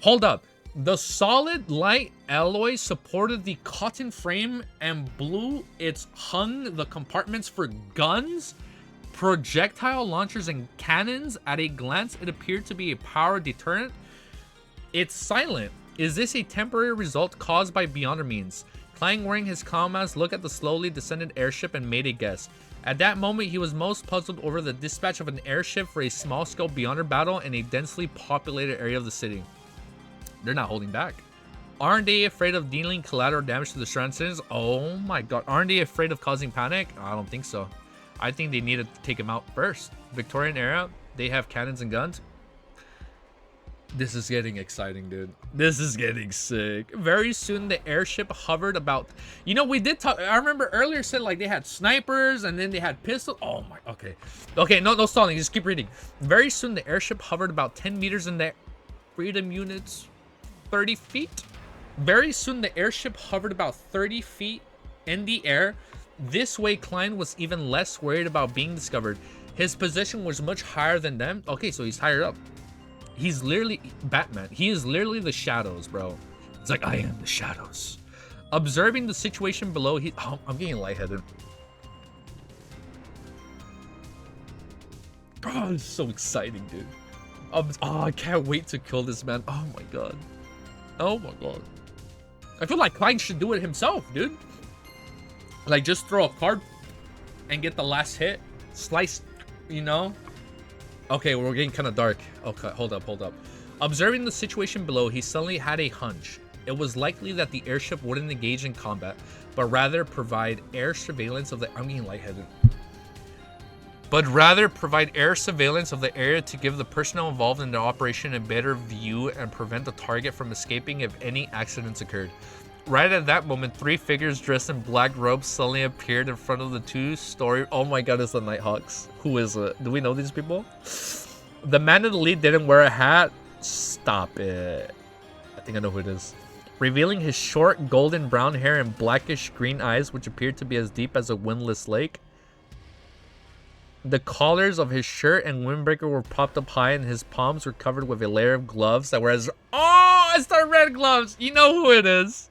Hold up. The solid light alloy supported the cotton frame and blue. It's hung the compartments for guns, projectile launchers, and cannons. At a glance, it appeared to be a power deterrent. It's silent. Is this a temporary result caused by beyond our means? Klein, wearing his clown mask, looked at the slowly descended airship and made a guess. At that moment, he was most puzzled over the dispatch of an airship for a small-scale beyonder battle in a densely populated area of the city. They're not holding back. Aren't they afraid of dealing collateral damage to the surrounding citizens? Oh my god. Aren't they afraid of causing panic? I don't think so. I think they need to take him out first. Victorian era, they have cannons and guns. This is getting exciting, dude. This is getting sick. Very soon, the airship hovered about... You know, we did talk... I remember earlier said, like, they had snipers, and then they had pistols. Oh, my... Okay. Okay, no stalling. Just keep reading. Very soon, the airship hovered about 10 meters in the... Freedom units, 30 feet. Very soon, the airship hovered about 30 feet in the air. This way, Klein was even less worried about being discovered. His position was much higher than them. Okay, so he's higher up. He's literally Batman. He is literally the shadows, bro. It's like, I am the shadows. Observing the situation below, I'm getting lightheaded. Bro, it's so exciting, dude. I can't wait to kill this man. Oh my god. Oh my god. I feel like Klein should do it himself, dude. Like, just throw a card and get the last hit. Slice, you know? Okay, we're getting kind of dark. Okay, hold up. Observing the situation below, he suddenly had a hunch. It was likely that the airship wouldn't engage in combat, but rather provide air surveillance of the... I'm getting lightheaded. But rather provide air surveillance of the area to give the personnel involved in the operation a better view and prevent the target from escaping if any accidents occurred. Right at that moment, 3 figures dressed in black robes suddenly appeared in front of the 2-story... Oh my god, it's the Nighthawks. Who is it? Do we know these people? The man in the lead didn't wear a hat. Stop it. I think I know who it is. Revealing his short golden brown hair and blackish green eyes, which appeared to be as deep as a windless lake. The collars of his shirt and windbreaker were propped up high, and his palms were covered with a layer of gloves that were as... Oh, it's the red gloves. You know who it is.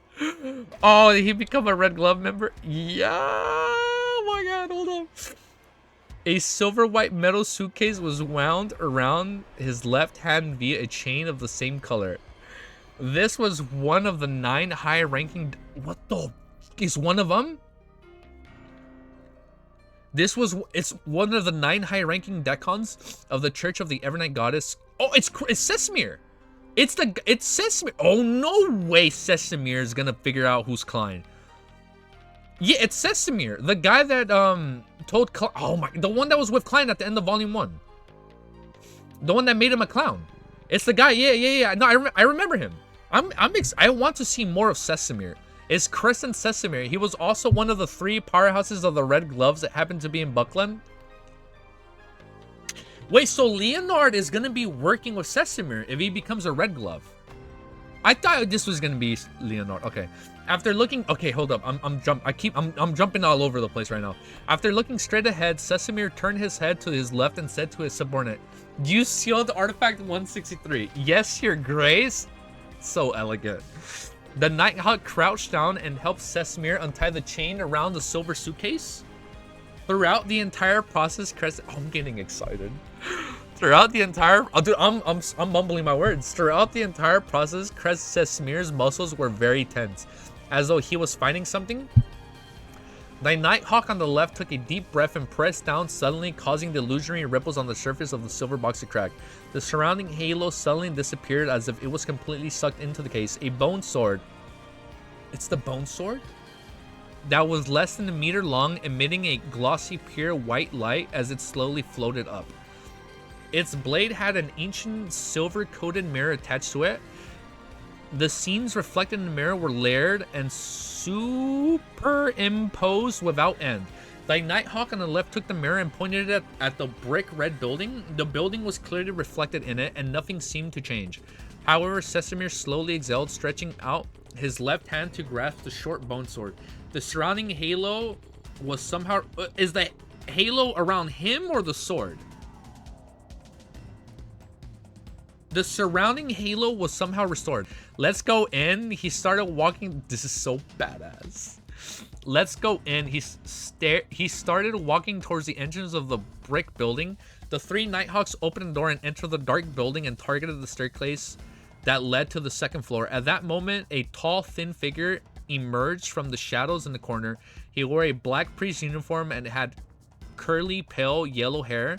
Oh, did he become a Red Glove member? Yeah. Oh my god, hold on. A silver white metal suitcase was wound around his left hand via a chain of the same color. This was one of the 9 high-ranking... What the... Is one of them? It's one of the 9 high-ranking decans of the Church of the Evernight Goddess. Oh, it's Sesamir. It's Sesamir. Oh, no way Sesamir is gonna figure out who's Klein. Yeah, it's Sesamir. The guy that told Klein. Oh my, the one that was with Klein at the end of Volume 1. The one that made him a clown. It's the guy. Yeah. No, I remember him. I want to see more of Sesamir. is Crescent Sesamir. He was also one of the 3 powerhouses of the Red Gloves that happened to be in Buckland. Wait, so Leonard is gonna be working with Sesamir if he becomes a Red Glove. I thought this was gonna be Leonard. Okay. After looking, okay, hold up. I'm jumping all over the place right now. After looking straight ahead, Sesamir turned his head to his left and said to his subordinate, "You sealed artifact 163. Yes, Your Grace." So elegant. The Nighthawk crouched down and helped Sesamir untie the chain around the silver suitcase. Throughout the entire process, I'm getting excited. Throughout the entire, oh, dude, I'm mumbling my words. Throughout the entire process, Sesamir's muscles were very tense, as though he was fighting something. The Nighthawk on the left took a deep breath and pressed down suddenly, causing the illusionary ripples on the surface of the silver box to crack. The surrounding halo suddenly disappeared as if it was completely sucked into the case. A bone sword. It's the bone sword? That was less than a meter long, emitting a glossy pure white light as it slowly floated up. Its blade had an ancient silver-coated mirror attached to it. The scenes reflected in the mirror were layered and superimposed without end. The Nighthawk on the left took the mirror and pointed it at the brick red building. The building was clearly reflected in it, and nothing seemed to change. However, Sesamir slowly exhaled, stretching out his left hand to grasp the short bone sword. The surrounding halo was somehow... is the halo around him or the sword? The surrounding halo was somehow restored. Let's go in. He started walking. This is so badass. Let's go in. He started walking towards the entrance of the brick building. The 3 Nighthawks opened the door and entered the dark building and targeted the staircase that led to the 2nd floor. At that moment, a tall, thin figure emerged from the shadows in the corner. He wore a black priest uniform and had curly, pale yellow hair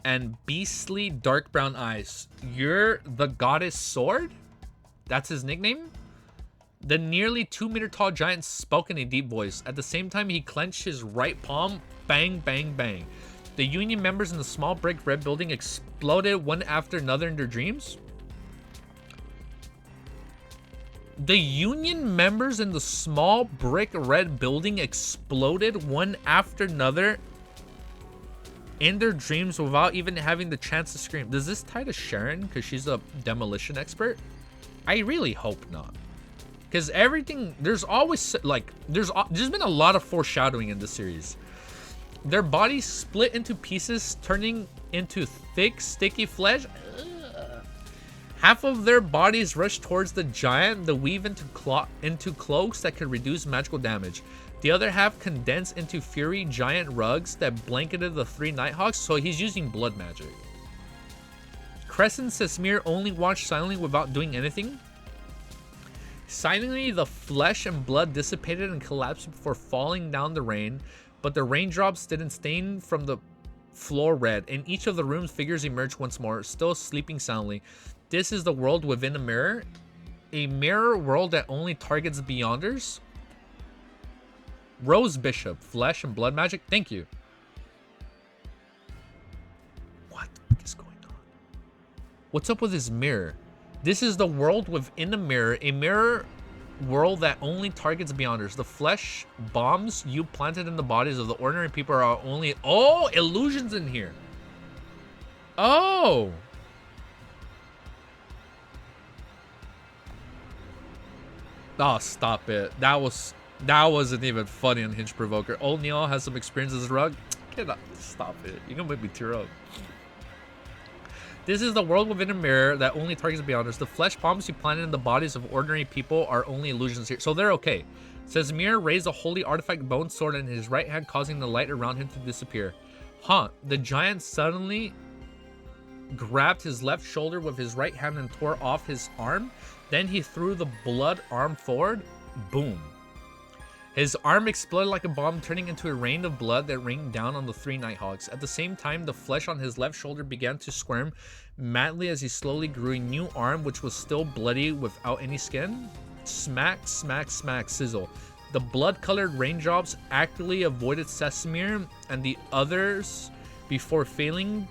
and beastly dark brown eyes. "You're the goddess sword?" That's his nickname? The nearly 2-meter tall giant spoke in a deep voice. At the same time, he clenched his right palm. Bang, bang, bang. The Union members in the small brick red building exploded one after another in their dreams. The Union members in the small brick red building exploded one after another in their dreams without even having the chance to scream. Does this tie to Sharon because she's a demolition expert? I really hope not. Because everything, there's always, like, there's been a lot of foreshadowing in this series. Their bodies split into pieces, turning into thick, sticky flesh. Ugh. Half of their bodies rushed towards the giant, the weave into cloaks that could reduce magical damage. The other half condensed into fury giant rugs that blanketed the 3 Nighthawks, so he's using blood magic. Crescent Sesamir only watched silently without doing anything. Silently, the flesh and blood dissipated and collapsed before falling down the rain, but the raindrops didn't stain from the floor red. In each of the rooms, figures emerged once more, still sleeping soundly. This is the world within a mirror world that only targets Beyonders. Rose Bishop, flesh and blood magic. Thank you. What is going on? What's up with this mirror? This is the world within a mirror world that only targets Beyonders. The flesh bombs you planted in the bodies of the ordinary people are only... Oh, illusions in here. Oh. Oh, stop it. That wasn't even funny on Hinge Provoker. Old Neil has some experience as a rug. Stop it. You're gonna make me tear up. This is the world within a mirror that only targets Beyonders. The flesh bombs you planted in the bodies of ordinary people are only illusions here. So they're okay. Sesamir raised a holy artifact bone sword in his right hand, causing the light around him to disappear. The giant suddenly grabbed his left shoulder with his right hand and tore off his arm. Then he threw the blood arm forward. Boom. His arm exploded like a bomb, turning into a rain of blood that rained down on the 3 Nighthawks. At the same time, the flesh on his left shoulder began to squirm madly as he slowly grew a new arm, which was still bloody without any skin. Smack, smack, smack, sizzle. The blood-colored raindrops actively avoided Sesamir and the others before falling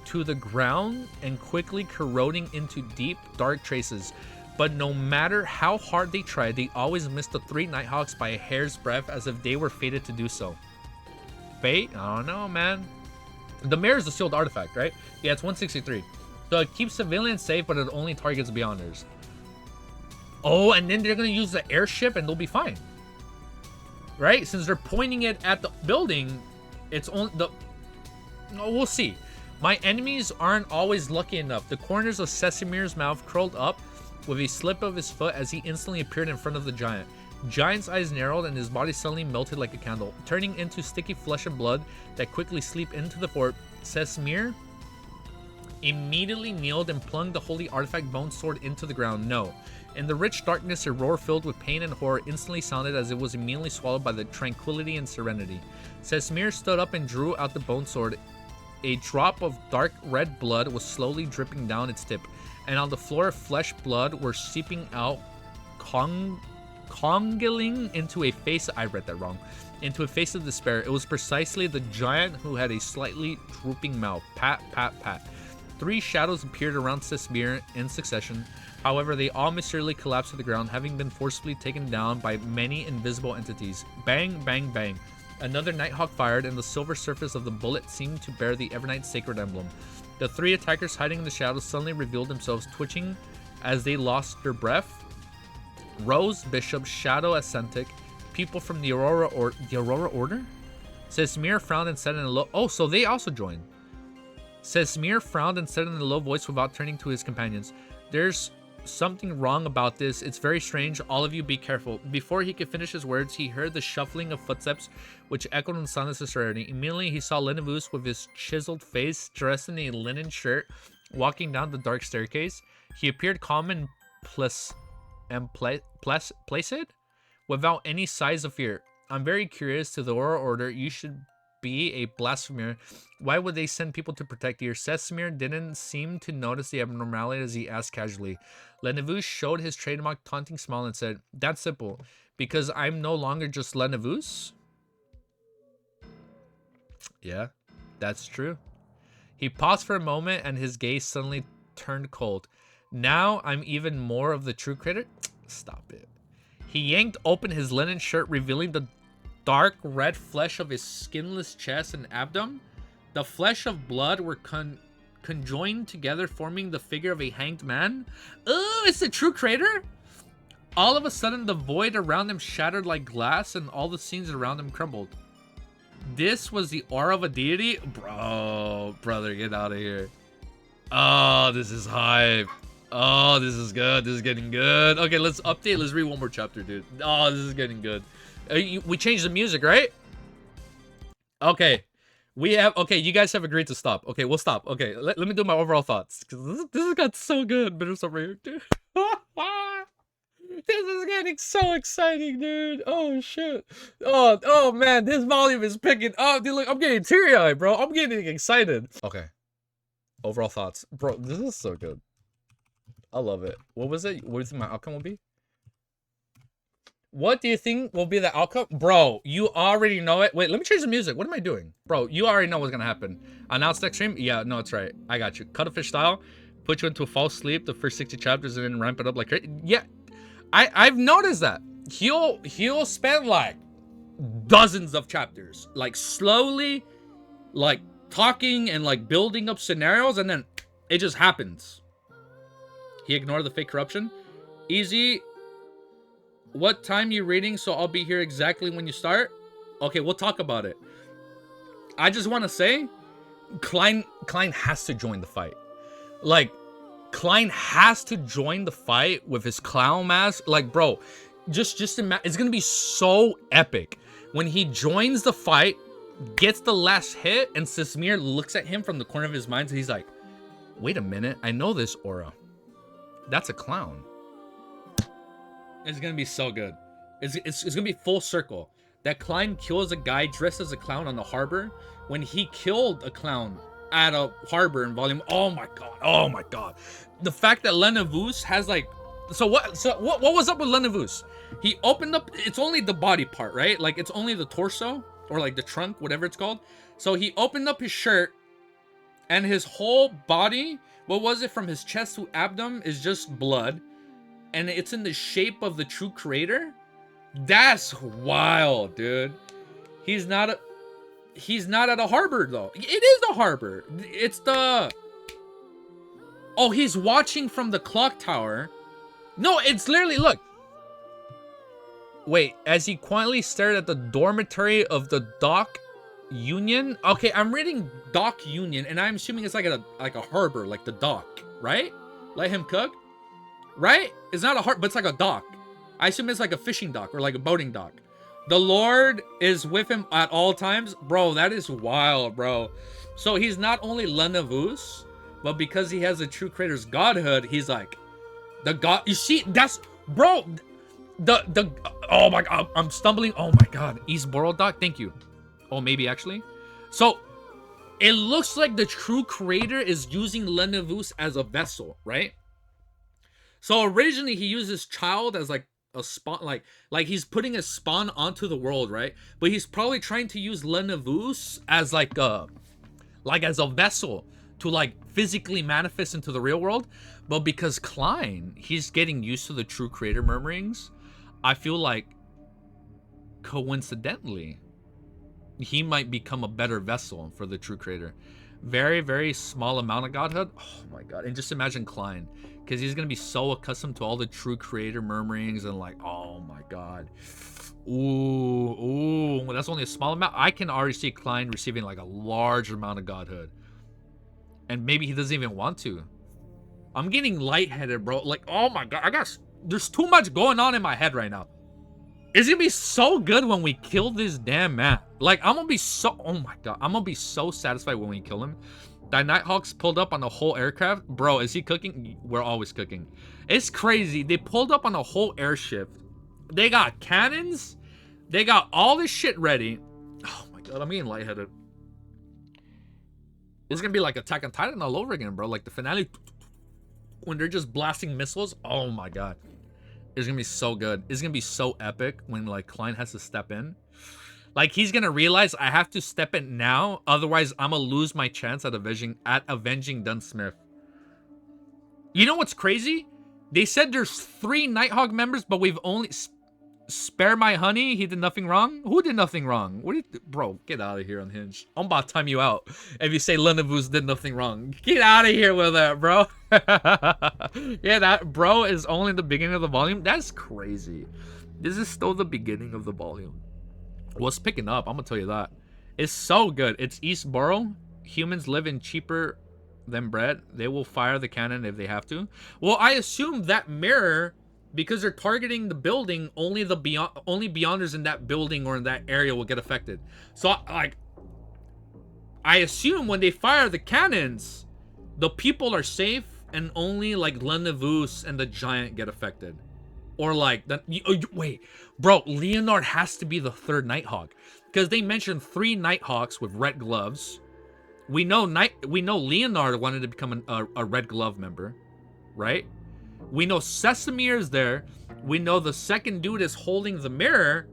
to the ground and quickly corroding into deep, dark traces. But no matter how hard they tried, they always missed the 3 Nighthawks by a hair's breadth, as if they were fated to do so. Fate? I don't know, man. The mirror is a sealed artifact, right? Yeah, it's 163. So it keeps civilians safe, but it only targets Beyonders. Oh, and then they're going to use the airship and they'll be fine. Right? Since they're pointing it at the building, it's only the... Oh, we'll see. My enemies aren't always lucky enough. The corners of Sesamir's mouth curled up with a slip of his foot as he instantly appeared in front of the giant. Giant's eyes narrowed and his body suddenly melted like a candle, turning into sticky flesh and blood that quickly seeped into the fort. Sesamir immediately kneeled and plunged the holy artifact bone sword into the ground. No. In the rich darkness, a roar filled with pain and horror instantly sounded as it was immediately swallowed by the tranquility and serenity. Sesamir stood up and drew out the bone sword. A drop of dark red blood was slowly dripping down its tip, and on the floor, flesh blood were seeping out, congealing into a face. I read that wrong. Into a face of despair. It was precisely the giant who had a slightly drooping mouth. Pat, pat, pat. 3 shadows appeared around Sesamir in succession. However, they all mysteriously collapsed to the ground, having been forcibly taken down by many invisible entities. Bang, bang, bang. Another Nighthawk fired, and the silver surface of the bullet seemed to bear the Evernight sacred emblem. The 3 attackers hiding in the shadows suddenly revealed themselves, twitching as they lost their breath. Rose, Bishop, Shadow, Ascentic, people from the Aurora Order? Sesamir frowned and said in a low... Oh, so they also joined. Sesamir frowned and said in a low voice without turning to his companions, "There's something wrong about this. It's very strange. All of you be careful." Before he could finish his words, he heard the shuffling of footsteps, which echoed in silence of serenity. Immediately, he saw LANEVUS with his chiseled face, dressed in a linen shirt, walking down the dark staircase. He appeared calm and placid, without any signs of fear. "I'm very curious. To the Aurora Order, you should be a blasphemer. Why would they send people to protect you?" Sesamir didn't seem to notice the abnormality as he asked casually. LANEVUS showed his trademark taunting smile and said, "That's simple. Because I'm no longer just LANEVUS." Yeah, that's true. He paused for a moment and his gaze suddenly turned cold. "Now I'm even more of the true creator." Stop it. He yanked open his linen shirt, revealing the dark red flesh of his skinless chest and abdomen. The flesh of blood were conjoined together, forming the figure of a hanged man. Oh, it's the true creator? All of a sudden, the void around him shattered like glass, and all the scenes around him crumbled. This was the aura of a deity? Bro, brother, get out of here. Oh, this is hype. Oh, this is good. This is getting good. Okay, let's update. Let's read one more chapter, dude. Oh, this is getting good. We changed the music, right? Okay. Okay, you guys have agreed to stop. Okay, we'll stop. Okay, let me do my overall thoughts. Because this has got so good. Bitters over here, dude. This is getting so exciting, dude. Oh, shit. Oh, man, this volume is picking up. Dude, look, I'm getting teary-eyed, bro. I'm getting excited. Okay. Overall thoughts. Bro, this is so good. I love it. What was it? What do you think my outcome will be? What do you think will be the outcome? Bro, you already know it. Wait, let me change the music. What am I doing? Bro, you already know what's gonna happen. Announce next stream? Yeah, no, it's right. I got you. Cuttlefish style. Put you into a false sleep the first 60 chapters and then ramp it up like crazy. Yeah, I've noticed that. He'll spend like dozens of chapters. Like slowly, like talking and like building up scenarios, and then it just happens. He ignored the fake corruption. Easy. What time you reading? So I'll be here exactly when you start. Okay, we'll talk about it. I just want to say, Klein has to join the fight. Like, Klein has to join the fight with his clown mask. Like, bro, just imagine. It's gonna be so epic when he joins the fight, gets the last hit, and Sesamir looks at him from the corner of his mind, and he's like, "Wait a minute, I know this aura. That's a clown." It's gonna be so good. It's gonna be full circle. That Klein kills a guy dressed as a clown on the harbor when he killed a clown at a harbor in volume. Oh my god. Oh my god. The fact that LANEVUS has like, what was up with LANEVUS? He opened up, it's only the body part, right? Like it's only the torso or like the trunk, whatever it's called. So he opened up his shirt and his whole body, what was it, from his chest to abdomen is just blood. and it's in the shape of the true creator. That's wild, dude. He's not at a harbor though. It is a harbor. It's the... Oh, he's watching from the clock tower. No, it's literally, look. Wait, as he quietly stared at the dormitory of the dock union. Okay, I'm reading dock union, and I'm assuming it's like a harbor, like the dock, right? Let him cook, right? It's not a harbor, but it's like a dock. I assume it's like a fishing dock or like a boating dock. The Lord is with him at all times. Bro, that is wild, bro. So he's not only LANEVUS, but because he has the true creator's godhood, he's like the god. You see, that's, bro, the oh my god, I'm stumbling. Oh my god, East Borough dock, thank you. Oh, maybe actually. So it looks like the true creator is using LANEVUS as a vessel, right? So originally he used his child as like a spawn, like he's putting a spawn onto the world, right? But he's probably trying to use LANEVUS as like as a vessel to like physically manifest into the real world. But because Klein, he's getting used to the true creator murmurings, I feel like coincidentally he might become a better vessel for the true creator. Very, very small amount of godhood. Oh my god. And just imagine Klein, because he's gonna be so accustomed to all the true creator murmurings and like, oh my god. Ooh, that's only a small amount. I can already see Klein receiving like a large amount of godhood, and maybe he doesn't even want to. I'm getting lightheaded, bro. Like, oh my god, there's too much going on in my head right now. It's gonna be so good when we kill this damn man. Like, I'm gonna be so, oh my god, I'm gonna be so satisfied when we kill him. That Nighthawks pulled up on the whole aircraft. Bro, is he cooking? We're always cooking. It's crazy. They pulled up on a whole airship. They got cannons. They got all this shit ready. Oh my god, I'm getting lightheaded. It's gonna be like Attack on Titan all over again, bro. Like the finale, when they're just blasting missiles. Oh my god. It's gonna be so good. It's gonna be so epic when like Klein has to step in. Like, he's gonna realize I have to step in now, otherwise I'm gonna lose my chance at avenging Dunsmith. You know what's crazy? They said there's 3 Nighthawk members, but we've only Spare My Honey. He did nothing wrong. Who did nothing wrong? What do you bro? Get out of here, Unhinged. I'm about to time you out if you say LANEVUS did nothing wrong. Get out of here with that, bro. Yeah, that bro is only the beginning of the volume. That's crazy. This is still the beginning of the volume. What's picking up? I'm gonna tell you that. It's so good. It's East Borough. Humans live in cheaper than bread. They will fire the cannon if they have to. Well, I assume that mirror, because they're targeting the building, only beyonders in that building or in that area will get affected. So like, I assume when they fire the cannons, the people are safe and only like LANEVUS and the giant get affected. Or like, wait, bro, Leonard has to be the 3rd Nighthawk, because they mentioned 3 Nighthawks with red gloves. We know Leonard wanted to become a red glove member, right? We know Sesamir is there. We know the second dude is holding the mirror.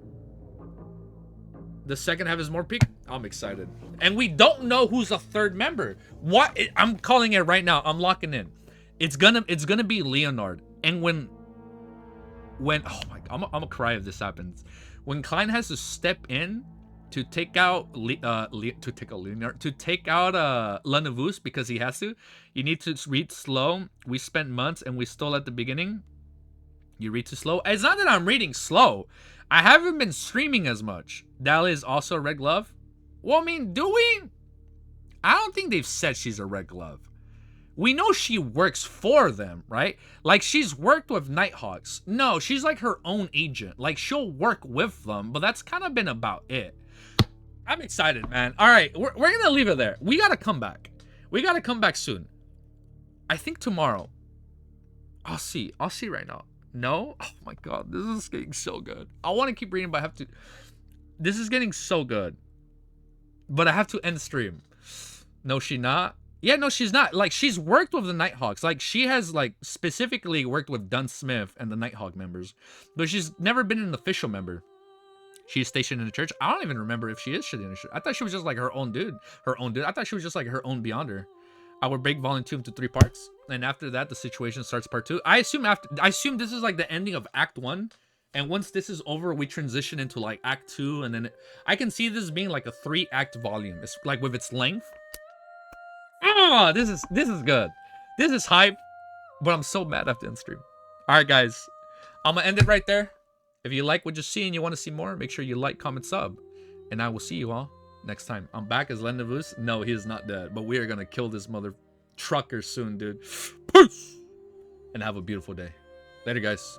The second half is more peak. I'm excited. And we don't know who's a 3rd member. What? I'm calling it right now. I'm locking in. It's gonna be Leonard. And when oh my god, I'm gonna cry if this happens. When Klein has to step in to take out LANEVUS, because he has to, you need to read slow. We spent months and we stole at the beginning. You read too slow. It's not that I'm reading slow. I haven't been streaming as much. Dahlia is also a red glove. Well, I mean, do we? I don't think they've said she's a red glove. We know she works for them, right? Like, she's worked with Nighthawks. No, she's like her own agent. Like, she'll work with them, but that's kind of been about it. I'm excited, man. All right, we're going to leave it there. We got to come back. We got to come back soon. I think tomorrow. I'll see right now. No? Oh, my God. This is getting so good. I want to keep reading, but I have to. This is getting so good. But I have to end stream. No, she not. Yeah, no, she's not. Like, she's worked with the Nighthawks. Like, she has, like, specifically worked with Dunsmith and the Nighthawk members. But she's never been an official member. She's stationed in the church. I don't even remember if she is stationed in the church. I thought she was just, like, her own dude. I thought she was just, like, her own Beyonder. I will break volume 2 into 3 parts, and after that, the situation starts part 2. I assume this is like the ending of Act 1, and once this is over, we transition into like Act 2, and then I can see this being like a 3-act volume. It's like with its length. Ah, this is good. This is hype, but I'm so mad after end stream. All right, guys, I'm gonna end it right there. If you like what you see and you want to see more, make sure you like, comment, sub, and I will see you all next time. I'm back as LANEVUS. No, he is not dead, but we are gonna kill this mother trucker soon, dude. Peace, and have a beautiful day. Later, guys.